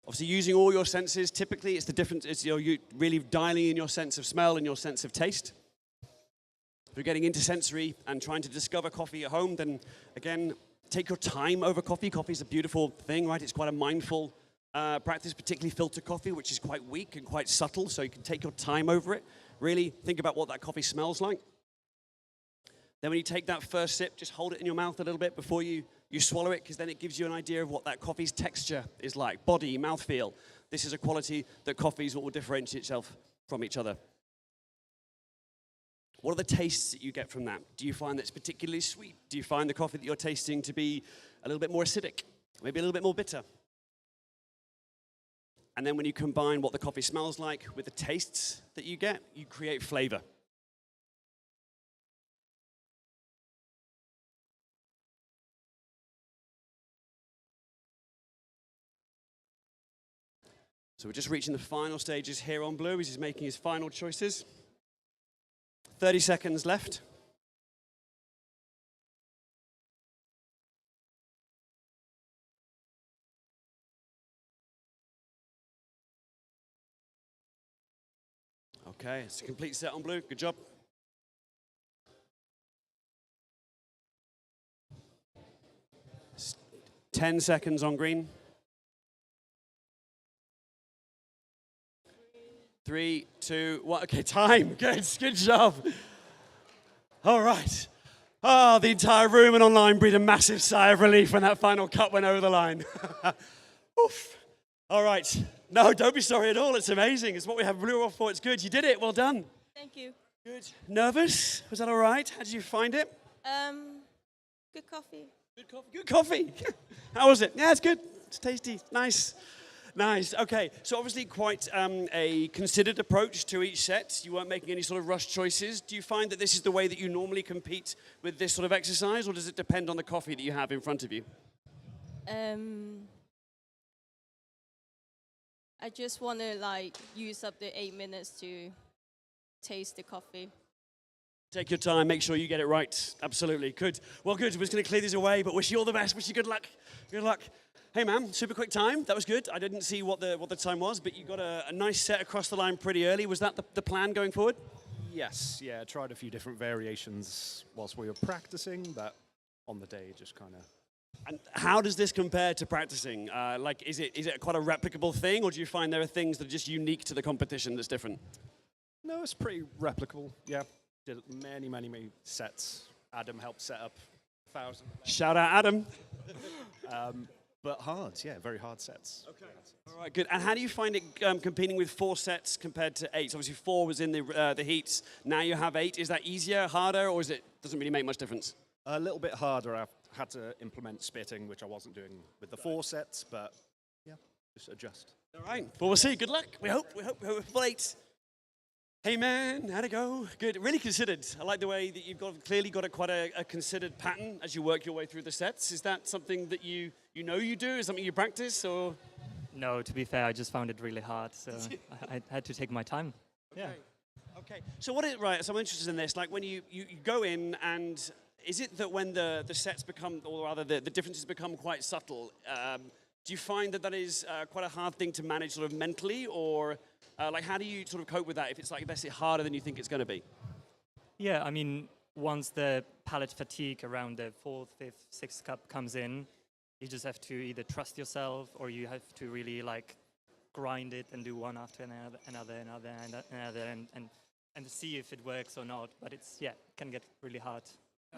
Obviously, using all your senses, typically it's the difference, it's you really dialing in your sense of smell and your sense of taste. If you're getting into sensory and trying to discover coffee at home, then again, take your time over coffee. Coffee's a beautiful thing, right? It's quite a mindful practice, particularly filter coffee, which is quite weak and quite subtle, so you can take your time over it. Really think about what that coffee smells like. Then when you take that first sip, just hold it in your mouth a little bit before you swallow it, because then it gives you an idea of what that coffee's texture is like. Body, mouthfeel. This is a quality that coffees will differentiate itself from each other. What are the tastes that you get from that? Do you find that it's particularly sweet? Do you find the coffee that you're tasting to be a little bit more acidic? Maybe a little bit more bitter? And then when you combine what the coffee smells like with the tastes that you get, you create flavor. So we're just reaching the final stages here on blue. He's making his final choices. 30 seconds left. Okay, it's a complete set on blue. Good job. It's 10 seconds on green. 3, 2, 1. Okay, time. Good job. All right. Oh, the entire room and online breathed a massive sigh of relief when that final cut went over the line. Oof. All right. No, don't be sorry at all. It's amazing. It's what we have blue off for. It's good. You did it. Well done. Thank you. Good. Nervous? Was that all right? How did you find it? Good coffee. Good coffee. Good coffee. How was it? Yeah, it's good. It's tasty. Nice. Nice. Okay. So obviously quite a considered approach to each set. You weren't making any sort of rush choices. Do you find that this is the way that you normally compete with this sort of exercise, or does it depend on the coffee that you have in front of you? I just want to like use up the 8 minutes to taste the coffee. Take your time, make sure you get it right. Absolutely. Good. Well, good. We're just going to clear these away, but wish you all the best. Wish you good luck. Good luck. Hey, ma'am, super quick time. That was good. I didn't see what the time was, but you got a nice set across the line pretty early. Was that the plan going forward? Yes, yeah. I tried a few different variations whilst we were practicing, but on the day, just kind of. And how does this compare to practicing? Like, is it quite a replicable thing, or do you find there are things that are just unique to the competition that's different? No, it's pretty replicable. Yeah, did many sets. Adam helped set up 1,000. Shout out, Adam. But hard, yeah, very hard sets. Okay. All right, good. And how do you find it competing with 4 sets compared to 8? So obviously 4 was in the heats. Now you have 8. Is that easier, harder, or doesn't really make much difference? A little bit harder. I've had to implement spitting, which I wasn't doing with the 4 sets, but yeah, just adjust. All right. Well, we'll see. Good luck. We hope full 8. Hey man, how'd it go? Good, really considered. I like the way that you've clearly got quite a considered pattern as you work your way through the sets. Is that something that you know you do? Is something you practice, or? No, to be fair, I just found it really hard, so I had to take my time. Okay. Yeah. Okay. So right, so I'm interested in this. Like when you go in, and is it that when the sets become, or rather the differences become quite subtle, do you find that is quite a hard thing to manage sort of mentally, or like how do you sort of cope with that if it's like basically harder than you think it's going to be? Yeah, I mean, once the palate fatigue around the 4th, 5th, 6th cup comes in, you just have to either trust yourself, or you have to really like grind it and do one after another, and see if it works or not. But it can get really hard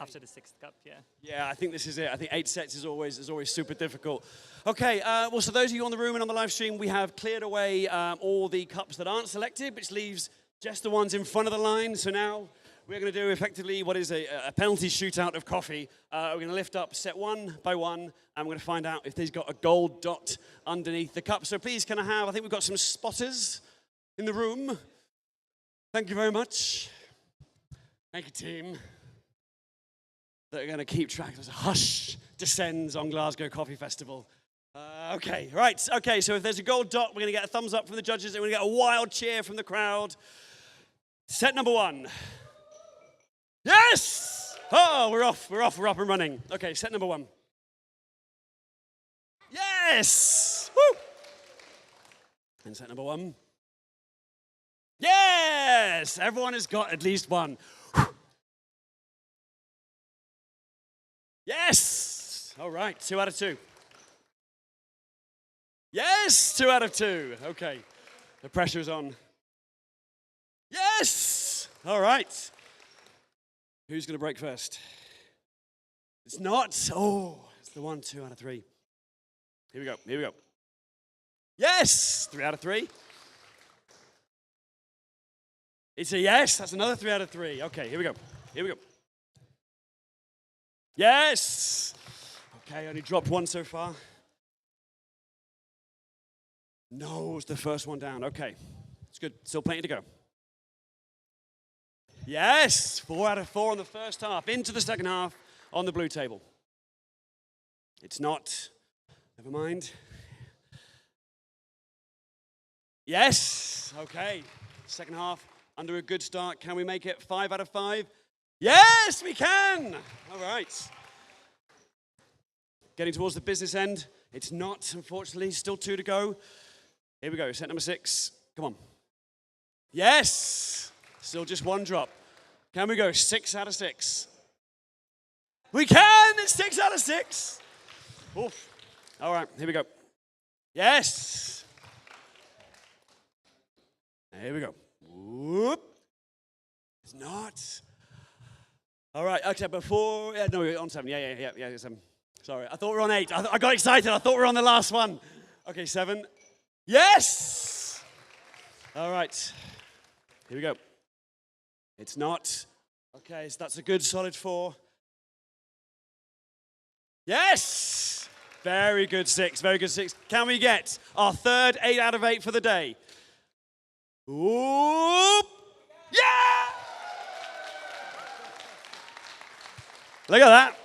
after the 6th cup, yeah. Yeah, I think this is it. I think 8 sets is always super difficult. Okay, well, so those of you on the room and on the live stream, we have cleared away all the cups that aren't selected, which leaves just the ones in front of the line. So now we're going to do effectively what is a penalty shootout of coffee. We're going to lift up set 1 by 1, and we're going to find out if they've got a gold dot underneath the cup. So please, I think we've got some spotters in the room. Thank you very much. Thank you, team. That are going to keep track as a hush descends on Glasgow Coffee Festival. Okay, right. Okay, so if there's a gold dot, we're going to get a thumbs up from the judges, and we're going to get a wild cheer from the crowd. Set number 1. Yes! Oh, we're off and running. Okay, set number 1. Yes! Woo! And set number 1. Yes! Everyone has got at least one. Yes! All right, 2 out of 2. Yes! 2 out of 2. Okay, the pressure's on. Yes! All right. Who's going to break first? It's not. Oh, it's the 1, 2 out of 3. Here we go. Yes! 3 out of 3. It's a yes. That's another 3 out of 3. Okay, here we go. Yes! Okay, only dropped 1 so far. No, it's the first one down. Okay, it's good. Still plenty to go. Yes! 4 out of 4 on the first half. Into the second half on the blue table. It's not. Never mind. Yes! Okay. Second half under a good start. Can we make it 5 out of 5? Yes, we can! All right. Getting towards the business end. It's not, unfortunately. Still 2 to go. Here we go, set number 6. Come on. Yes! Still just 1 drop. Can we go 6 out of 6? We can! It's 6 out of 6. Oof. All right, here we go. Yes! Here we go. Whoop. It's not. All right, okay, before, no, we're on 7. Yeah, 7. Sorry, I thought we were on 8. I got excited. I thought we were on the last one. Okay, 7. Yes! All right, here we go. It's not. Okay, so that's a good solid 4. Yes! Very good 6, very good 6. Can we get our third 8 out of 8 for the day? Oop! Yeah! Look at that.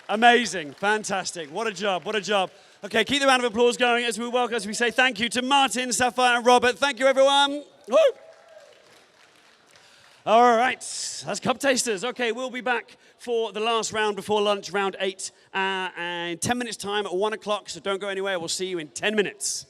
Amazing, fantastic. What a job, what a job. Okay, keep the round of applause going as we welcome, as we say thank you to Martin, Sapphire, and Robert. Thank you, everyone. Woo! All right, that's Cup Tasters. Okay, we'll be back for the last round before lunch, round 8, and 10 minutes time at 1 o'clock, so don't go anywhere. We'll see you in 10 minutes.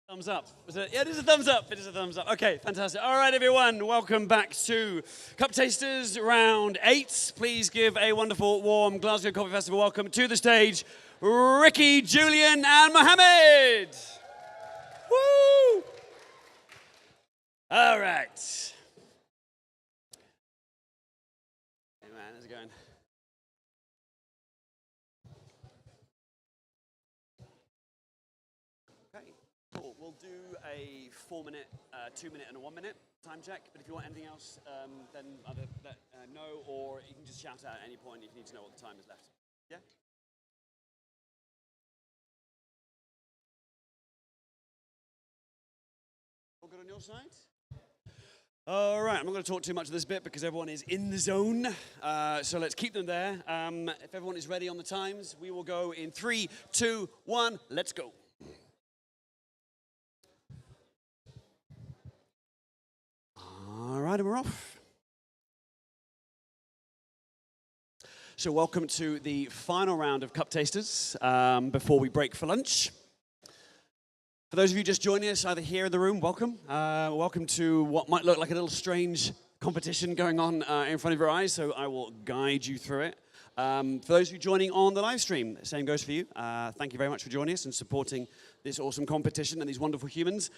Thumbs up. Yeah, it is a thumbs up. It is a thumbs up. Okay, fantastic. All right, everyone, welcome back to Cup Tasters Round 8. Please give a wonderful, warm Glasgow Coffee Festival welcome to the stage, Ricky, Julian, and Mohammed. Woo! All right. Hey, man, how's it going? Okay. Cool. We'll do a 4-minute, 2-minute, and a 1-minute time check. But if you want anything else, then either let know, or you can just shout out at any point if you need to know what the time is left. Yeah? All good on your side? All right, I'm not going to talk too much of this bit because everyone is in the zone. So let's keep them there. If everyone is ready on the times, we will go in 3, 2, 1, let's go. All right, and we're off. So welcome to the final round of Cup Tasters before we break for lunch. For those of you just joining us, either here in the room, welcome. Welcome to what might look like a little strange competition going on in front of your eyes, so I will guide you through it. For those of you joining on the live stream, the same goes for you. Thank you very much for joining us and supporting this awesome competition and these wonderful humans.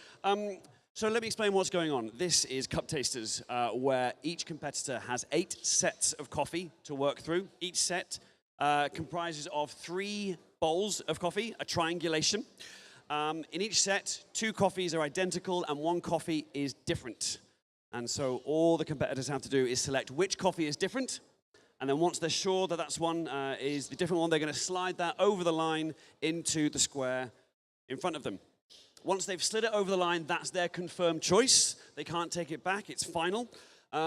So let me explain what's going on. This is Cup Tasters, where each competitor has 8 sets of coffee to work through. Each set comprises of 3 bowls of coffee, a triangulation. In each set, 2 coffees are identical and 1 coffee is different. And so all the competitors have to do is select which coffee is different. And then once they're sure that that's one is the different one, they're going to slide that over the line into the square in front of them. Once they've slid it over the line, that's their confirmed choice. They can't take it back. It's final.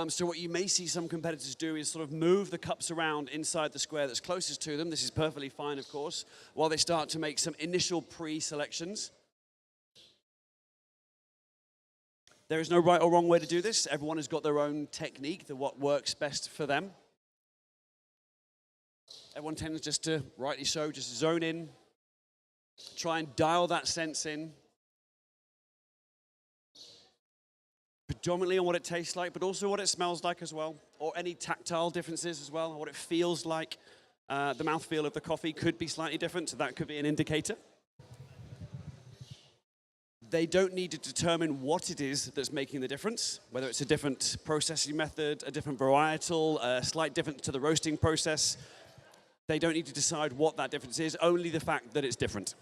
So what you may see some competitors do is sort of move the cups around inside the square that's closest to them. This is perfectly fine, of course, while they start to make some initial pre-selections. There is no right or wrong way to do this. Everyone has got their own technique, what works best for them. Everyone tends just to, rightly so, just zone in, try and dial that sense in. Predominantly on what it tastes like, but also what it smells like as well, or any tactile differences as well, what it feels like. The mouthfeel of the coffee could be slightly different, so that could be an indicator. They don't need to determine what it is that's making the difference, whether it's a different processing method, a different varietal, a slight difference to the roasting process. They don't need to decide what that difference is, only the fact that it's different.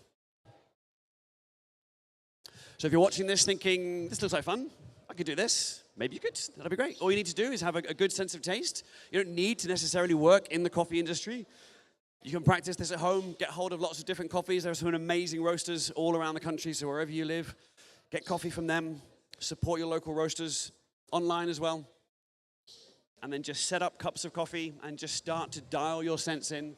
So if you're watching this thinking, this looks like fun, I could do this. Maybe you could. That'd be great. All you need to do is have a good sense of taste. You don't need to necessarily work in the coffee industry. You can practice this at home, get hold of lots of different coffees. There are some amazing roasters all around the country, so wherever you live, get coffee from them, support your local roasters, online as well. And then just set up cups of coffee and just start to dial your sense in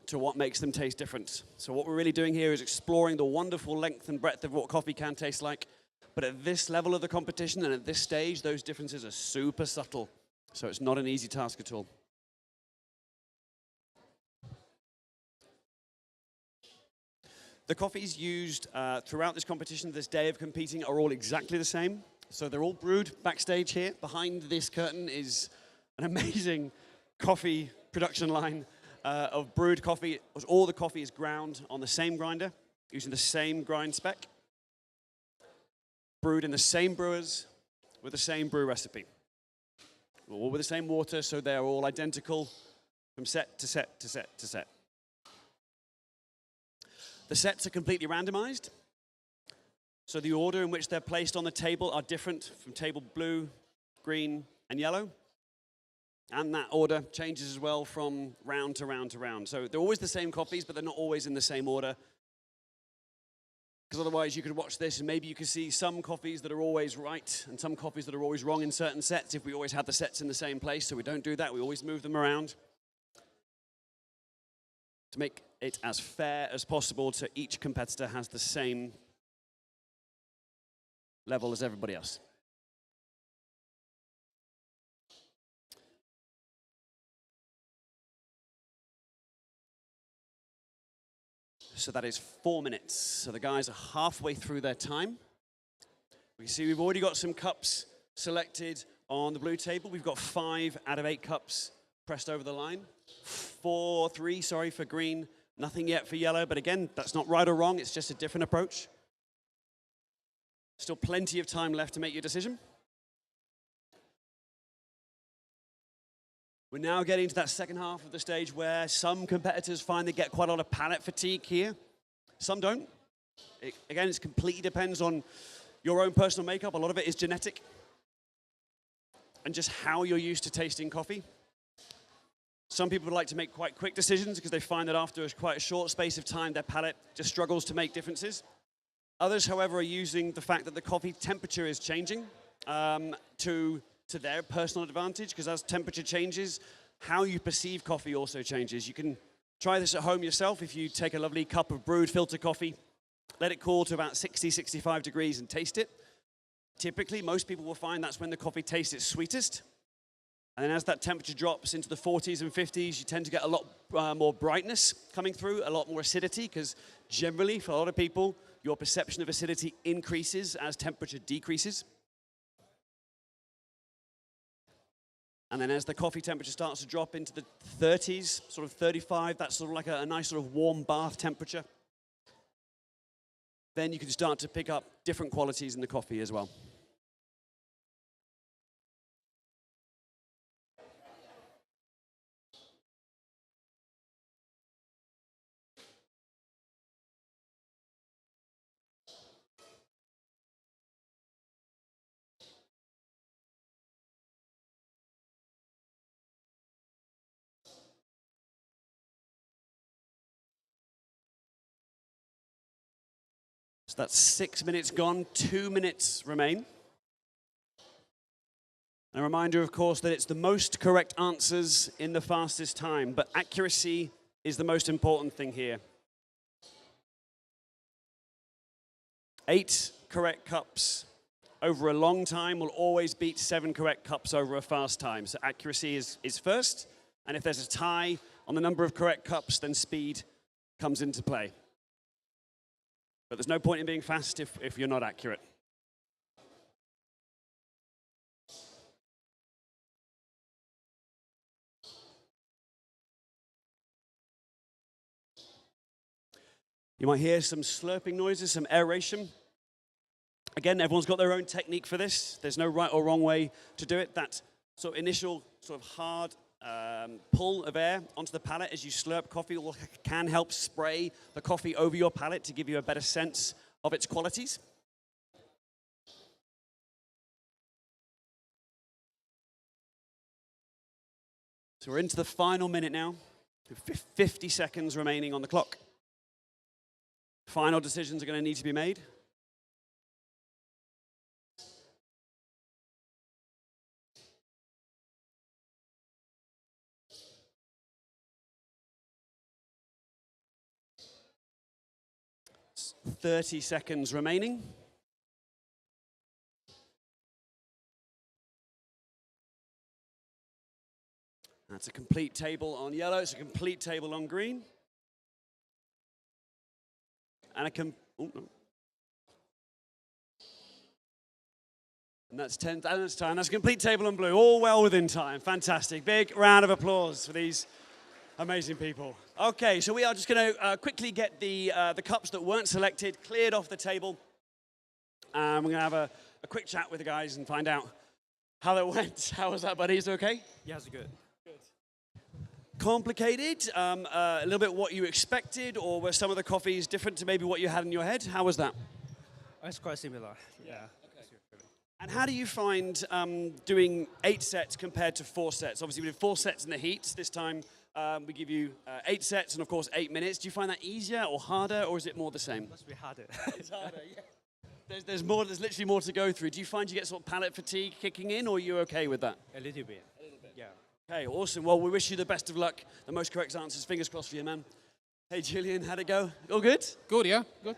to what makes them taste different. So what we're really doing here is exploring the wonderful length and breadth of what coffee can taste like. But at this level of the competition and at this stage, those differences are super subtle. So it's not an easy task at all. The coffees used throughout this competition, this day of competing, are all exactly the same. So they're all brewed backstage here. Behind this curtain is an amazing coffee production line of brewed coffee. All the coffee is ground on the same grinder, using the same grind spec. Brewed in the same brewers with the same brew recipe. All with the same water, so they're all identical from set to set to set to set. The sets are completely randomized. So the order in which they're placed on the table are different from table blue, green, and yellow. And that order changes as well from round to round to round. So they're always the same coffees, but they're not always in the same order. Because otherwise you could watch this and maybe you could see some coffees that are always right and some coffees that are always wrong in certain sets if we always had the sets in the same place. So we don't do that. We always move them around to make it as fair as possible so each competitor has the same level as everybody else. So that is 4 minutes. So the guys are halfway through their time. We see we've already got some cups selected on the blue table. We've got 5 out of 8 cups pressed over the line. 3, sorry, for green. Nothing yet for yellow, but again, that's not right or wrong. It's just a different approach. Still plenty of time left to make your decision. We're now getting to that second half of the stage where some competitors find they get quite a lot of palate fatigue here. Some don't. Again, it completely depends on your own personal makeup. A lot of it is genetic and just how you're used to tasting coffee. Some people would like to make quite quick decisions because they find that after quite a short space of time, their palate just struggles to make differences. Others, however, are using the fact that the coffee temperature is changing to their personal advantage, because as temperature changes, how you perceive coffee also changes. You can try this at home yourself if you take a lovely cup of brewed filter coffee, let it cool to about 60, 65 degrees and taste it. Typically, most people will find that's when the coffee tastes its sweetest. And then as that temperature drops into the 40s and 50s, you tend to get a lot more brightness coming through, a lot more acidity, because generally, for a lot of people, your perception of acidity increases as temperature decreases. And then as the coffee temperature starts to drop into the 30s, sort of 35, that's sort of like a nice sort of warm bath temperature. Then you can start to pick up different qualities in the coffee as well. So that's 6 minutes gone, 2 minutes remain. And a reminder, of course, that it's the most correct answers in the fastest time, but accuracy is the most important thing here. 8 correct cups over a long time will always beat 7 correct cups over a fast time. So accuracy is first, and if there's a tie on the number of correct cups, then speed comes into play. But there's no point in being fast if you're not accurate. You might hear some slurping noises, some aeration. Again, everyone's got their own technique for this. There's no right or wrong way to do it. That sort of initial sort of hard pull of air onto the palate as you slurp coffee can help spray the coffee over your palate to give you a better sense of its qualities. So we're into the final minute now. 50 seconds remaining on the clock. Final decisions are going to need to be made. It's 30 seconds remaining. That's a complete table on yellow. It's a complete table on green. And and that's 10 minutes time. That's a complete table on blue. All well within time. Fantastic. Big round of applause for these amazing people. Okay, so we are just going to quickly get the cups that weren't selected cleared off the table. We're going to have a quick chat with the guys and find out how that went. How was that, buddy? Is it okay? Yeah, it's good. Complicated? A little bit what you expected, or were some of the coffees different to maybe what you had in your head? How was that? It's quite similar. Yeah. And how do you find doing 8 sets compared to 4 sets? Obviously, we did 4 sets in the heats. This time, we give you 8 sets and, of course, 8 minutes. Do you find that easier or harder, or is it more the same? It must be harder. It's harder, yeah. There's literally more to go through. Do you find you get sort of palate fatigue kicking in, or are you okay with that? A little bit. Yeah. Okay, awesome. Well, we wish you the best of luck. The most correct answers. Fingers crossed for you, man. Hey, Julian, how'd it go? All good? Good, yeah. Good.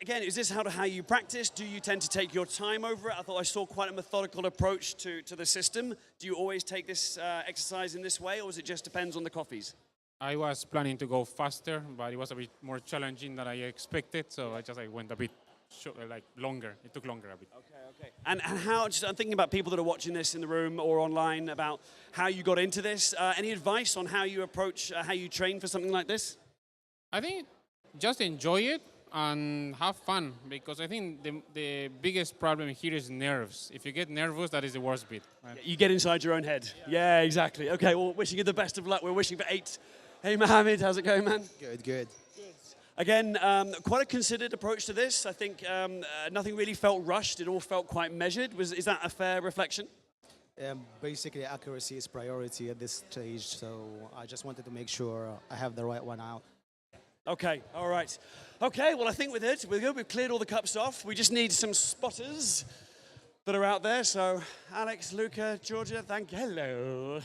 Again, is this how you practice? Do you tend to take your time over it? I thought I saw quite a methodical approach to the system. Do you always take this exercise in this way, or is it just depends on the coffees? I was planning to go faster, but it was a bit more challenging than I expected, so I just went a bit longer. It took longer a bit. Okay. And how, I'm thinking about people that are watching this in the room or online, about how you got into this. Any advice on how you approach, how you train for something like this? I think just enjoy it and have fun, because I think the biggest problem here is nerves. If you get nervous, that is the worst bit. Right? You get inside your own head. Yeah, exactly. Okay, well, wishing you the best of luck. We're wishing for 8. Hey, Mohammed, how's it going, man? Good. Again, quite a considered approach to this. I think nothing really felt rushed. It all felt quite measured. Is that a fair reflection? Basically, accuracy is priority at this stage, so I just wanted to make sure I have the right one out. Okay, all right. Okay, well, I think with it, we're good. We've cleared all the cups off. We just need some spotters that are out there. So, Alex, Luca, Georgia, thank you. Hello.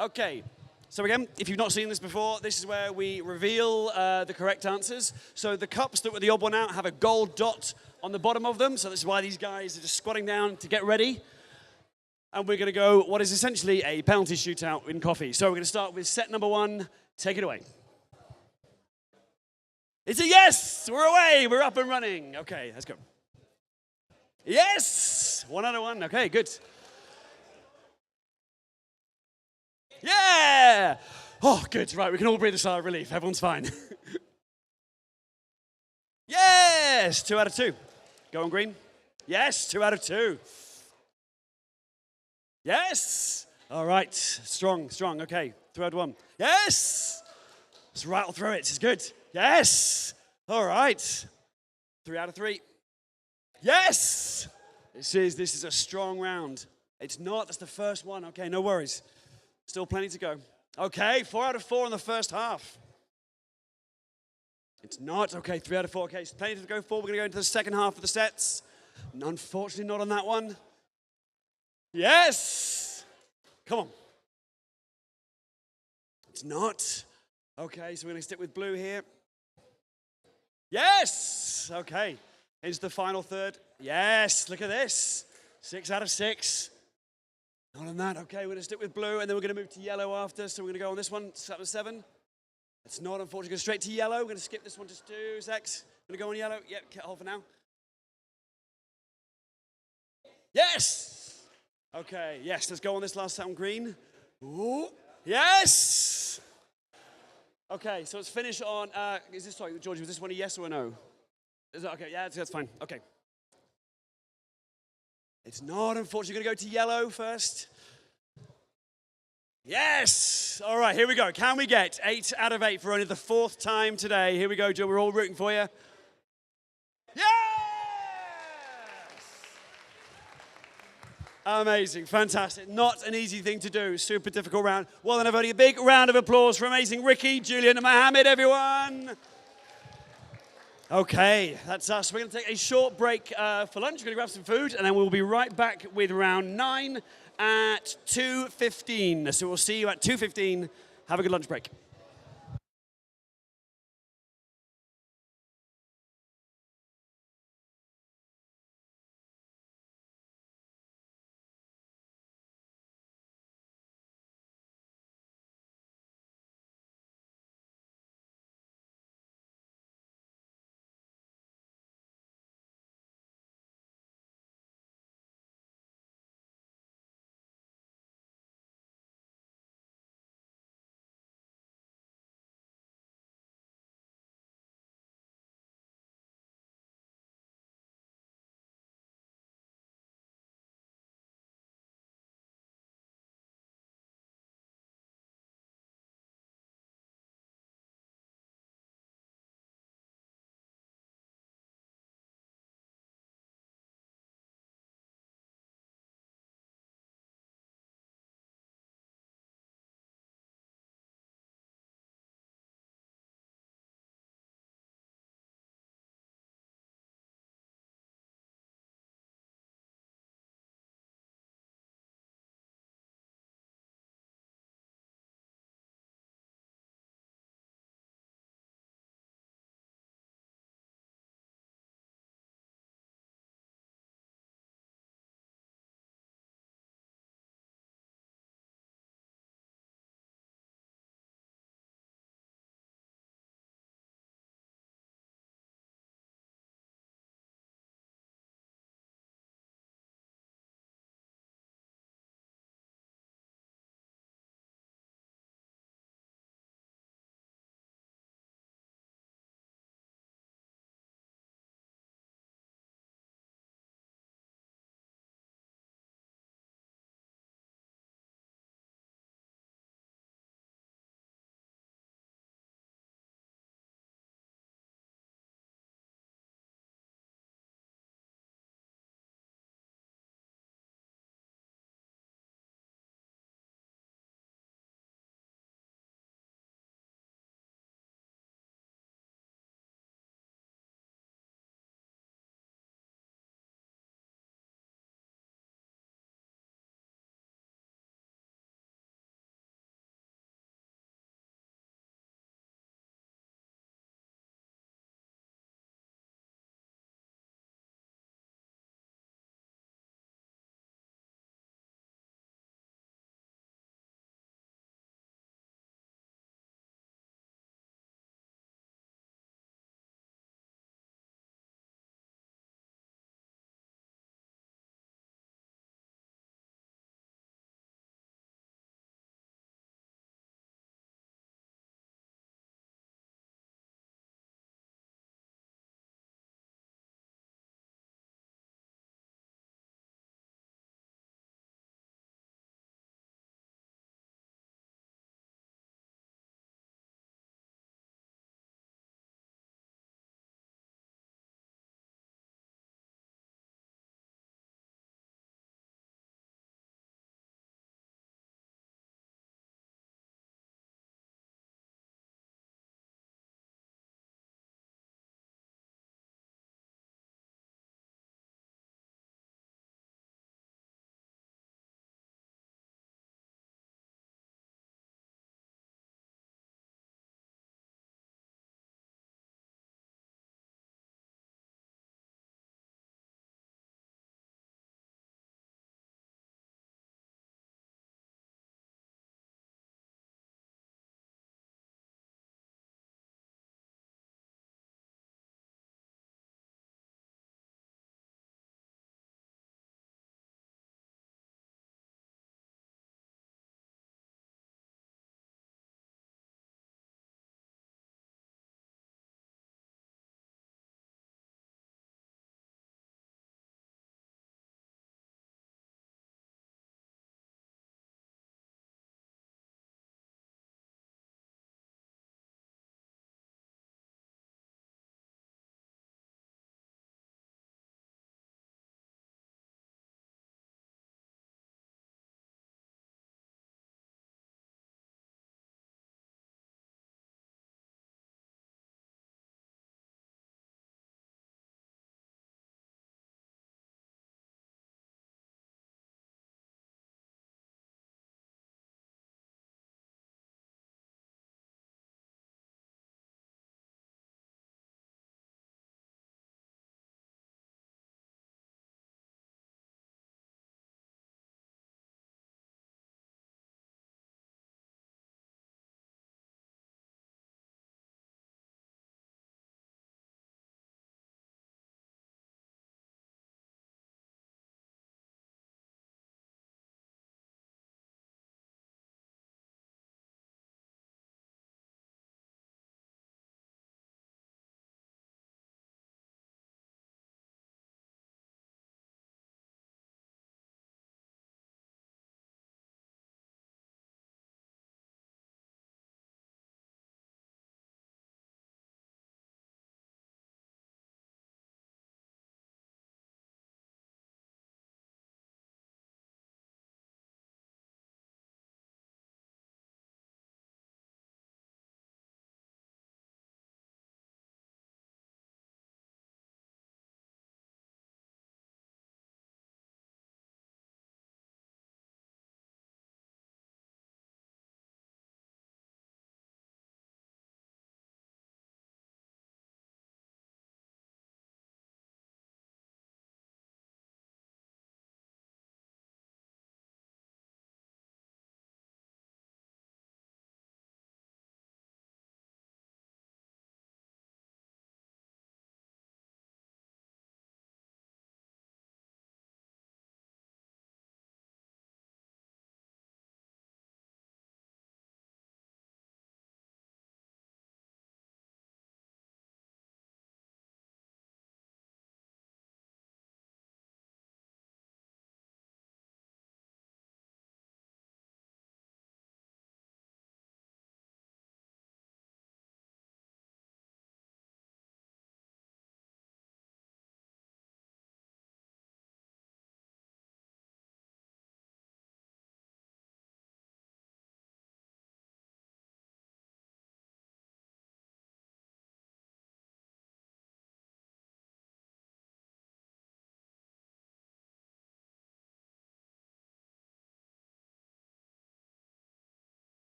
Okay. So again, if you've not seen this before, this is where we reveal the correct answers. So the cups that were the odd one out have a gold dot on the bottom of them. So this is why these guys are just squatting down to get ready. And we're going to go what is essentially a penalty shootout in coffee. So we're going to start with set number 1. Take it away. It's a yes! We're away! We're up and running. Okay, let's go. Yes! 1 out of 1. Okay, good. Yeah! Oh, good. Right, we can all breathe a sigh of relief. Everyone's fine. Yes! 2 out of 2. Go on, green. Yes, 2 out of 2. Yes! All right. Strong. Okay, 3 out of 1. Yes! Let's rattle through it. It's good. Yes! All right. 3 out of 3. Yes! This is a strong round. It's not. That's the first one. Okay, no worries. Still plenty to go. Okay, 4 out of 4 in the first half. It's not. Okay, 3 out of 4. Okay, so plenty to go for. We're going to go into the second half of the sets. Unfortunately, not on that one. Yes! Come on. It's not. Okay, so we're going to stick with blue here. Yes! Okay, into the final third. Yes, look at this. 6 out of 6. Not on that. Okay, we're going to stick with blue, and then we're going to move to yellow after. So we're going to go on this one, 7. It's not, unfortunately. Go straight to yellow. We're going to skip this one just 2 secs. Going to go on yellow. Yep, hold for now. Yes! Okay, yes, let's go on this last set on green. Ooh, yes! Okay, so let's finish on, sorry, Georgie, was this one a yes or a no? Is that okay? Yeah, that's fine. Okay. It's not, unfortunately. Going to go to yellow first. Yes! All right, here we go. Can we get 8 out of 8 for only the 4th time today? Here we go, Joe. We're all rooting for you. Yes! Amazing, fantastic. Not an easy thing to do. Super difficult round. Well done, everybody. A big round of applause for amazing Ricky, Julian, and Mohammed, everyone. Okay, that's us. We're going to take a short break for lunch. We're going to grab some food, and then we'll be right back with round 9 at 2:15. So we'll see you at 2:15. Have a good lunch break.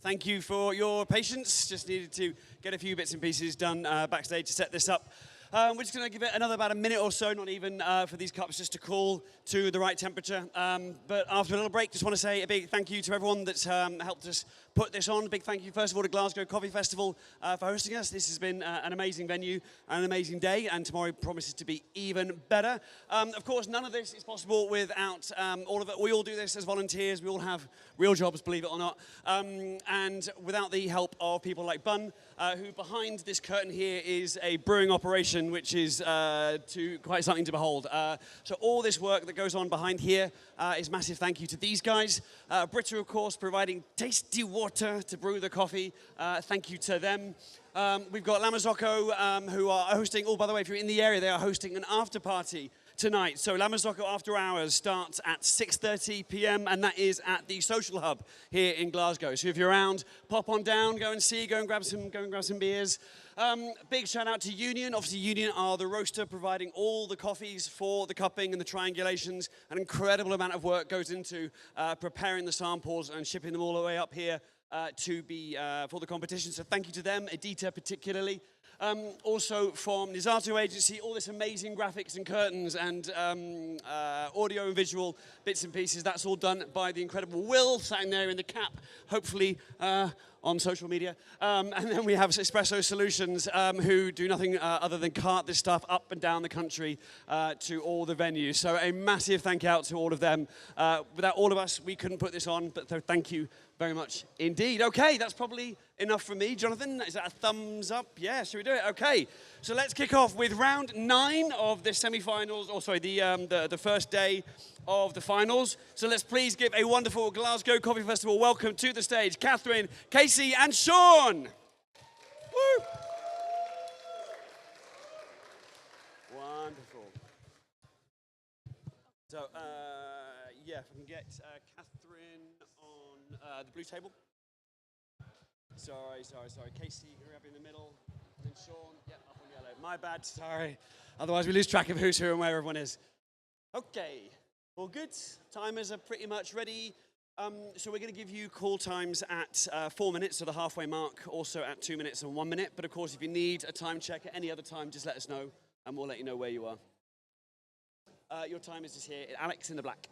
Thank you for your patience. Just needed to get a few bits and pieces done backstage to set this up. We're just going to give it another about a minute or so, not even for these cups just to cool to the right temperature. But after a little break, just want to say a big thank you to everyone that's helped us put this on. A big thank you, first of all, to Glasgow Coffee Festival for hosting us. This has been an amazing venue and an amazing day, and tomorrow promises to be even better. Of course, none of this is possible without all of it. We all do this as volunteers. We all have real jobs, believe it or not. And without the help of people like Bun, who behind this curtain here is a brewing operation, which is quite something to behold. So all this work that goes on behind here is massive thank you to these guys. Brita, of course, providing tasty water to brew the coffee. Thank you to them. We've got Lamazocco, who are hosting, oh, by the way, if you're in the area, they are hosting an after party tonight. So Lamazocco After Hours starts at 6:30 p.m. and that is at the Social Hub here in Glasgow. So if you're around, pop on down, go and grab some beers. Big shout out to Union. Obviously, Union are the roaster providing all the coffees for the cupping and the triangulations. An incredible amount of work goes into preparing the samples and shipping them all the way up here to be for the competition. So thank you to them, Edita particularly. Also from Nizato Agency, all this amazing graphics and curtains and audio and visual bits and pieces. That's all done by the incredible Will, sitting there in the cap, hopefully on social media. And then we have Espresso Solutions, who do nothing other than cart this stuff up and down the country to all the venues. So a massive thank you out to all of them. Without all of us, we couldn't put this on, but thank you very much indeed. Okay, that's probably enough from me. Jonathan, is that a thumbs up? Yeah, should we do it? Okay, so let's kick off with round 9 of the semi-finals, or sorry, the first day of the finals. So let's please give a wonderful Glasgow Coffee Festival welcome to the stage, Catherine, Casey, and Sean. Woo! Wonderful. So, yeah, if I can get Catherine on the blue table. Sorry. Casey, hurry up in the middle. And then Sean, yeah, up on yellow. My bad, sorry. Otherwise, we lose track of who's who and where everyone is. Okay, all good. Timers are pretty much ready. So we're going to give you call times at 4 minutes, so the halfway mark, also at 2 minutes and 1 minute. But of course, if you need a time check at any other time, just let us know, and we'll let you know where you are. Your time is just here. Alex in the black.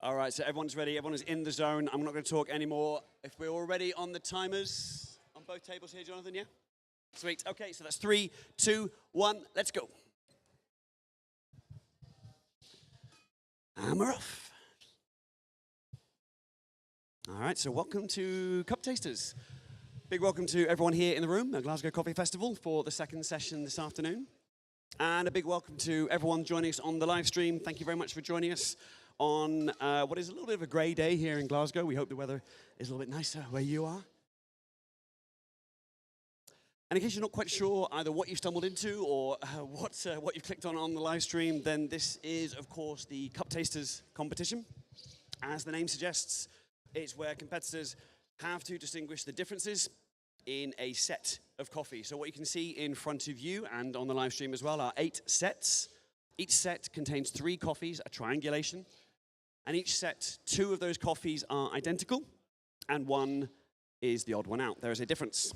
All right, so everyone's ready. Everyone is in the zone. I'm not going to talk anymore. If we're already on the timers on both tables here, Jonathan, yeah? Sweet. Okay, so that's 3, 2, 1. Let's go. And we're off. All right, so welcome to Cup Tasters. Big welcome to everyone here in the room at Glasgow Coffee Festival for the second session this afternoon. And a big welcome to everyone joining us on the live stream. Thank you very much for joining us on what is a little bit of a grey day here in Glasgow. We hope the weather is a little bit nicer where you are. And in case you're not quite sure either what you've stumbled into or what you've clicked on the live stream, then this is, of course, the Cup Tasters competition. As the name suggests, it's where competitors have to distinguish the differences in a set of coffee. So what you can see in front of you and on the live stream as well are 8 sets. Each set contains 3 coffees, a triangulation. And each set, 2 of those coffees are identical, and 1 is the odd one out. There is a difference.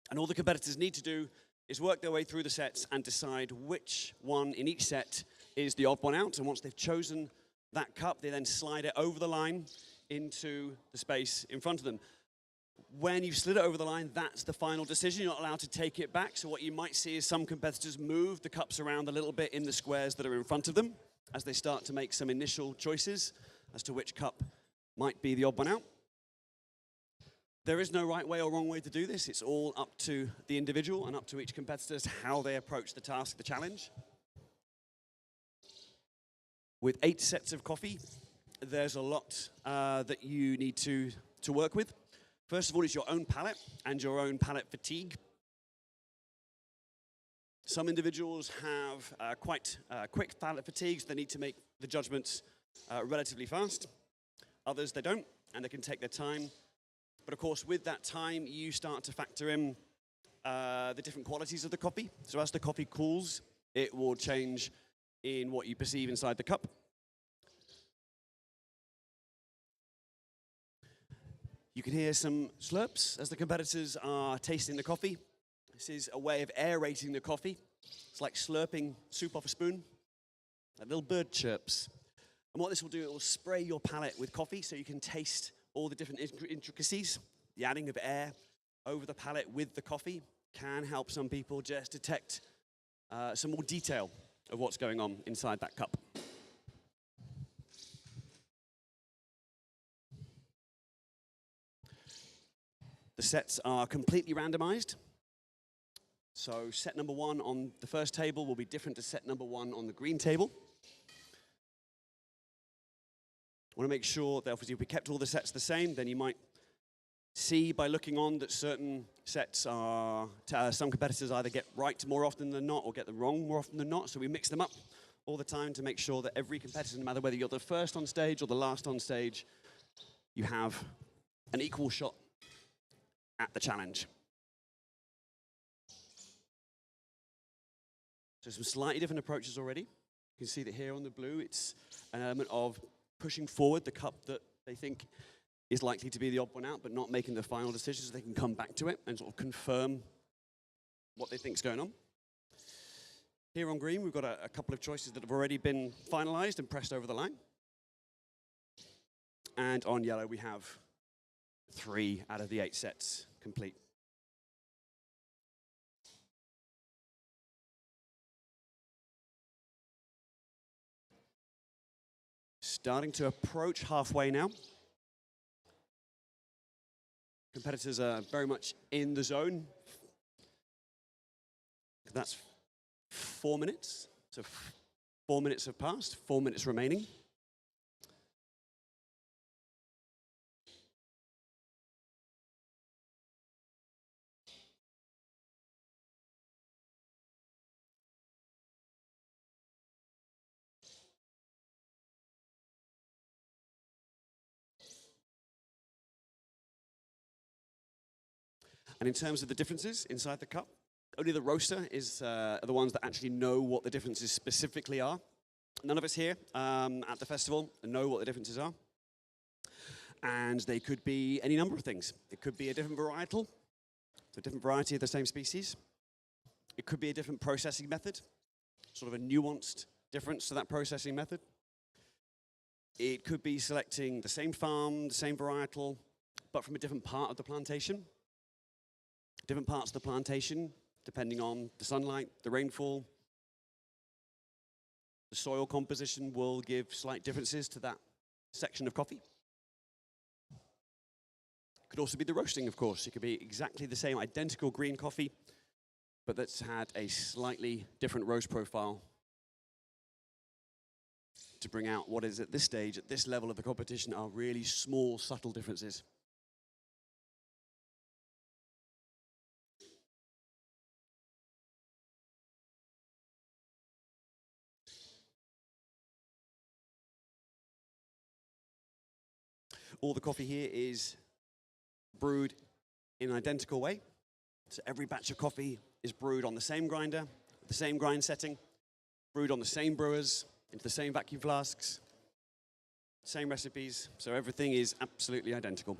And all the competitors need to do is work their way through the sets and decide which one in each set is the odd one out. And once they've chosen that cup, they then slide it over the line into the space in front of them. When you've slid it over the line, that's the final decision. You're not allowed to take it back. So what you might see is some competitors move the cups around a little bit in the squares that are in front of them as they start to make some initial choices as to which cup might be the odd one out. There is no right way or wrong way to do this. It's all up to the individual and up to each competitor as how they approach the task, the challenge. With 8 sets of coffee, there's a lot that you need to work with. First of all, it's your own palate and your own palate fatigue. Some individuals have quite quick palate fatigue, so they need to make the judgments relatively fast. Others, they don't, and they can take their time. But of course, with that time, you start to factor in the different qualities of the coffee. So as the coffee cools, it will change in what you perceive inside the cup. You can hear some slurps as the competitors are tasting the coffee. This is a way of aerating the coffee. It's like slurping soup off a spoon, like little bird chirps. And what this will do, it will spray your palate with coffee so you can taste all the different intricacies. The adding of air over the palate with the coffee can help some people just detect some more detail of what's going on inside that cup. The sets are completely randomized. So set number 1 on the first table will be different to set number 1 on the green table. I want to make sure that obviously if we kept all the sets the same, then you might see by looking on that certain sets are, some competitors either get right more often than not or get them wrong more often than not. So we mix them up all the time to make sure that every competitor, no matter whether you're the first on stage or the last on stage, you have an equal shot at the challenge. So some slightly different approaches already. You can see that here on the blue, it's an element of pushing forward the cup that they think is likely to be the odd one out, but not making the final decision so they can come back to it and sort of confirm what they think is going on. Here on green, we've got a couple of choices that have already been finalized and pressed over the line. And on yellow, we have 3 out of the 8 sets complete. Starting to approach halfway now. Competitors are very much in the zone. That's 4 minutes. So 4 minutes have passed, 4 minutes remaining. And in terms of the differences inside the cup, only the roaster are the ones that actually know what the differences specifically are. None of us here at the festival know what the differences are. And they could be any number of things. It could be a different varietal, so a different variety of the same species. It could be a different processing method, sort of a nuanced difference to that processing method. It could be selecting the same farm, the same varietal, but from a different part of the plantation. Different parts of the plantation, depending on the sunlight, the rainfall, the soil composition will give slight differences to that section of coffee. It could also be the roasting, of course. It could be exactly the same, identical green coffee, but that's had a slightly different roast profile to bring out what is at this stage, at this level of the competition, are really small, subtle differences. All the coffee here is brewed in an identical way. So every batch of coffee is brewed on the same grinder, the same grind setting, brewed on the same brewers, into the same vacuum flasks, same recipes. So everything is absolutely identical.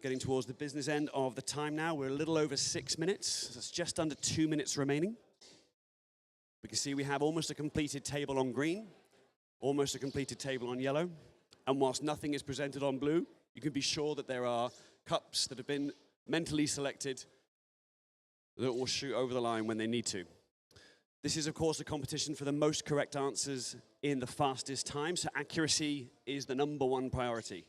Getting towards the business end of the time now. We're a little over 6 minutes. So it's just under 2 minutes remaining. We can see we have almost a completed table on green, almost a completed table on yellow. And whilst nothing is presented on blue, you can be sure that there are cups that have been mentally selected that will shoot over the line when they need to. This is, of course, a competition for the most correct answers in the fastest time. So accuracy is the #1 priority.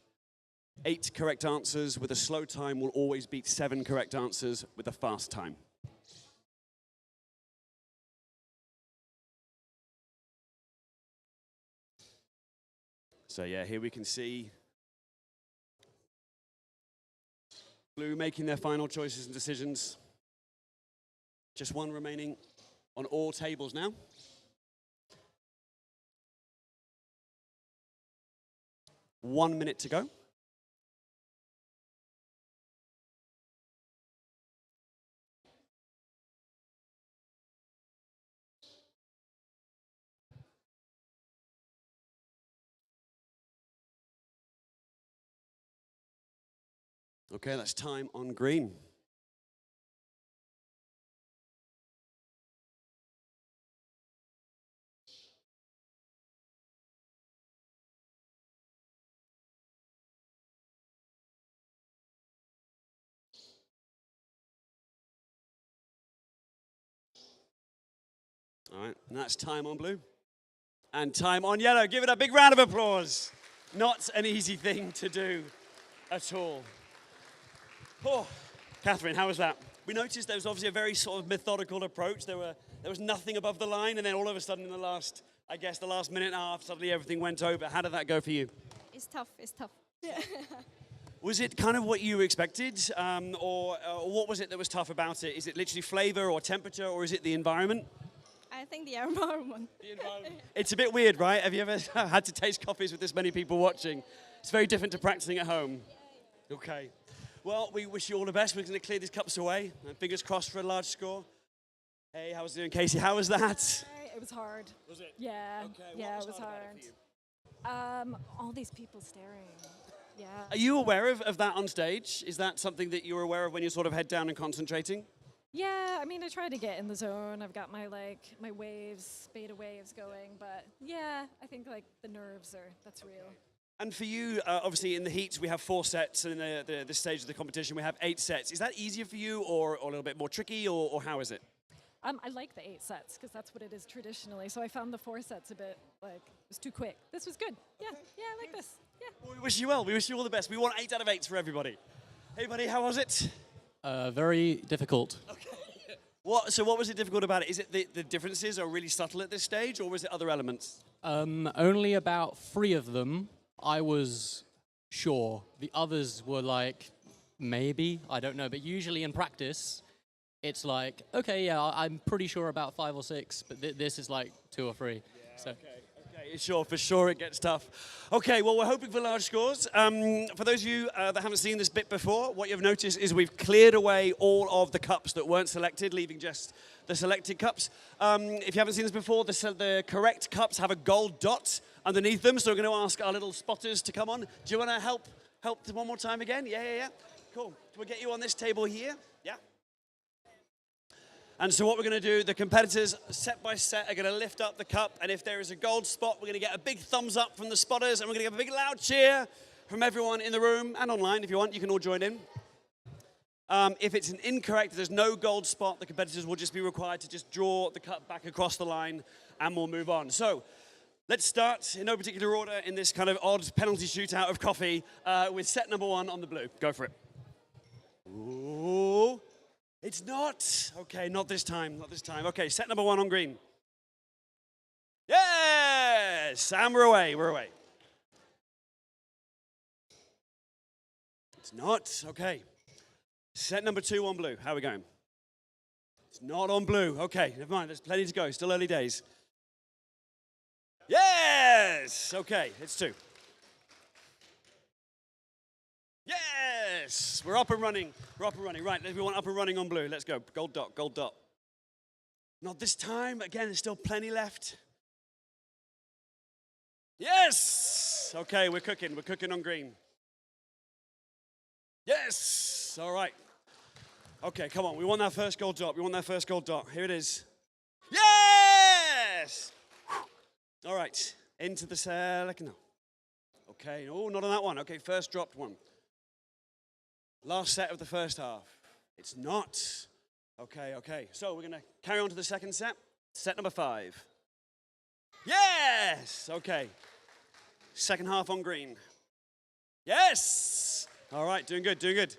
8 correct answers with a slow time will always beat 7 correct answers with a fast time. So yeah, here we can see blue making their final choices and decisions. Just one remaining on all tables now. One minute to go. Okay, that's time on green. All right, and that's time on blue. And time on yellow. Give it a big round of applause. Not an easy thing to do at all. Oh, Catherine, how was that? We noticed there was obviously a very sort of methodical approach. There was nothing above the line, and then all of a sudden in the last minute and a half, suddenly everything went over. How did that go for you? It's tough. It's tough. Yeah. Was it kind of what you expected, or what was it that was tough about it? Is it literally flavor or temperature, or is it the environment? I think the environment. It's a bit weird, right? Have you ever had to taste coffees with this many people watching? It's very different to practicing at home. Okay. Well, we wish you all the best. We're going to clear these cups away. And fingers crossed for a large score. Hey, how was it doing, Casey? How was that? It was hard. Was it? Yeah. Okay, Yeah, what it was hard hard. All these people staring. Yeah. Are you aware of that on stage? Is that something that you're aware of when you're sort of head down and concentrating? Yeah, I mean, I try to get in the zone. I've got my waves, beta waves going, but yeah, I think the nerves that's real. And for you, obviously in the heats we have 4 sets, and in this stage of the competition we have 8 sets. Is that easier for you, or a little bit more tricky, or how is it? I like the 8 sets because that's what it is traditionally. So I found the 4 sets a bit it was too quick. This was good. Yeah, I like this. Yeah. Well, we wish you well. We wish you all the best. We want 8 out of 8 for everybody. Hey, buddy, how was it? Very difficult. So what was it difficult about it? Is it the differences are really subtle at this stage, or was it other elements? Only about 3 of them I was sure. The others were maybe, I don't know. But usually in practice, it's okay, yeah, I'm pretty sure about 5 or 6, but this is 2 or 3. Yeah, so. Okay, sure, for sure it gets tough. Okay, well, we're hoping for large scores. For those of you that haven't seen this bit before, what you've noticed is we've cleared away all of the cups that weren't selected, leaving just the selected cups. If you haven't seen this before, the correct cups have a gold dot underneath them, so we're going to ask our little spotters to come on. Do you want to help one more time again? Yeah. Cool. We'll get you on this table here. Yeah. And so what we're going to do, the competitors, set by set, are going to lift up the cup, and if there is a gold spot, we're going to get a big thumbs up from the spotters, and we're going to get a big loud cheer from everyone in the room and online. If you want, you can all join in. If it's an incorrect, if there's no gold spot, the competitors will just be required to just draw the cup back across the line, and we'll move on. So let's start, in no particular order, in this kind of odd penalty shootout of coffee, with set number 1 on the blue. Go for it. Ooh. It's not. Okay, not this time, not this time. Okay, set number 1 on green. Yes! And we're away, It's not. Okay. Set number 2 on blue. How are we going? It's not on blue. Okay, never mind, there's plenty to go. Still early days. Yes! Okay, it's 2. Yes! We're up and running. Right, everyone up and running on blue. Let's go. Gold dot. Not this time. Again, there's still plenty left. Yes! Okay, we're cooking on green. Yes! All right. Okay, come on. We want that first gold dot. Here it is. Yes! All right. Into the second. No. Okay. Oh, not on that one. Okay, first dropped one. Last set of the first half. It's not. Okay. So we're going to carry on to the second set. Set number 5. Yes! Okay. Second half on green. Yes! All right, doing good.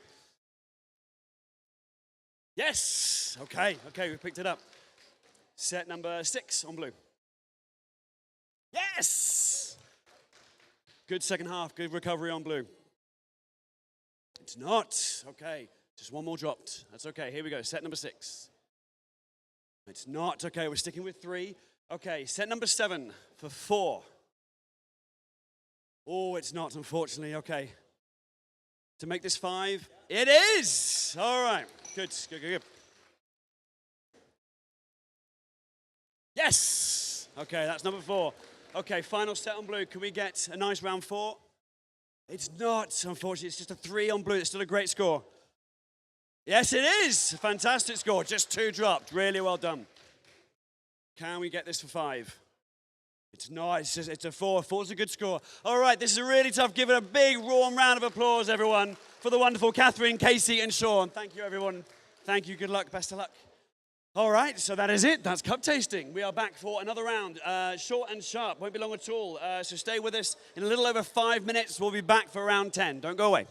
Yes! Okay, we picked it up. Set number 6 on blue. Yes! Good second half. Good recovery on blue. It's not. Okay. Just one more dropped. That's okay. Here we go. Set number 6. It's not. Okay, we're sticking with 3. Okay, set number 7 for 4. Oh, it's not, unfortunately. Okay. To make this 5, it is! All right. Good, good, good, good. Yes! Okay, that's number 4. Okay, final set on blue. Can we get a nice round 4? It's not, unfortunately. It's just a 3 on blue. It's still a great score. Yes, it is. Fantastic score. Just 2 dropped. Really well done. Can we get this for 5? It's not. It's a 4. 4's a good score. All right, this is really tough. Give it a big, warm round of applause, everyone, for the wonderful Catherine, Casey, and Sean. Thank you, everyone. Thank you. Good luck. Best of luck. All right, so that is it. That's cup tasting. We are back for another round. Short and sharp. Won't be long at all. So stay with us. In a little over 5 minutes, we'll be back for round 10. Don't go away.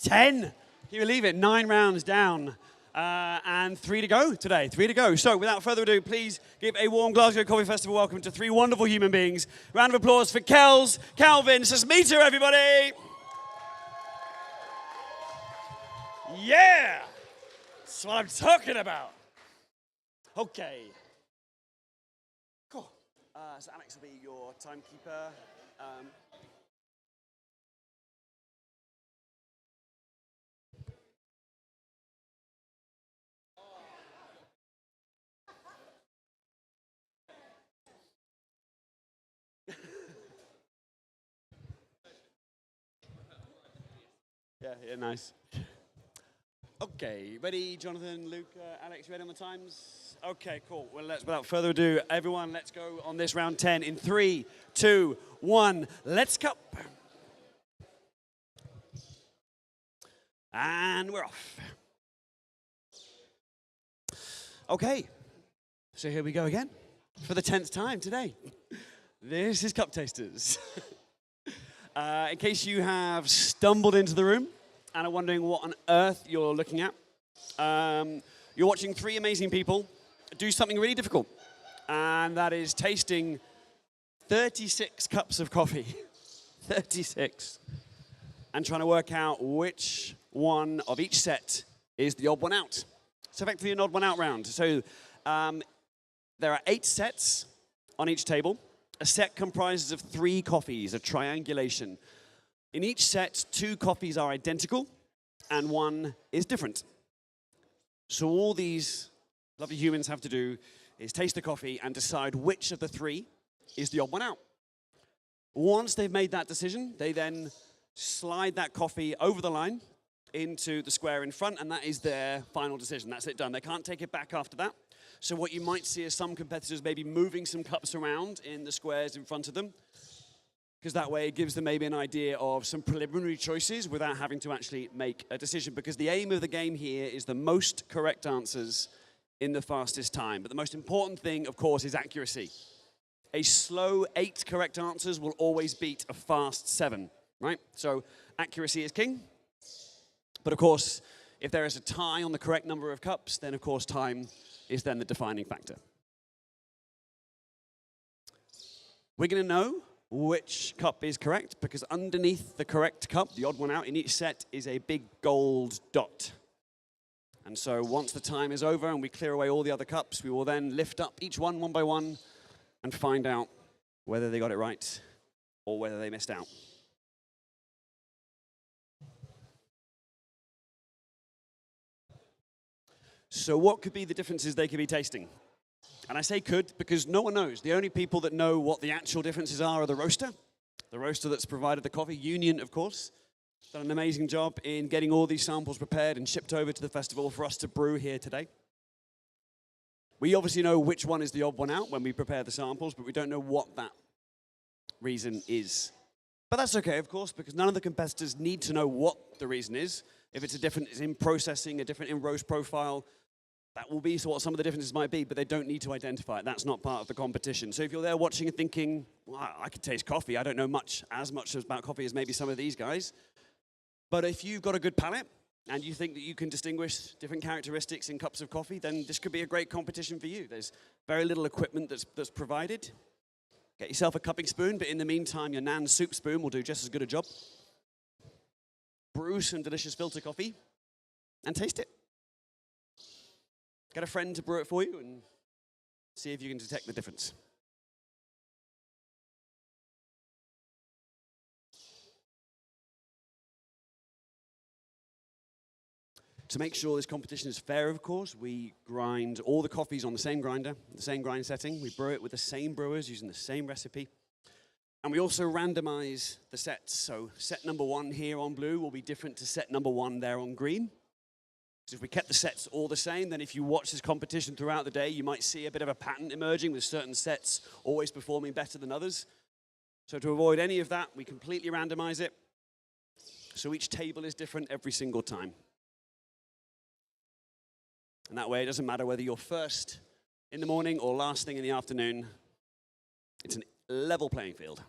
10. Can you believe it? 9 rounds down. And 3 to go today. 3 to go. So without further ado, please give a warm Glasgow Coffee Festival welcome to 3 wonderful human beings. Round of applause for Kels, Calvin, Sasmita, everybody. Yeah. That's what I'm talking about. Okay. Cool. So Alex will be your timekeeper. Yeah, nice. Okay, ready, Jonathan, Luke, Alex, ready on the times? Okay, cool. Well, without further ado, everyone, let's go on this round 10 in 3, 2, 1. Let's cup. And we're off. Okay, so here we go again for the 10th time today. This is Cup Tasters. In case you have stumbled into the room and are wondering what on earth you're looking at, you're watching 3 amazing people do something really difficult, and that is tasting 36 cups of coffee. 36. And trying to work out which one of each set is the odd one out. It's effectively an odd one out round. So there are 8 sets on each table. A set comprises of 3 coffees, a triangulation. In each set, 2 coffees are identical and 1 is different. So all these lovely humans have to do is taste the coffee and decide which of the 3 is the odd one out. Once they've made that decision, they then slide that coffee over the line into the square in front, and that is their final decision. That's it, done. They can't take it back after that. So what you might see is some competitors maybe moving some cups around in the squares in front of them, because that way it gives them maybe an idea of some preliminary choices without having to actually make a decision, because the aim of the game here is the most correct answers in the fastest time. But the most important thing, of course, is accuracy. A slow 8 correct answers will always beat a fast 7, right? So accuracy is king. But of course, if there is a tie on the correct number of cups, then of course time is then the defining factor. We're going to know which cup is correct because underneath the correct cup, the odd one out in each set, is a big gold dot. And so once the time is over and we clear away all the other cups, we will then lift up each one by one and find out whether they got it right or whether they missed out. So what could be the differences they could be tasting? And I say could because no one knows. The only people that know what the actual differences are the roaster that's provided the coffee. Union, of course, done an amazing job in getting all these samples prepared and shipped over to the festival for us to brew here today. We obviously know which one is the odd one out when we prepare the samples, but we don't know what that reason is. But that's okay, of course, because none of the competitors need to know what the reason is. If it's a different in processing, a different in roast profile, that will be what some of the differences might be, but they don't need to identify it. That's not part of the competition. So if you're there watching and thinking, well, I could taste coffee, I don't know as much about coffee as maybe some of these guys. But if you've got a good palate and you think that you can distinguish different characteristics in cups of coffee, then this could be a great competition for you. There's very little equipment that's provided. Get yourself a cupping spoon, but in the meantime, your Nan's soup spoon will do just as good a job. Brew some delicious filter coffee and taste it. Get a friend to brew it for you and see if you can detect the difference. To make sure this competition is fair, of course, we grind all the coffees on the same grinder, the same grind setting. We brew it with the same brewers using the same recipe. And we also randomize the sets. So set number 1 here on blue will be different to set number 1 there on green. So if we kept the sets all the same, then if you watch this competition throughout the day, you might see a bit of a pattern emerging with certain sets always performing better than others. So to avoid any of that, we completely randomize it. So each table is different every single time. And that way, it doesn't matter whether you're first in the morning or last thing in the afternoon. It's a level playing field.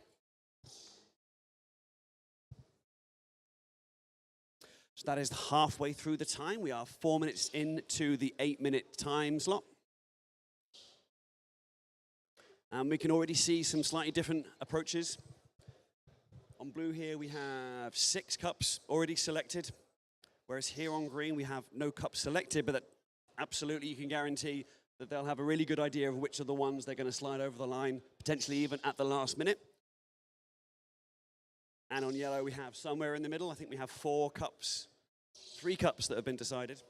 So that is halfway through the time. We are 4 minutes into the 8-minute time slot. And we can already see some slightly different approaches. On blue here, we have 6 cups already selected, whereas here on green, we have no cups selected, but that absolutely you can guarantee that they'll have a really good idea of which are the ones they're going to slide over the line, potentially even at the last minute. And on yellow, we have somewhere in the middle, I think we have 4 cups, 3 cups that have been decided.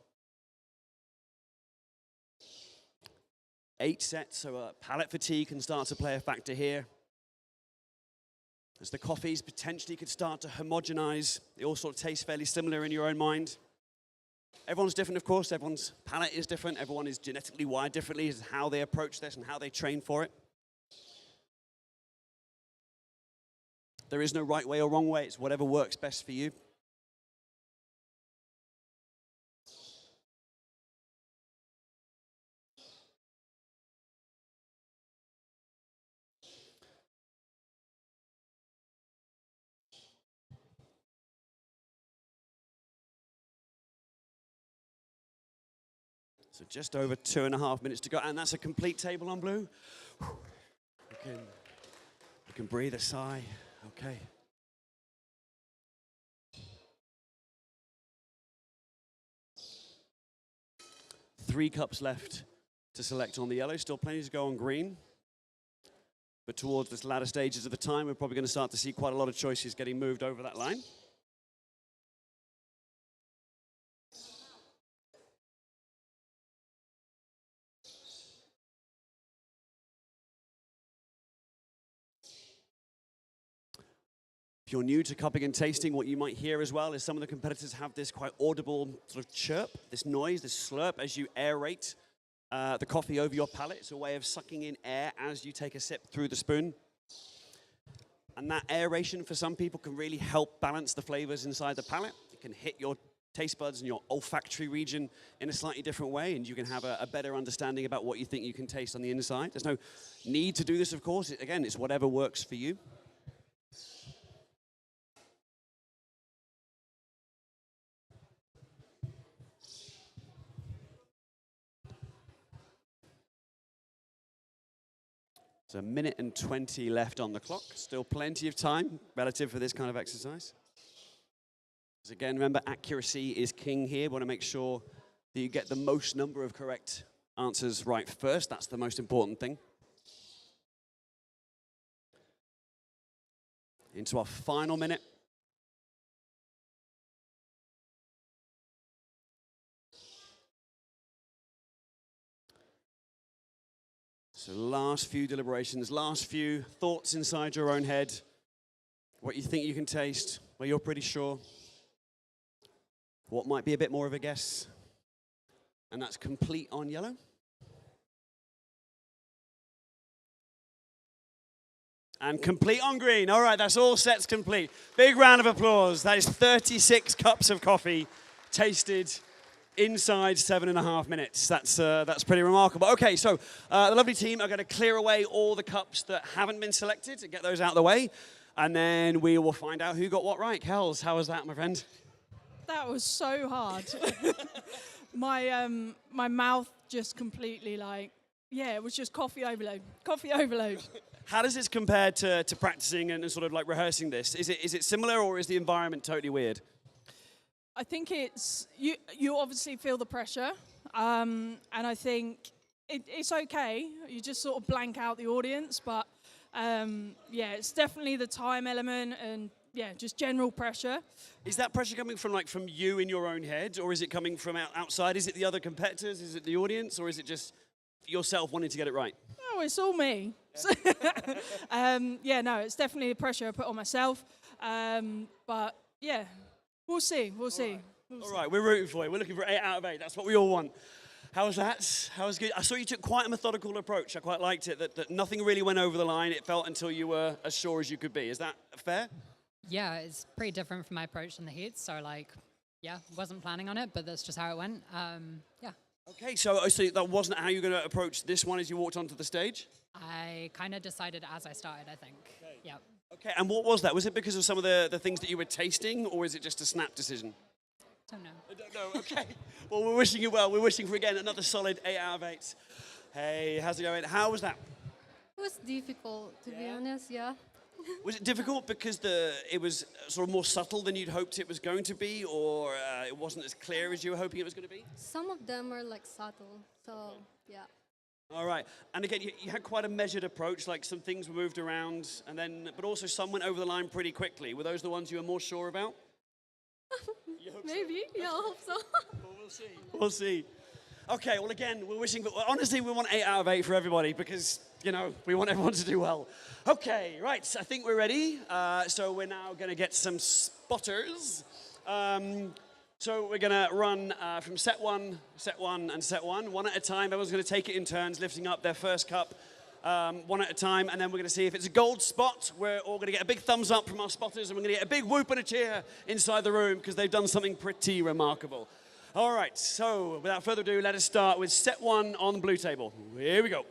8 sets, so palate fatigue can start to play a factor here. As the coffees potentially could start to homogenize, they all sort of taste fairly similar in your own mind. Everyone's different, of course. Everyone's palate is different. Everyone is genetically wired differently as how they approach this and how they train for it. There is no right way or wrong way. It's whatever works best for you. So just over 2.5 minutes to go, and that's a complete table on blue. We can breathe a sigh. Okay. Three cups left to select on the yellow. Still plenty to go on green. But towards this latter stages of the time, we're probably going to start to see quite a lot of choices getting moved over that line. If you're new to cupping and tasting, what you might hear as well is some of the competitors have this quite audible sort of chirp, this noise, this slurp as you aerate the coffee over your palate. It's a way of sucking in air as you take a sip through the spoon. And that aeration for some people can really help balance the flavors inside the palate. It can hit your taste buds and your olfactory region in a slightly different way, and you can have a better understanding about what you think you can taste on the inside. There's no need to do this, of course. Again, it's whatever works for you. So 1 minute and 20 left on the clock. Still plenty of time relative for this kind of exercise. So again, remember, accuracy is king here. We want to make sure that you get the most number of correct answers right first. That's the most important thing. Into our final minute. So last few deliberations, last few thoughts inside your own head, what you think you can taste, where you're pretty sure, what might be a bit more of a guess, and that's complete on yellow. And complete on green. All right, that's all sets complete. Big round of applause. That is 36 cups of coffee tasted inside 7.5 minutes. That's pretty remarkable. Okay, so the lovely team are going to clear away all the cups that haven't been selected and get those out of the way. And then we will find out who got what right. Kels, how was that, my friend? That was so hard. My mouth just completely it was just coffee overload. Coffee overload. How does this compare to practicing and sort of like rehearsing this? Is it similar, or is the environment totally weird? I think it's, you obviously feel the pressure, and I think it's okay. You just sort of blank out the audience, but it's definitely the time element and just general pressure. Is that pressure coming from you in your own head, or is it coming from outside? Is it the other competitors? Is it the audience, or is it just yourself wanting to get it right? Oh, it's all me. No, it's definitely the pressure I put on myself, but yeah. We'll see. All right, we're rooting for you. We're looking for 8 out of 8. That's what we all want. How was that? How was good? I saw you took quite a methodical approach. I quite liked it, that nothing really went over the line. It felt until you were as sure as you could be. Is that fair? Yeah, it's pretty different from my approach in the heat. So, wasn't planning on it, but that's just how it went. Okay, so that wasn't how you were going to approach this one as you walked onto the stage? I kind of decided as I started, I think. Okay. Yeah. Okay, and what was that? Was it because of some of the things that you were tasting, or is it just a snap decision? Don't know. I don't know. Okay. Well, we're wishing you well. We're wishing for, again, another solid 8 out of 8. Hey, how's it going? How was that? It was difficult, to be honest, yeah. Was it difficult because it was sort of more subtle than you'd hoped it was going to be, or it wasn't as clear as you were hoping it was going to be? Some of them are like subtle, so yeah. All right. And again, you had quite a measured approach, like some things were moved around, but also some went over the line pretty quickly. Were those the ones you were more sure about? Maybe, yeah, I hope so. Well, we'll see. We'll see. Okay, well, again, we're wishing, honestly, we want 8 out of 8 for everybody because, we want everyone to do well. Okay, right, I think we're ready. So we're now going to get some spotters. So we're going to run from set one, and set one. One at a time. Everyone's going to take it in turns, lifting up their first cup one at a time. And then we're going to see if it's a gold spot. We're all going to get a big thumbs up from our spotters, and we're going to get a big whoop and a cheer inside the room because they've done something pretty remarkable. All right, so without further ado, let us start with set one on the blue table. Here we go.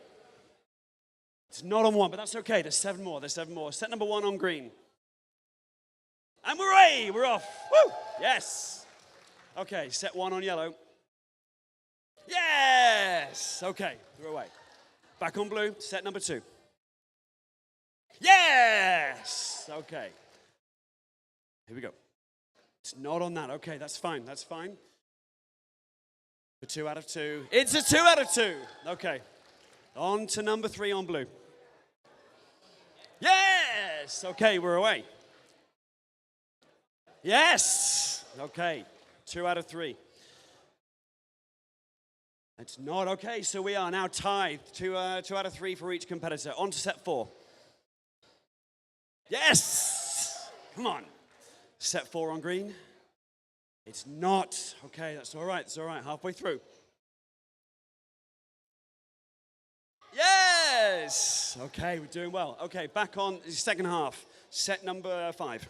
It's not on one, but that's okay. There's 7 more. Set number 1 on green. And we're away. We're off. Woo! Yes. Okay, set 1 on yellow. Yes. Okay, we're away. Back on blue. Set number 2. Yes. Okay. Here we go. It's not on that. Okay, that's fine. That's fine. A 2 out of 2. It's a 2 out of 2. Okay. On to number 3 on blue. Yes! Okay, we're away. Yes! Okay. 2 out of 3. It's not okay, so we are now tied. 2 out of 3 for each competitor. On to set 4. Yes! Come on. Set 4 on green. It's not. Okay, that's all right. It's all right. Halfway through. Yes! Okay, we're doing well. Okay, back on the second half. Set number 5.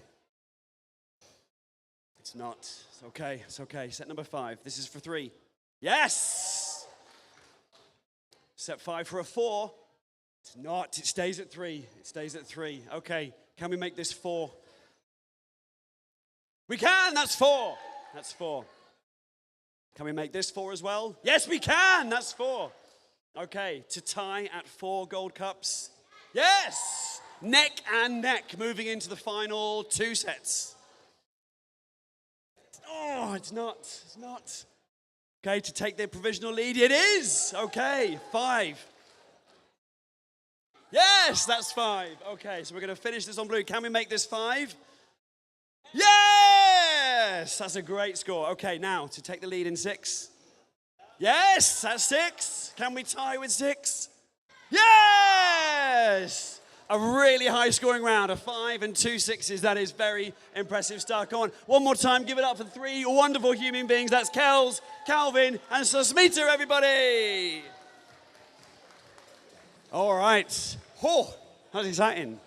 It's not. It's okay. It's okay. Set number 5. This is for 3. Yes! Set 5 for a 4. It's not. It stays at 3. It stays at 3. Okay, can we make this 4? We can! That's 4. That's 4. Can we make this 4 as well? Yes, we can! That's 4. Okay, to tie at 4 gold cups. Yes! Neck and neck, moving into the final 2 sets. Oh, it's not. It's not. Okay, to take their provisional lead, it is. Okay, 5. Yes, that's 5. Okay, so we're going to finish this on blue. Can we make this 5? Yes! That's a great score. Okay, now to take the lead in 6. Yes, that's 6. Can we tie with 6? Yes! A really high scoring round, a 5 and 2 6s. That is very impressive stuff. Come on, one more time, give it up for 3 wonderful human beings. That's Kels, Calvin, and Susmita, everybody. All right. Oh, that's exciting.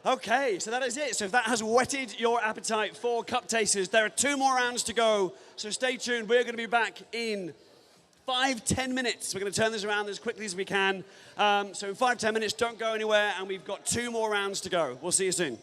Okay, so that is it. So if that has whetted your appetite for cup tasters, there are 2 more rounds to go. So stay tuned. We're going to be back in 5-10 minutes. We're going to turn this around as quickly as we can. So in 5-10 minutes, don't go anywhere, and we've got 2 more rounds to go. We'll see you soon.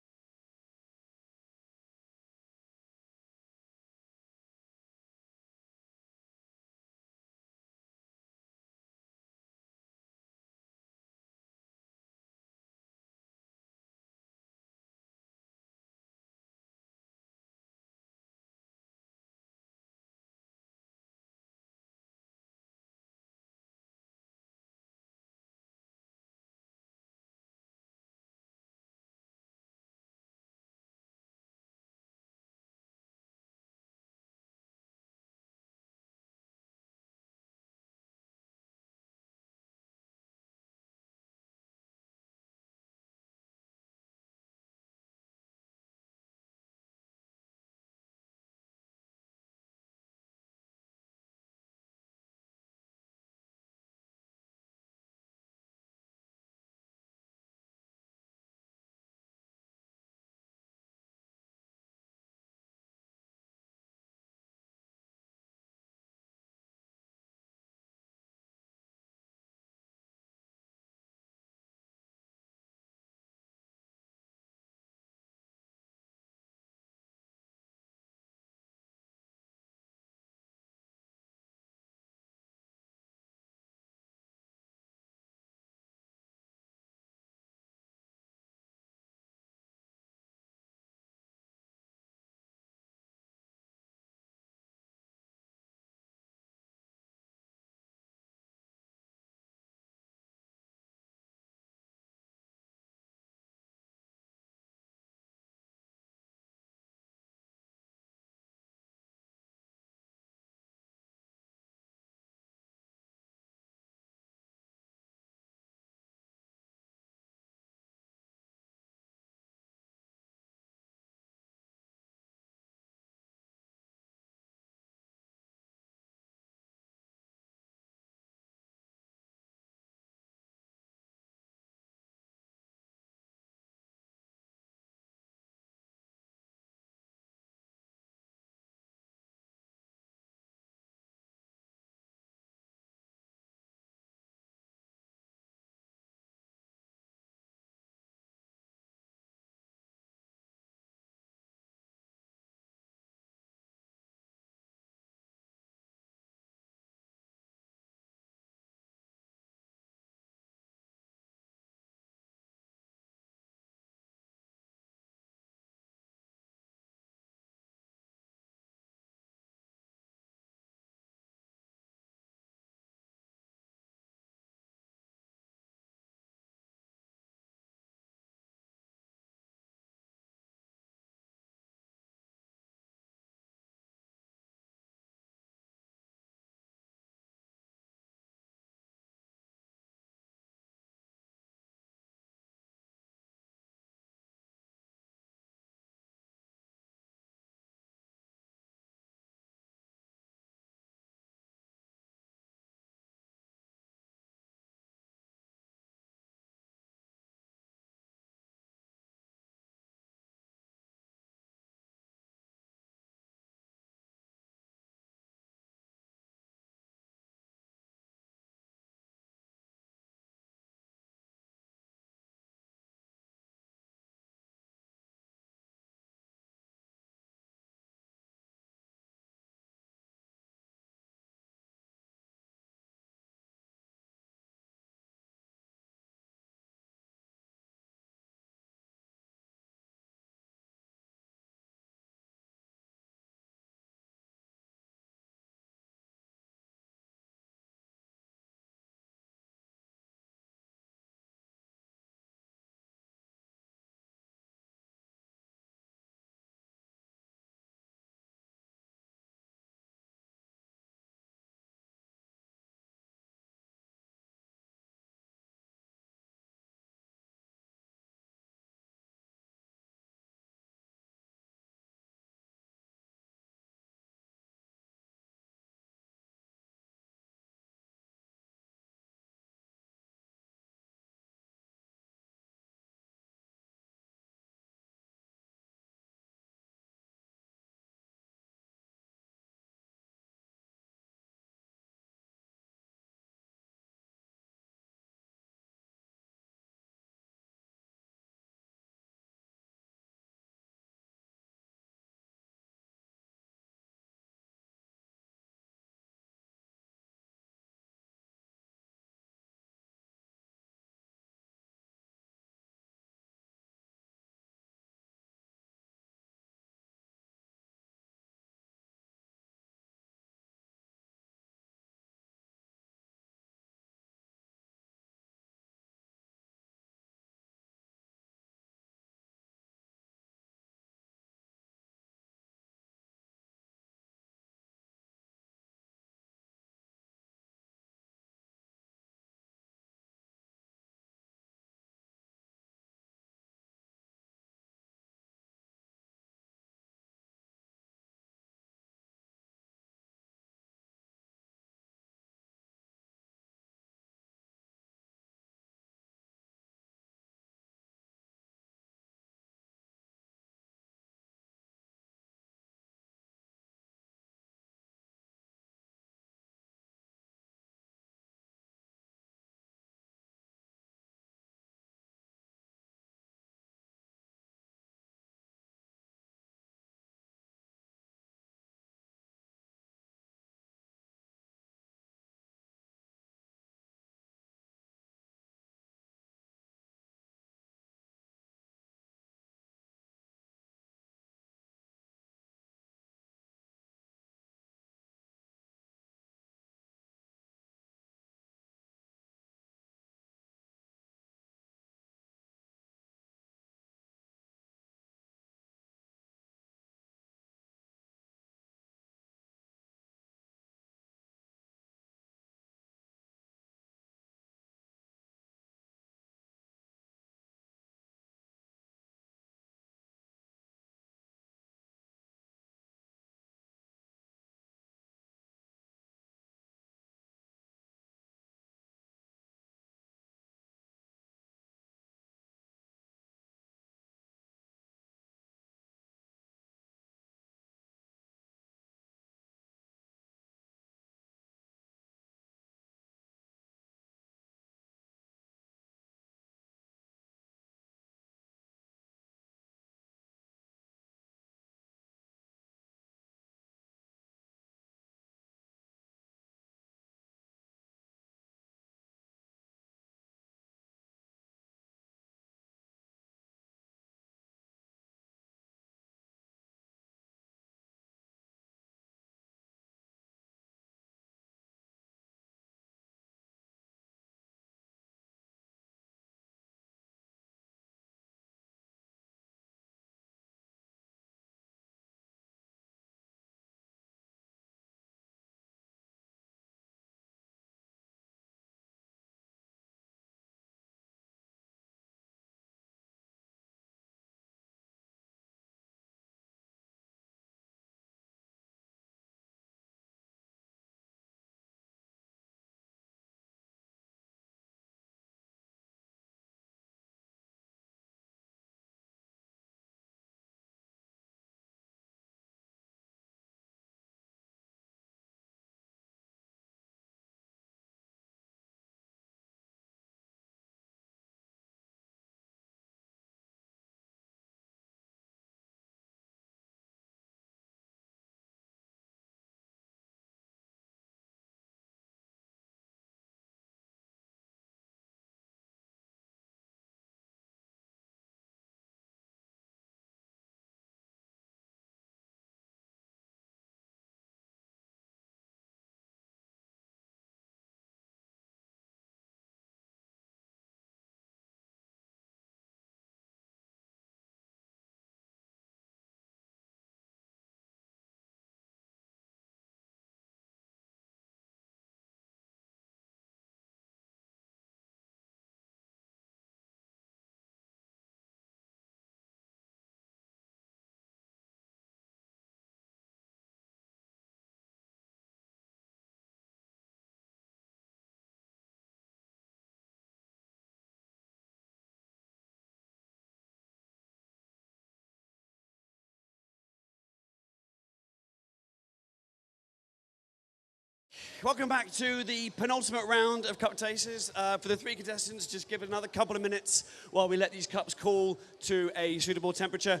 Welcome back to the penultimate round of cup tasters. For the 3 contestants, just give it another couple of minutes while we let these cups cool to a suitable temperature.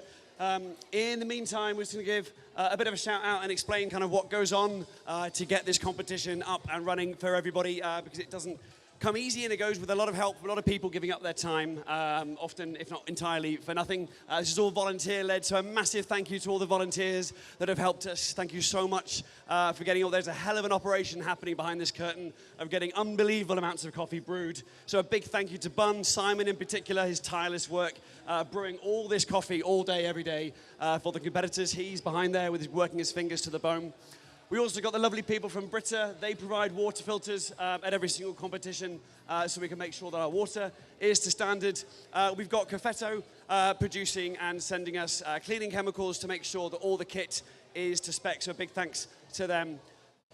In the meantime, we're just going to give a bit of a shout out and explain kind of what goes on to get this competition up and running for everybody, because it doesn't come easy, and it goes with a lot of help, a lot of people giving up their time, often, if not entirely, for nothing. This is all volunteer-led, so a massive thank you to all the volunteers that have helped us. Thank you so much for getting all. There's a hell of an operation happening behind this curtain of getting unbelievable amounts of coffee brewed. So a big thank you to Bun, Simon in particular, his tireless work, brewing all this coffee all day, every day for the competitors. He's behind there working his fingers to the bone. We also got the lovely people from Brita. They provide water filters at every single competition so we can make sure that our water is to standard. We've got Cafetto producing and sending us cleaning chemicals to make sure that all the kit is to spec, so a big thanks to them.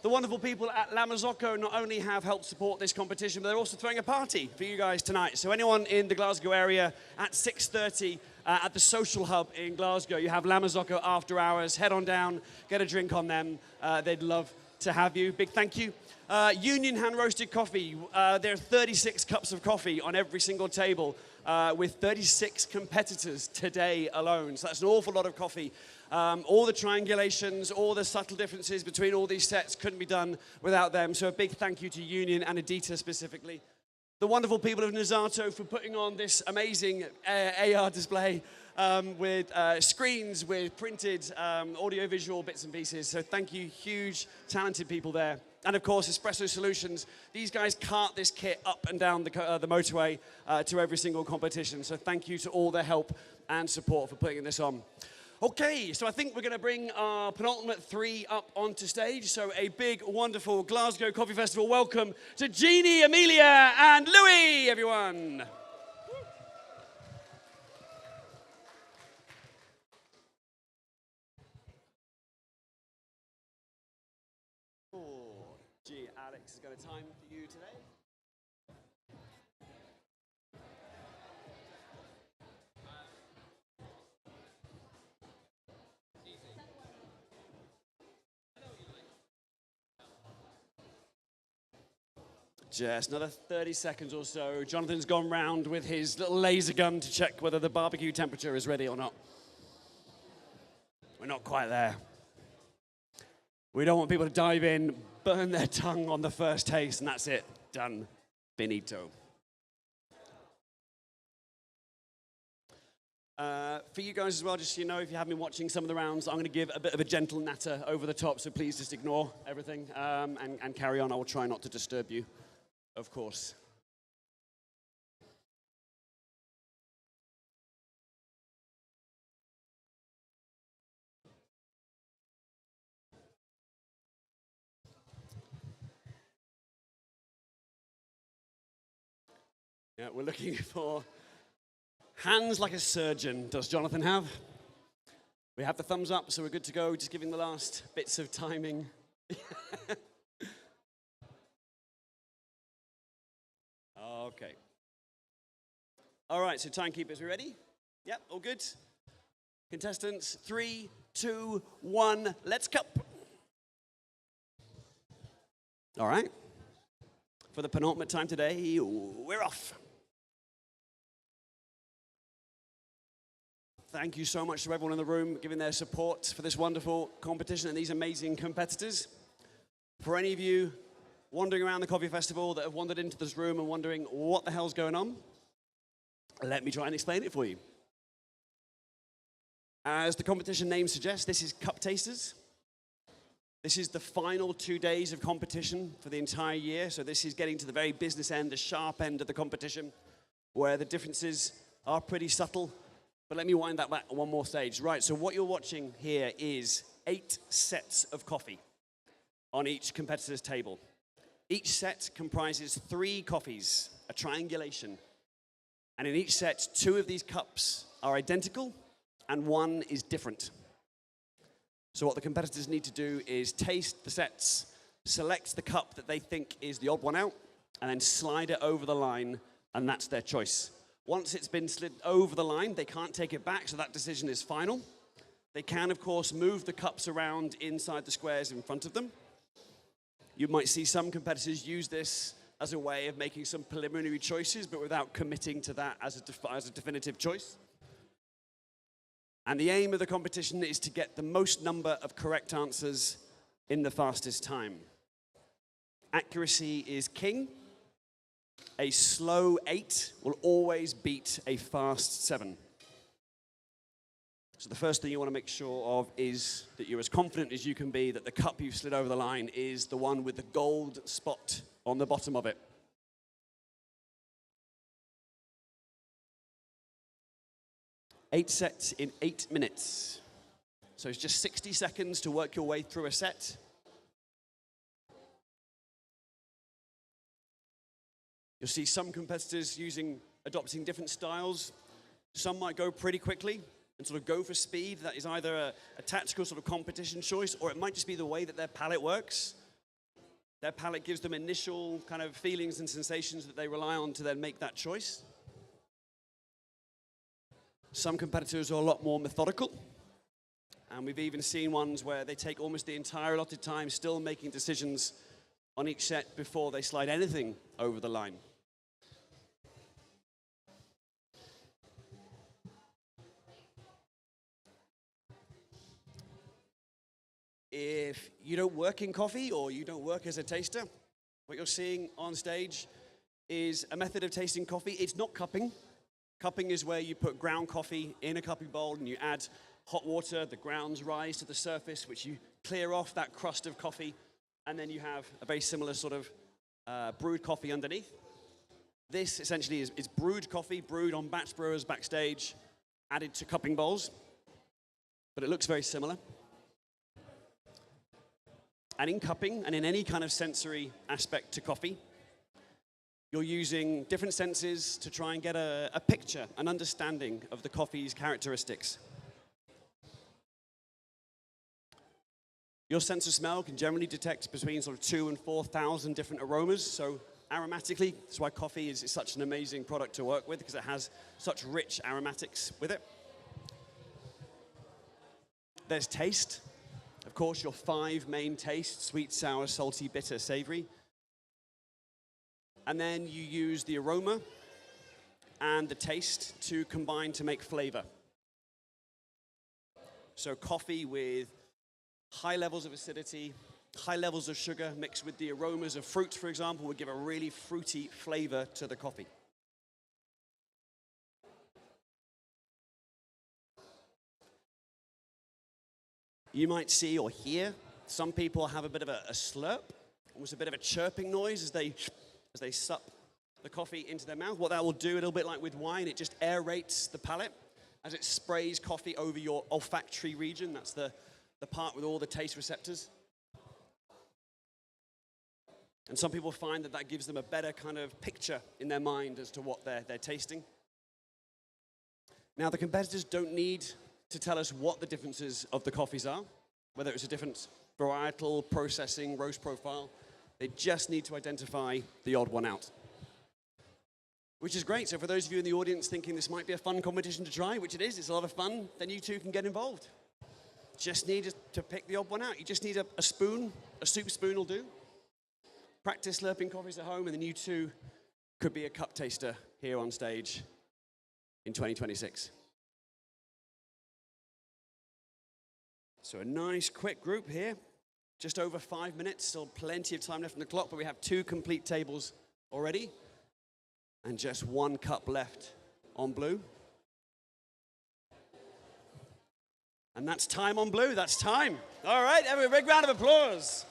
The wonderful people at La Marzocco not only have helped support this competition, but they're also throwing a party for you guys tonight. So anyone in the Glasgow area at 6:30 at the Social Hub in Glasgow, you have La Marzocco after hours. Head on down, get a drink on them. They'd love to have you. Big thank you. Union hand roasted coffee. There are 36 cups of coffee on every single table with 36 competitors today alone. So that's an awful lot of coffee. All the triangulations, all the subtle differences between all these sets couldn't be done without them. So a big thank you to Union and Adita specifically. The wonderful people of Nazato for putting on this amazing AR display with screens with printed audiovisual bits and pieces. So thank you, huge, talented people there. And of course, Espresso Solutions. These guys cart this kit up and down the motorway to every single competition. So thank you to all their help and support for putting this on. Okay, so I think we're going to bring our penultimate 3 up onto stage. So a big, wonderful Glasgow Coffee Festival welcome to Jeannie, Amelia, and Louis, everyone. Oh, gee, Alex has got a time for you today. Just another 30 seconds or so. Jonathan's gone round with his little laser gun to check whether the barbecue temperature is ready or not. We're not quite there. We don't want people to dive in, burn their tongue on the first taste, and that's it. Done. Finito. For you guys as well, just so you know, if you haven't been watching some of the rounds, I'm going to give a bit of a gentle natter over the top, so please just ignore everything and carry on. I will try not to disturb you. Of course. Yeah, we're looking for hands like a surgeon. Does Jonathan have? We have the thumbs up, so we're good to go. Just giving the last bits of timing. Okay. All right, so timekeepers, we ready? Yep, all good. Contestants, 3, 2, 1, let's cup. All right. For the penultimate time today, we're off. Thank you so much to everyone in the room giving their support for this wonderful competition and these amazing competitors. For any of you wandering around the coffee festival that have wandered into this room and wondering what the hell's going on, let me try and explain it for you. As the competition name suggests, this is Cup Tasters. This is the final 2 days of competition for the entire year, so this is getting to the very business end, the sharp end of the competition, where the differences are pretty subtle. But let me wind that back one more stage. Right, so what you're watching here is 8 sets of coffee on each competitor's table. Each set comprises 3 coffees, a triangulation. And in each set, 2 of these cups are identical and 1 is different. So what the competitors need to do is taste the sets, select the cup that they think is the odd one out, and then slide it over the line, and that's their choice. Once it's been slid over the line, they can't take it back, so that decision is final. They can, of course, move the cups around inside the squares in front of them. You might see some competitors use this as a way of making some preliminary choices, but without committing to that as a definitive choice. And the aim of the competition is to get the most number of correct answers in the fastest time. Accuracy is king. A slow 8 will always beat a fast 7. So the first thing you want to make sure of is that you're as confident as you can be that the cup you've slid over the line is the one with the gold spot on the bottom of it. Eight sets in 8 minutes. So it's just 60 seconds to work your way through a set. You'll see some competitors adopting different styles. Some might go pretty quickly and sort of go for speed. That is either a tactical sort of competition choice, or it might just be the way that their palate works. Their palate gives them initial kind of feelings and sensations that they rely on to then make that choice. Some competitors are a lot more methodical. And we've even seen ones where they take almost the entire allotted time still making decisions on each set before they slide anything over the line. If you don't work in coffee or you don't work as a taster, what you're seeing on stage is a method of tasting coffee. It's not cupping. Cupping is where you put ground coffee in a cupping bowl and you add hot water, the grounds rise to the surface, which you clear off that crust of coffee, and then you have a very similar sort of brewed coffee underneath. This essentially is brewed coffee, brewed on batch brewers backstage, added to cupping bowls, but it looks very similar. And in cupping, and in any kind of sensory aspect to coffee, you're using different senses to try and get a picture, an understanding of the coffee's characteristics. Your sense of smell can generally detect between sort of 2,000 and 4,000 different aromas. So aromatically, that's why coffee is such an amazing product to work with, because it has such rich aromatics with it. There's taste. Of course, your 5 main tastes: sweet, sour, salty, bitter, savory. And then you use the aroma and the taste to combine to make flavor. So coffee with high levels of acidity, high levels of sugar mixed with the aromas of fruit, for example, would give a really fruity flavor to the coffee. You might see or hear some people have a bit of a slurp, almost a bit of a chirping noise as they sup the coffee into their mouth. What that will do, a little bit like with wine, it just aerates the palate as it sprays coffee over your olfactory region. That's the part with all the taste receptors. And some people find that gives them a better kind of picture in their mind as to what they're tasting. Now, the competitors don't need to tell us what the differences of the coffees are, whether it's a different varietal, processing, roast profile. They just need to identify the odd one out, which is great. So for those of you in the audience thinking this might be a fun competition to try, which it is, it's a lot of fun, then you too can get involved. Just need to pick the odd one out. You just need a spoon, a soup spoon will do. Practice slurping coffees at home, and then you too could be a cup taster here on stage in 2026. So a nice quick group here, just over 5 minutes, still plenty of time left on the clock, but we have 2 complete tables already, and just 1 cup left on blue. And that's time on blue, that's time. All right, everybody, big round of applause.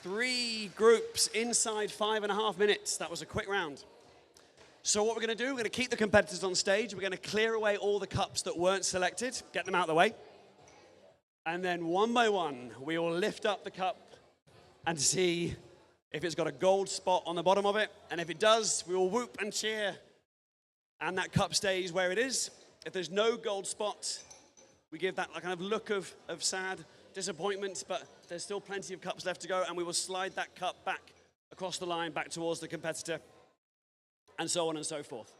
3 groups inside 5.5 minutes. That was a quick round. So what we're gonna do, we're gonna keep the competitors on stage. We're gonna clear away all the cups that weren't selected, get them out of the way. And then one by one, we will lift up the cup and see if it's got a gold spot on the bottom of it. And if it does, we will whoop and cheer. And that cup stays where it is. If there's no gold spot, we give that kind of look of sad disappointment, but there's still plenty of cups left to go, and we will slide that cup back across the line, back towards the competitor, and so on and so forth.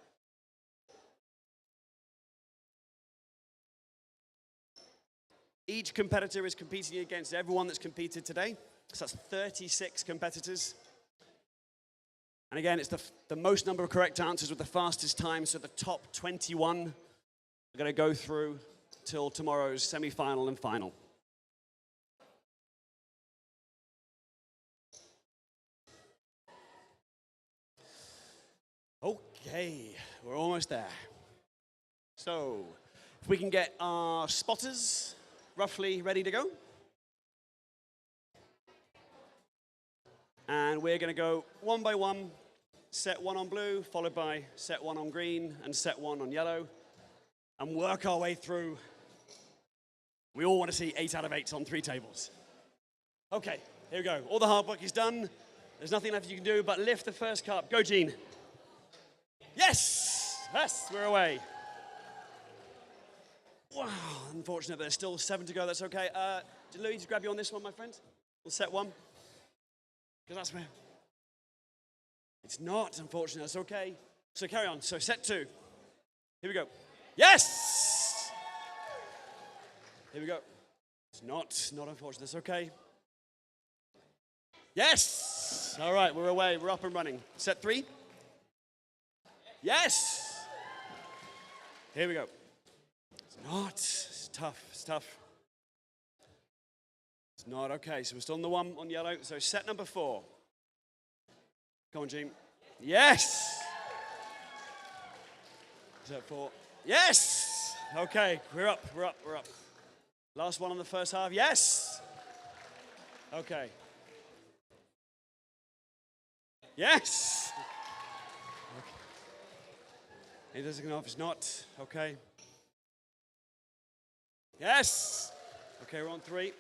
Each competitor is competing against everyone that's competed today. So that's 36 competitors. And again, it's the most number of correct answers with the fastest time. So the top 21 are going to go through till tomorrow's semi-final and final. Okay, we're almost there. So, if we can get our spotters roughly ready to go. And we're going to go one by one, set one on blue, followed by set one on green, and set one on yellow, and work our way through. We all want to see 8 out of 8s on 3 tables. Okay, here we go. All the hard work is done. There's nothing left you can do but lift the first cup. Go, Gene. Yes! Yes, we're away. Wow, unfortunate, but there's still 7 to go. That's okay. Did Louis just grab you on this one, my friend? We'll set one. Because that's where... It's not, unfortunate. That's okay. So carry on. So set 2. Here we go. Yes! Here we go. It's not unfortunate. That's okay. Yes! All right, we're away. We're up and running. Set 3. Yes! Here we go. It's not. It's tough. It's tough. It's not okay. So we're still on the one on yellow. So set number 4. Come on, Gene. Yes! Set 4. Yes! Okay, we're up. We're up. We're up. Last one on the first half. Yes! Okay. Yes! It doesn't go off. It's not. Okay. Yes! Okay, we're on 3.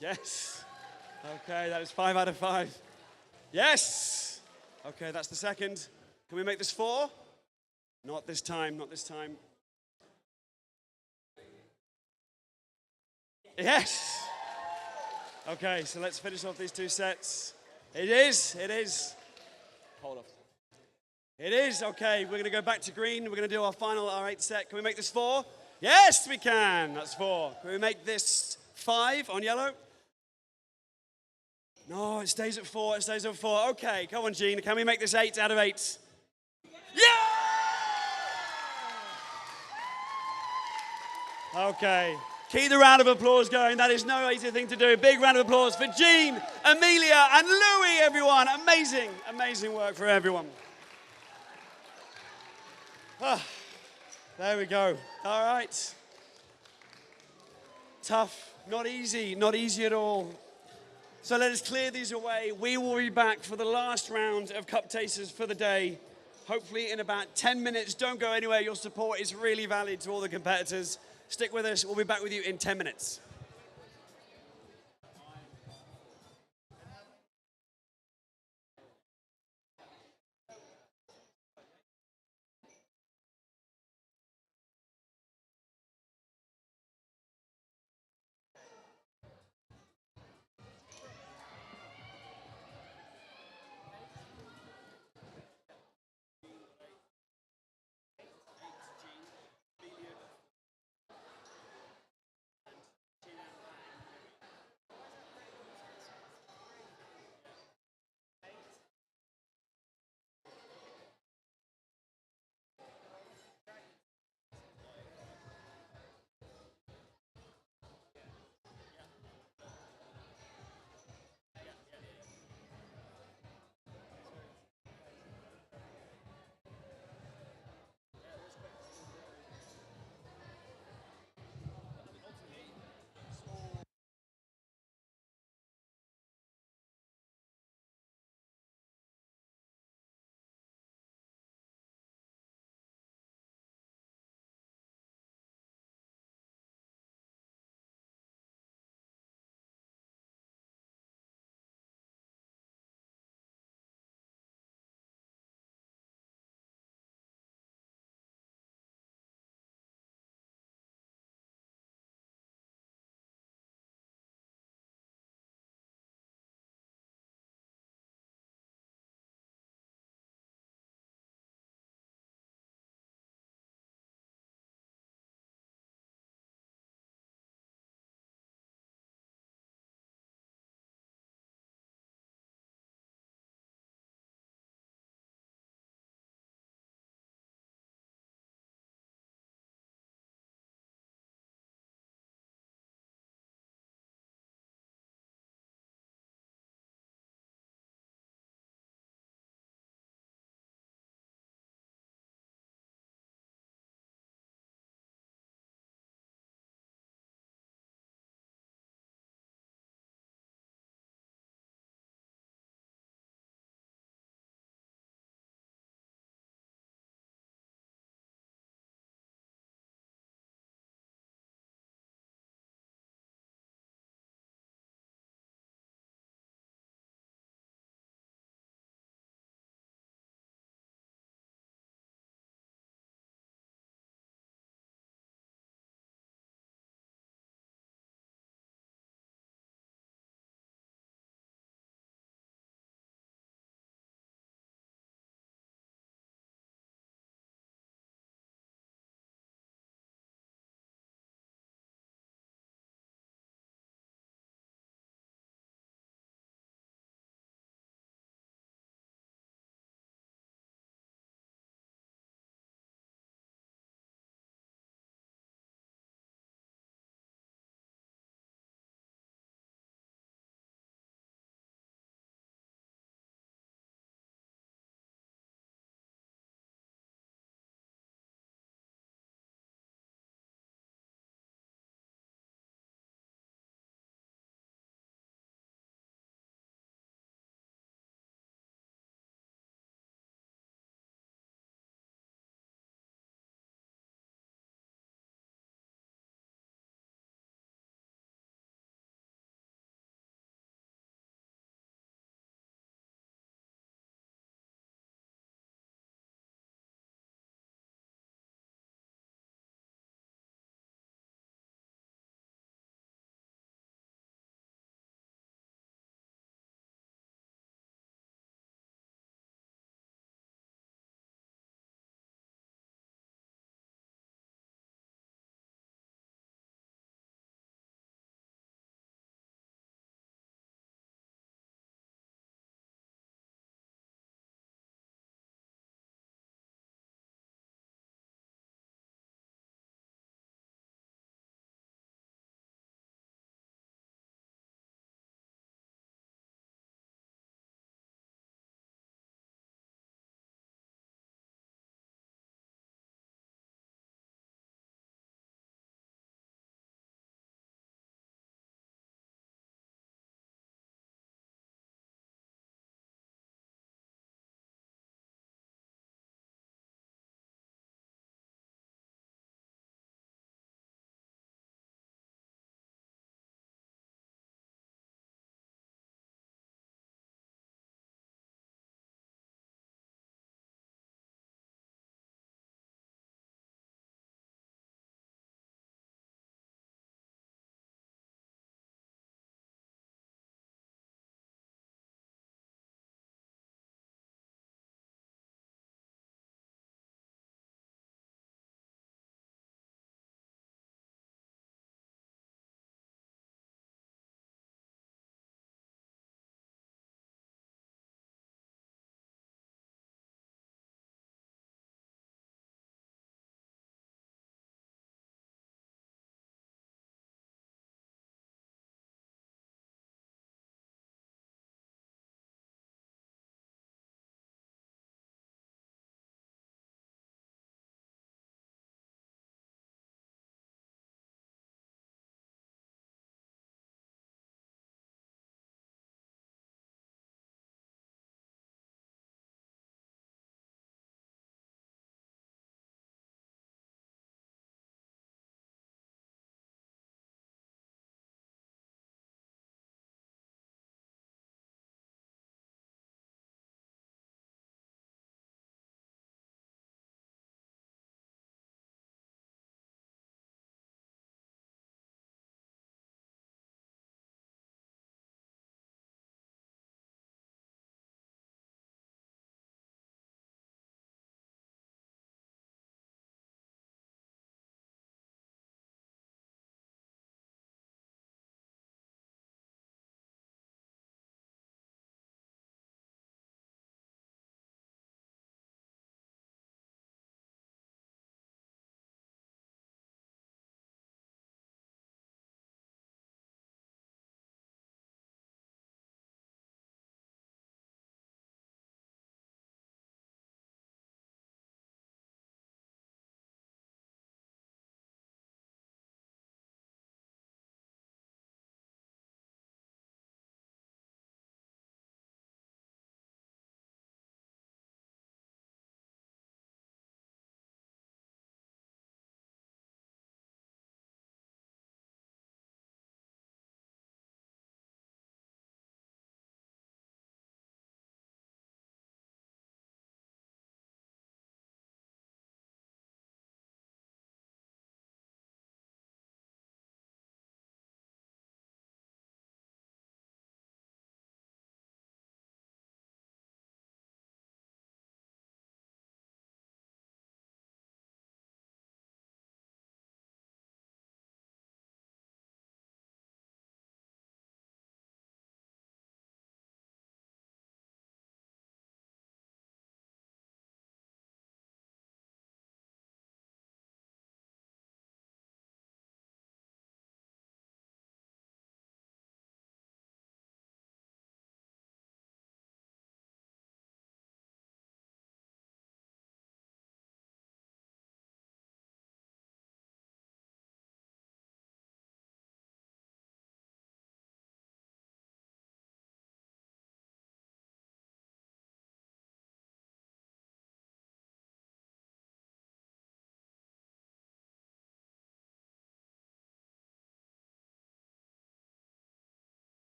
Yes! Okay, that is 5 out of 5. Yes! Okay, that's the second. Can we make this 4? Not this time, not this time. Yes! Okay, so let's finish off these 2 sets. It is. Hold off. It is, okay. We're going to go back to green. We're going to do our 8th set. Can we make this 4? Yes, we can. That's 4. Can we make this 5 on yellow? No, it stays at 4. It stays at 4. Okay, come on, Gene. Can we make this 8 out of 8? Yeah! Okay. Keep the round of applause going. That is no easy thing to do. Big round of applause for Gene, Amelia, and Louis, everyone. Amazing, amazing work for everyone. Ah, there we go. All right. Tough, not easy at all. So let us clear these away. We will be back for the last round of Cup Tasters for the day, hopefully in about 10 minutes. Don't go anywhere. Your support is really valued to all the competitors. Stick with us. We'll be back with you in 10 minutes.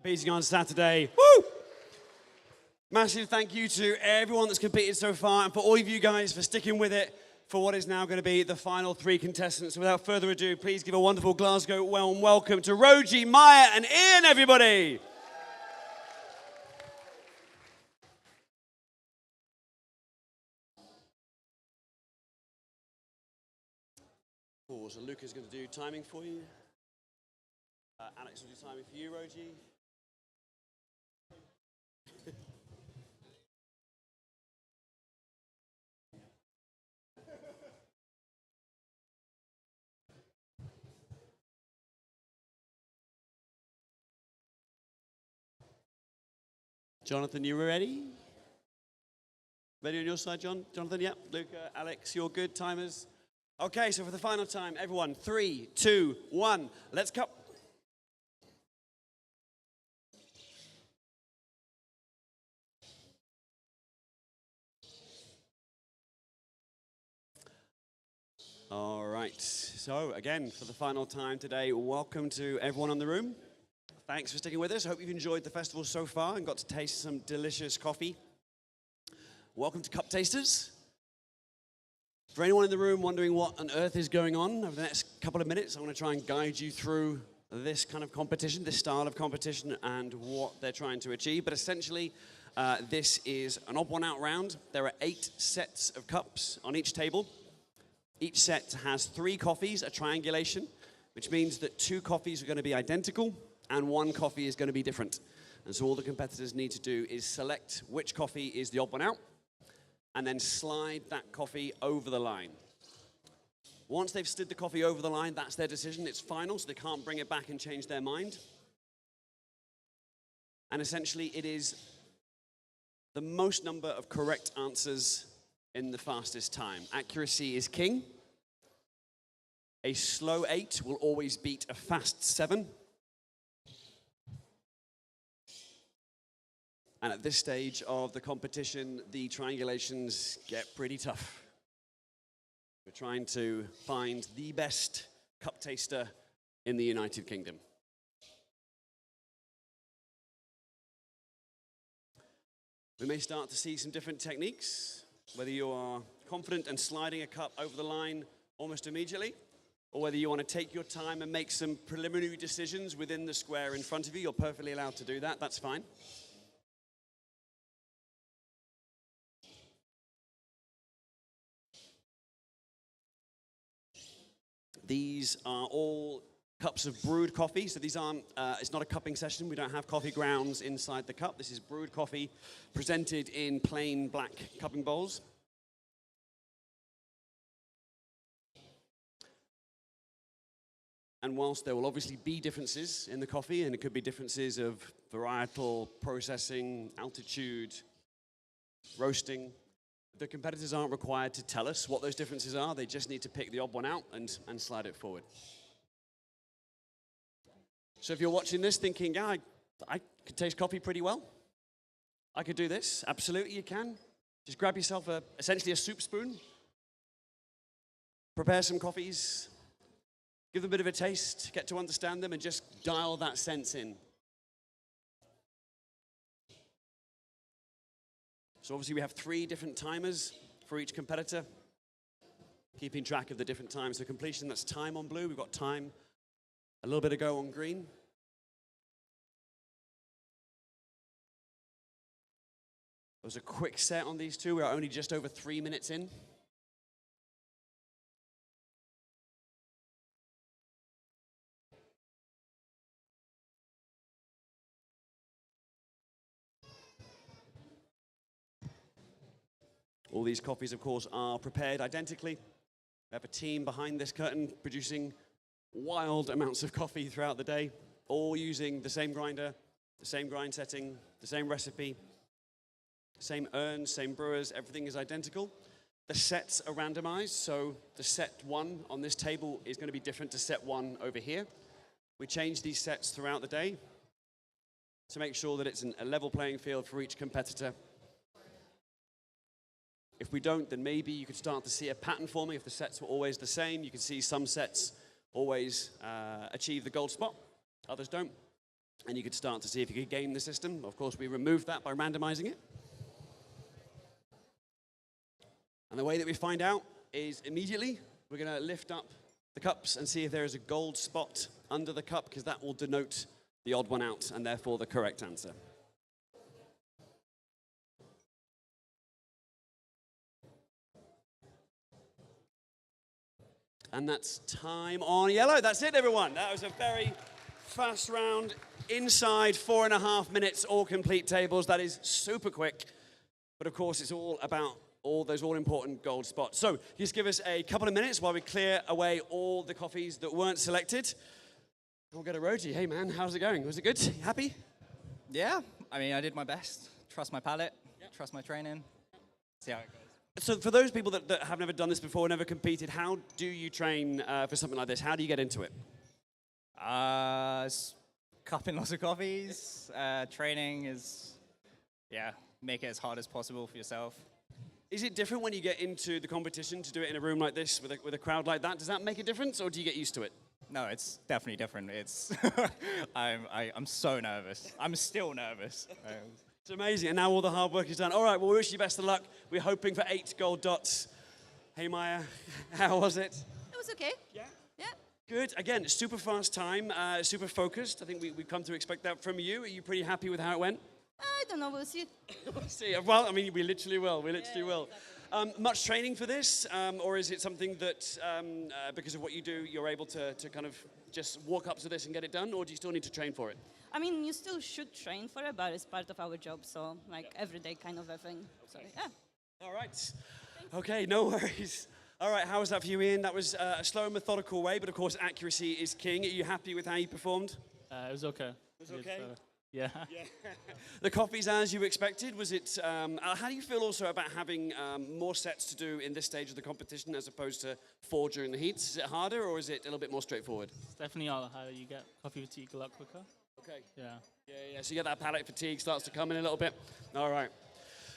competing on Saturday. Woo! Massive thank you to everyone that's competed so far, and for all of you guys for sticking with it for what is now going to be the final 3 contestants. Without further ado, please give a wonderful Glasgow warm welcome to Roji, Maya, and Ian, everybody. Cool, so Luca's going to do timing for you. Alex will do timing for you, Roji. Jonathan, you ready? Ready on your side, Jonathan, yeah. Luca, Alex, you're good, timers? Okay, so for the final time, everyone, 3, 2, 1, let's go. All right, so again, for the final time today, welcome to everyone in the room. Thanks for sticking with us. I hope you've enjoyed the festival so far and got to taste some delicious coffee. Welcome to Cup Tasters. For anyone in the room wondering what on earth is going on, over the next couple of minutes, I'm going to try and guide you through this kind of competition, this style of competition, and what they're trying to achieve. But essentially, this is an odd one out round. There are 8 sets of cups on each table. Each set has 3 coffees, a triangulation, which means that 2 coffees are going to be identical, and 1 coffee is going to be different. And so all the competitors need to do is select which coffee is the odd one out, and then slide that coffee over the line. Once they've slid the coffee over the line, that's their decision. It's final, so they can't bring it back and change their mind. And essentially, it is the most number of correct answers in the fastest time. Accuracy is king. A slow 8 will always beat a fast 7. And at this stage of the competition, the triangulations get pretty tough. We're trying to find the best cup taster in the United Kingdom. We may start to see some different techniques, whether you are confident and sliding a cup over the line almost immediately, or whether you want to take your time and make some preliminary decisions within the square in front of you. You're perfectly allowed to do that, that's fine. These are all cups of brewed coffee, so these aren't, it's not a cupping session. We don't have coffee grounds inside the cup. This is brewed coffee presented in plain black cupping bowls. And whilst there will obviously be differences in the coffee, and it could be differences of varietal, processing, altitude, roasting, the competitors aren't required to tell us what those differences are. They just need to pick the odd one out and slide it forward. So if you're watching this thinking, yeah, I could taste coffee pretty well, I could do this, absolutely you can. Just grab yourself essentially a soup spoon, prepare some coffees, give them a bit of a taste, get to understand them, and just dial that sense in. So obviously we have 3 different timers for each competitor, keeping track of the different times. So completion, that's time on blue. We've got time a little bit ago on green. There was a quick set on these 2. We're only just over 3 minutes in. All these coffees, of course, are prepared identically. We have a team behind this curtain producing wild amounts of coffee throughout the day, all using the same grinder, the same grind setting, the same recipe, same urns, same brewers, everything is identical. The sets are randomized, so the set 1 on this table is going to be different to set 1 over here. We change these sets throughout the day to make sure that it's a level playing field for each competitor. If we don't, then maybe you could start to see a pattern forming. If the sets were always the same, you could see some sets always achieve the gold spot, others don't. and you could start to see if you could game the system. Of course, we removed that by randomizing it. And the way that we find out is immediately we're going to lift up the cups and see if there is a gold spot under the cup, because that will denote the odd one out and therefore the correct answer. And that's time on yellow. That's it, everyone. That was a very fast round. Inside 4.5 minutes, all complete tables. That is super quick. But of course, it's all about all those all-important gold spots. So just give us a couple of minutes while we clear away all the coffees that weren't selected. We'll go to Roji. Hey, man, how's it going? Was it good? You happy? Yeah, I mean, I did my best. Trust my palate, trust my training, see how it goes. So for those people that have never done this before, never competed, how do you train for something like this? How do you get into it? Cupping lots of coffees. Training is, make it as hard as possible for yourself. Is it different when you get into the competition to do it in a room like this with a crowd like that? Does that make a difference, or do you get used to it? No, it's definitely different. It's I'm so nervous. I'm still nervous. It's amazing, and now all the hard work is done. All right, well, we wish you best of luck. We're hoping for 8 gold dots. Hey, Maya, how was it? It was okay. Yeah? Yeah. Good. Again, super fast time, super focused. I think we've come to expect that from you. Are you pretty happy with how it went? I don't know, we'll see. We'll see. Well, I mean, we literally will. We literally will. Much training for this, or is it something that, because of what you do, you're able to kind of just walk up to this and get it done, or do you still need to train for it? I mean, you still should train for it, but it's part of our job, so like everyday kind of a thing. So, yeah. All right. Okay, no worries. All right, how was that for you, Ian? That was a slow and methodical way, but of course, accuracy is king. Are you happy with how you performed? It was okay. It was okay? Yeah. The coffees as you expected, was it, how do you feel also about having more sets to do in this stage of the competition as opposed to 4 during the heats? Is it harder, or is it a little bit more straightforward? It's definitely harder. You get coffee fatigue a lot quicker. Okay. Yeah. Yeah, so you get that palate fatigue starts to come in a little bit. All right.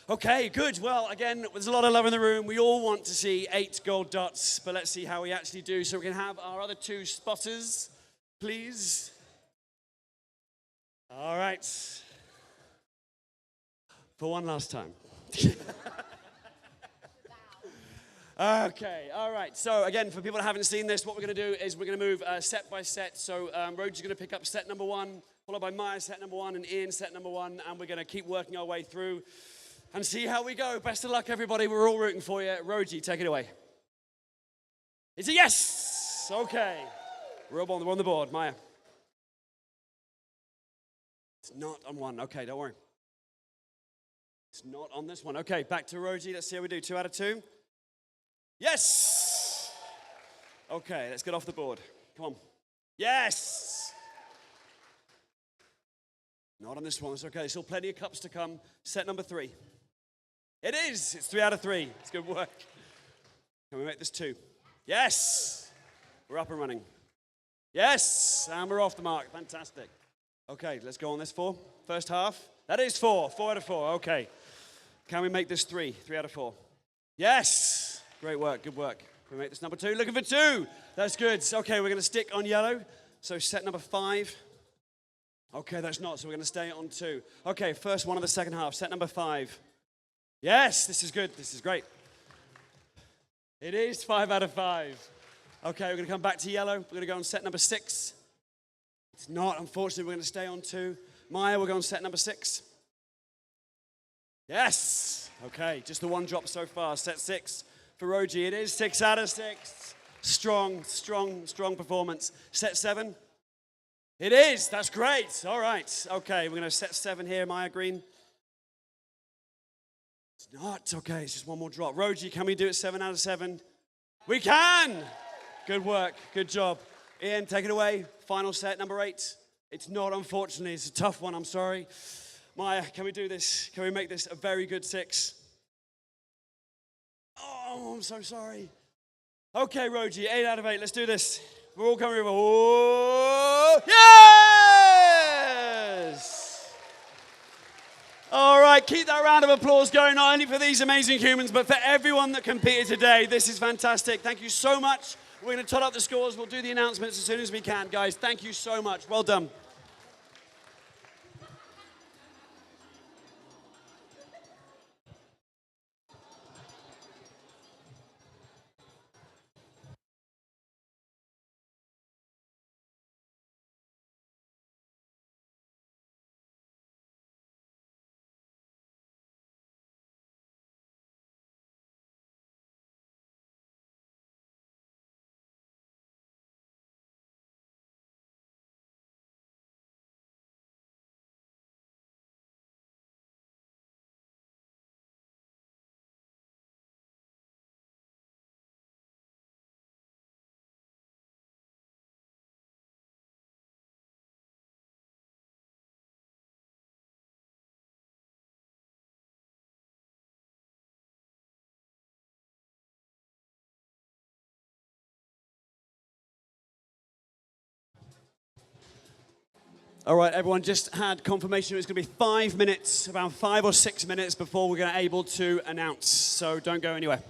Okay, good. Well, again, there's a lot of love in the room. We all want to see 8 gold dots, but let's see how we actually do. So we can have our other 2 spotters, please. All right. For one last time. Okay, all right. So again, for people that haven't seen this, what we're going to do is we're going to move set by set. So Roji's going to pick up set number 1, followed by Maya set number 1, and Ian set number 1, and we're going to keep working our way through and see how we go. Best of luck, everybody. We're all rooting for you. Roji, take it away. It's a yes. Okay. We're on the board. Maya. It's not on 1. Okay, don't worry. It's not on this one. Okay, back to Roji. Let's see how we do. 2 out of 2. Yes! Okay, let's get off the board. Come on. Yes! Not on this one. It's okay. There's still plenty of cups to come. Set number 3. It is. It's 3 out of 3. It's good work. Can we make this 2? Yes! We're up and running. Yes! And we're off the mark. Fantastic. Okay, let's go on this 4. First half. That is 4. 4 out of 4. Okay. Can we make this 3? 3 out of 4. Yes! Great work. Good work. Can we make this number 2? Looking for 2. That's good. Okay, we're going to stick on yellow. So set number 5. Okay, that's not. So we're going to stay on 2. Okay, first one of the second half. Set number 5. Yes, this is good. This is great. It is 5 out of 5. Okay, we're going to come back to yellow. We're going to go on set number 6. It's not. Unfortunately, we're going to stay on 2. Maya, we'll go on set number 6. Yes. Okay, just the 1 drop so far. Set 6 for Roji. It is 6 out of 6. Strong, strong, strong performance. Set 7. It is. That's great. All right. Okay, we're going to set 7 here. Maya Green. It's not. Okay, it's just 1 more drop. Roji, can we do it 7 out of 7? We can. Good work. Good job. Ian, take it away. Final set, number 8. It's not, unfortunately. It's a tough one. I'm sorry. Maya, can we do this? Can we make this a very good 6? Oh, I'm so sorry. Okay, Roji, 8 out of 8. Let's do this. We're all coming over. Oh, yes! All right, keep that round of applause going, not only for these amazing humans, but for everyone that competed today. This is fantastic. Thank you so much. We're going to tot up the scores. We'll do the announcements as soon as we can, guys. Thank you so much. Well done. All right, everyone just had confirmation it's going to be 5 minutes, about 5 or 6 minutes before we're going to able to announce. So don't go anywhere.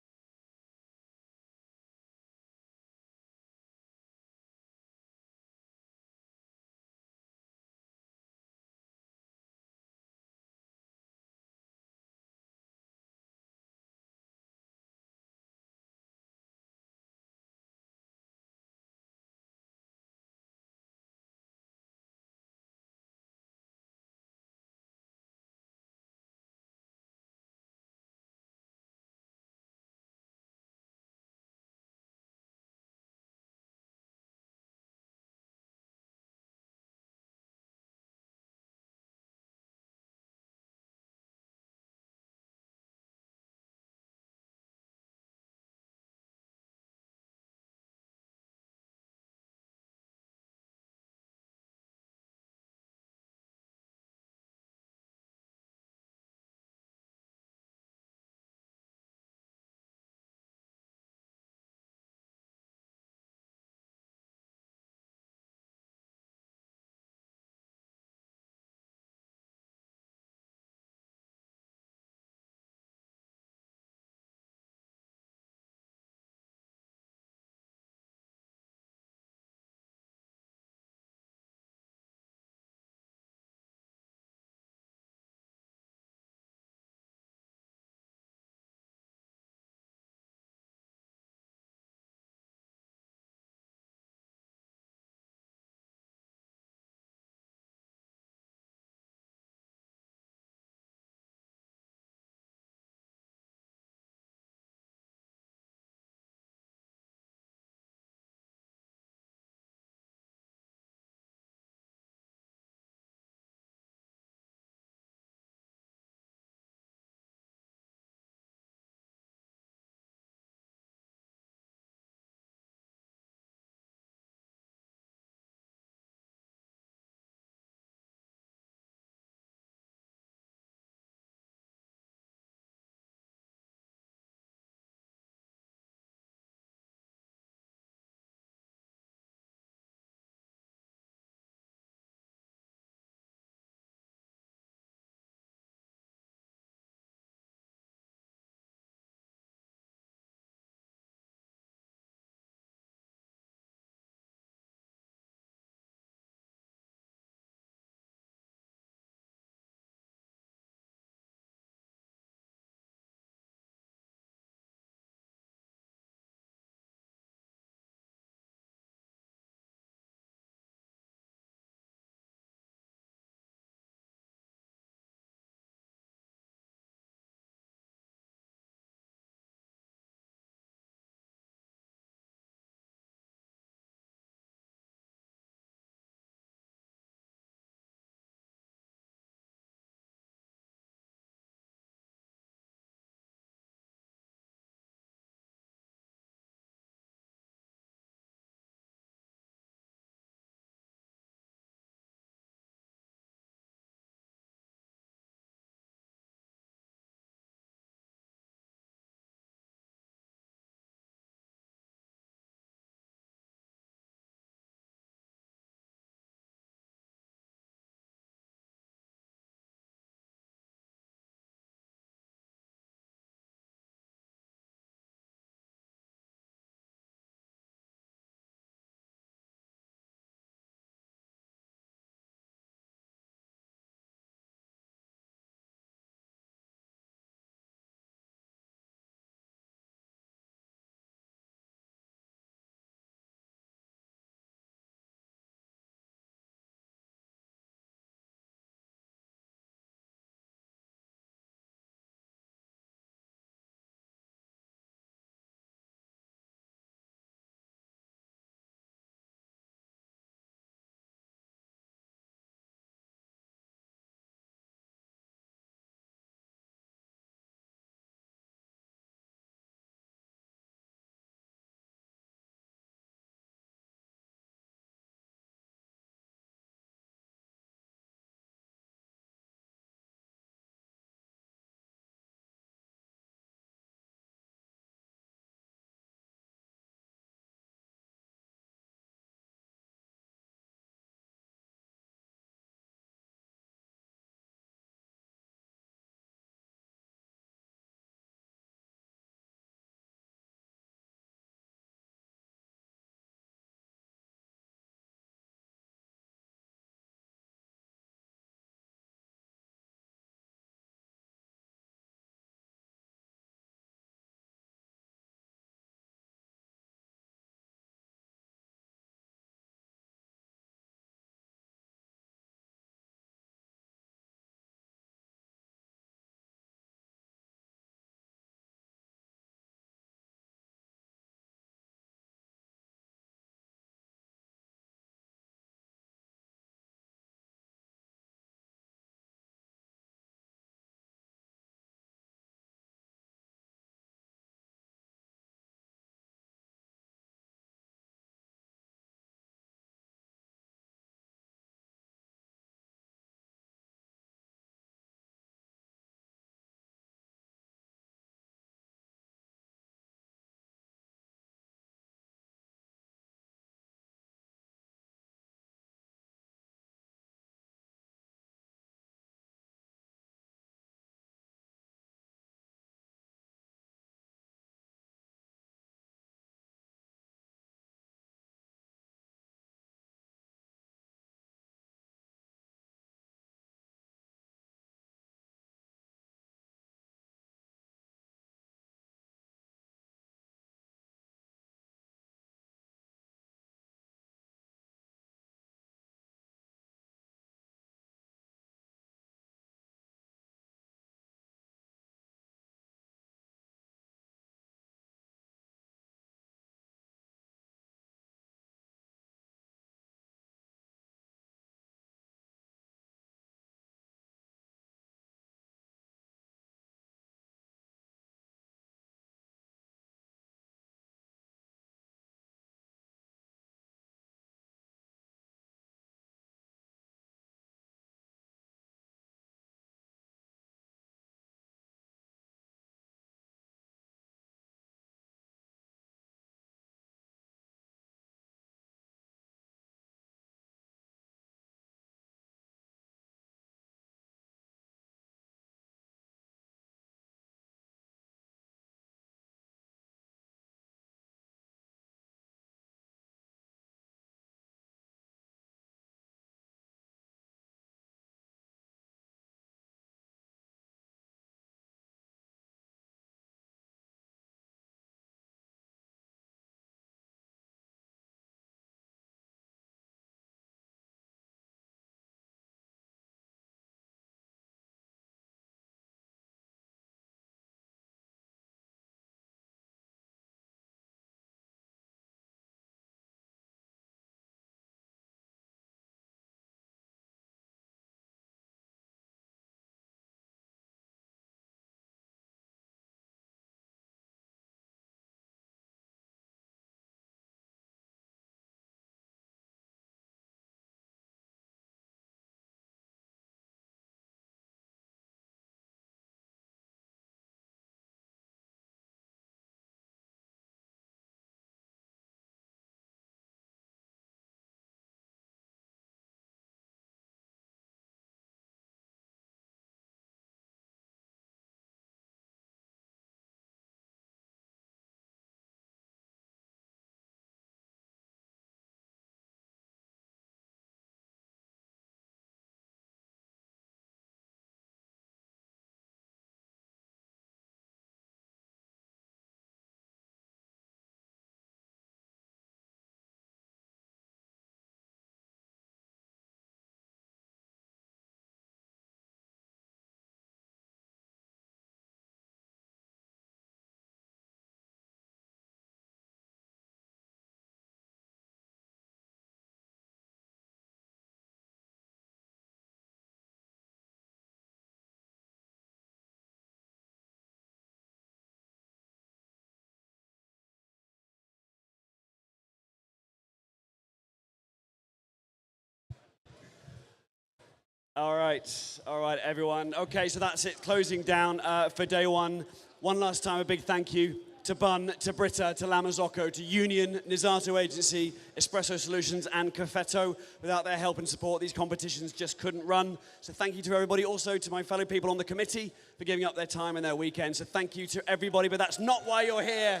All right, everyone. Okay, so that's it, closing down for day one. One last time, a big thank you to Bun, to Britta, to Lamazocco, to Union, Nizato Agency, Espresso Solutions, and Cafetto. Without their help and support, these competitions just couldn't run. So thank you to everybody. Also to my fellow people on the committee for giving up their time and their weekend. So thank you to everybody, but that's not why you're here.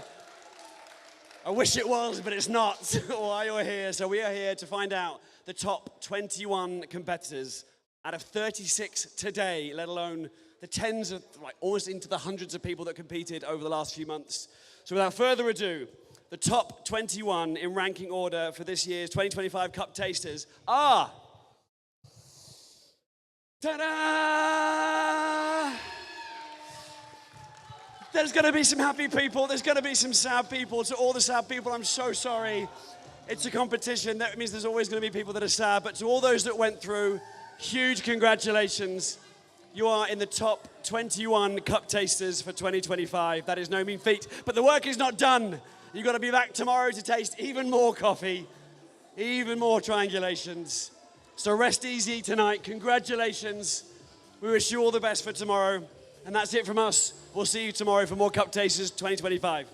I wish it was, but it's not why you're here. So we are here to find out the top 21 competitors out of 36 today, let alone the tens of, like almost into the hundreds of people that competed over the last few months. So without further ado, the top 21 in ranking order for this year's 2025 Cup Tasters are... Ta-da! There's going to be some happy people. There's going to be some sad people. To all the sad people, I'm so sorry. It's a competition. That means there's always going to be people that are sad. But to all those that went through, huge congratulations. You are in the top 21 Cup Tasters for 2025. That is no mean feat. But the work is not done. You've got to be back tomorrow to taste even more coffee, even more triangulations. So rest easy tonight. Congratulations. We wish you all the best for tomorrow. And that's it from us. We'll see you tomorrow for more Cup Tasters 2025.